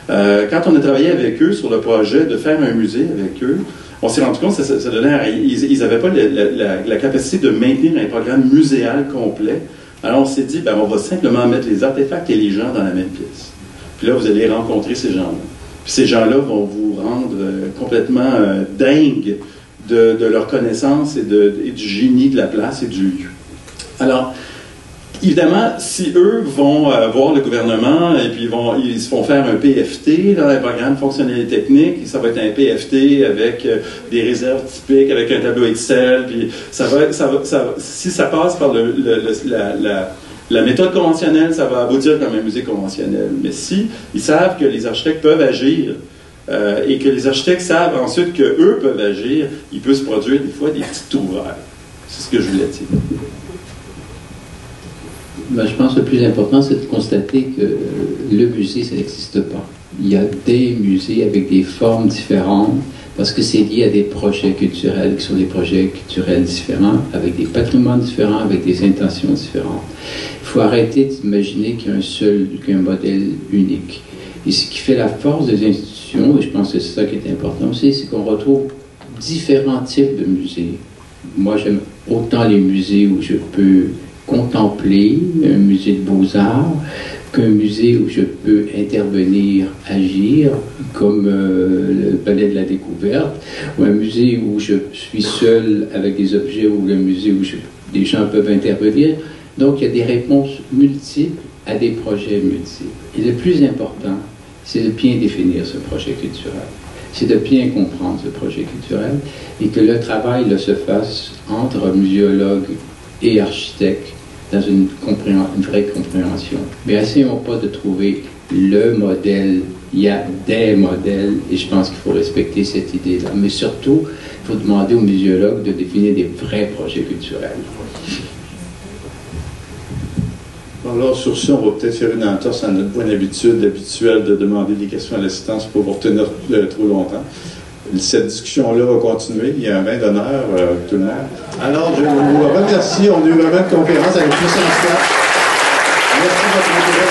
quand on a travaillé avec eux sur le projet de faire un musée avec eux, on s'est rendu compte que ça donnait... Ils n'avaient pas la capacité de maintenir un programme muséal complet. Alors on s'est dit, on va simplement mettre les artefacts et les gens dans la même pièce. Puis là, vous allez rencontrer ces gens-là. Puis ces gens-là vont vous rendre complètement dingue de leur connaissance et du génie de la place et du lieu. Alors, évidemment, si eux vont voir le gouvernement et puis ils se font faire un PFT, là, un programme fonctionnel et technique, et ça va être un PFT avec des réserves typiques, avec un tableau Excel, puis si ça passe par la méthode conventionnelle, ça va aboutir comme un musée conventionnel. Mais si ils savent que les architectes peuvent agir, et que les architectes savent ensuite qu'eux peuvent agir, il peut se produire des fois des petits trous verts. C'est ce que je voulais dire. Je pense que le plus important, c'est de constater que le musée, ça n'existe pas. Il y a des musées avec des formes différentes, parce que c'est lié à des projets culturels qui sont des projets culturels différents, avec des patrimoines différents, avec des intentions différentes. Il faut arrêter d'imaginer qu'il y a un modèle unique. Et ce qui fait la force des institutions, et je pense que c'est ça qui est important aussi, c'est qu'on retrouve différents types de musées. Moi, j'aime autant les musées où je peux contempler, un musée de beaux-arts, qu'un musée où je peux intervenir, agir, comme le Palais de la Découverte, ou un musée où je suis seul avec des objets, ou un musée où des gens peuvent intervenir. Donc, il y a des réponses multiples à des projets multiples. Et le plus important, c'est de bien définir ce projet culturel. C'est de bien comprendre ce projet culturel et que le travail se fasse entre muséologues et architectes dans une vraie compréhension. Mais essayons pas de trouver le modèle. Il y a des modèles et je pense qu'il faut respecter cette idée-là. Mais surtout, il faut demander aux muséologues de définir des vrais projets culturels. Alors, sur ce, on va peut-être faire une entorse à notre bonne habitude habituelle de demander des questions à l'assistance pour vous retenir trop longtemps. Cette discussion-là va continuer. Il y a un bain d'honneur, tout le monde. Alors, je vous remercie. On a eu vraiment une conférence avec tous ensemble. Merci de votre intérêt.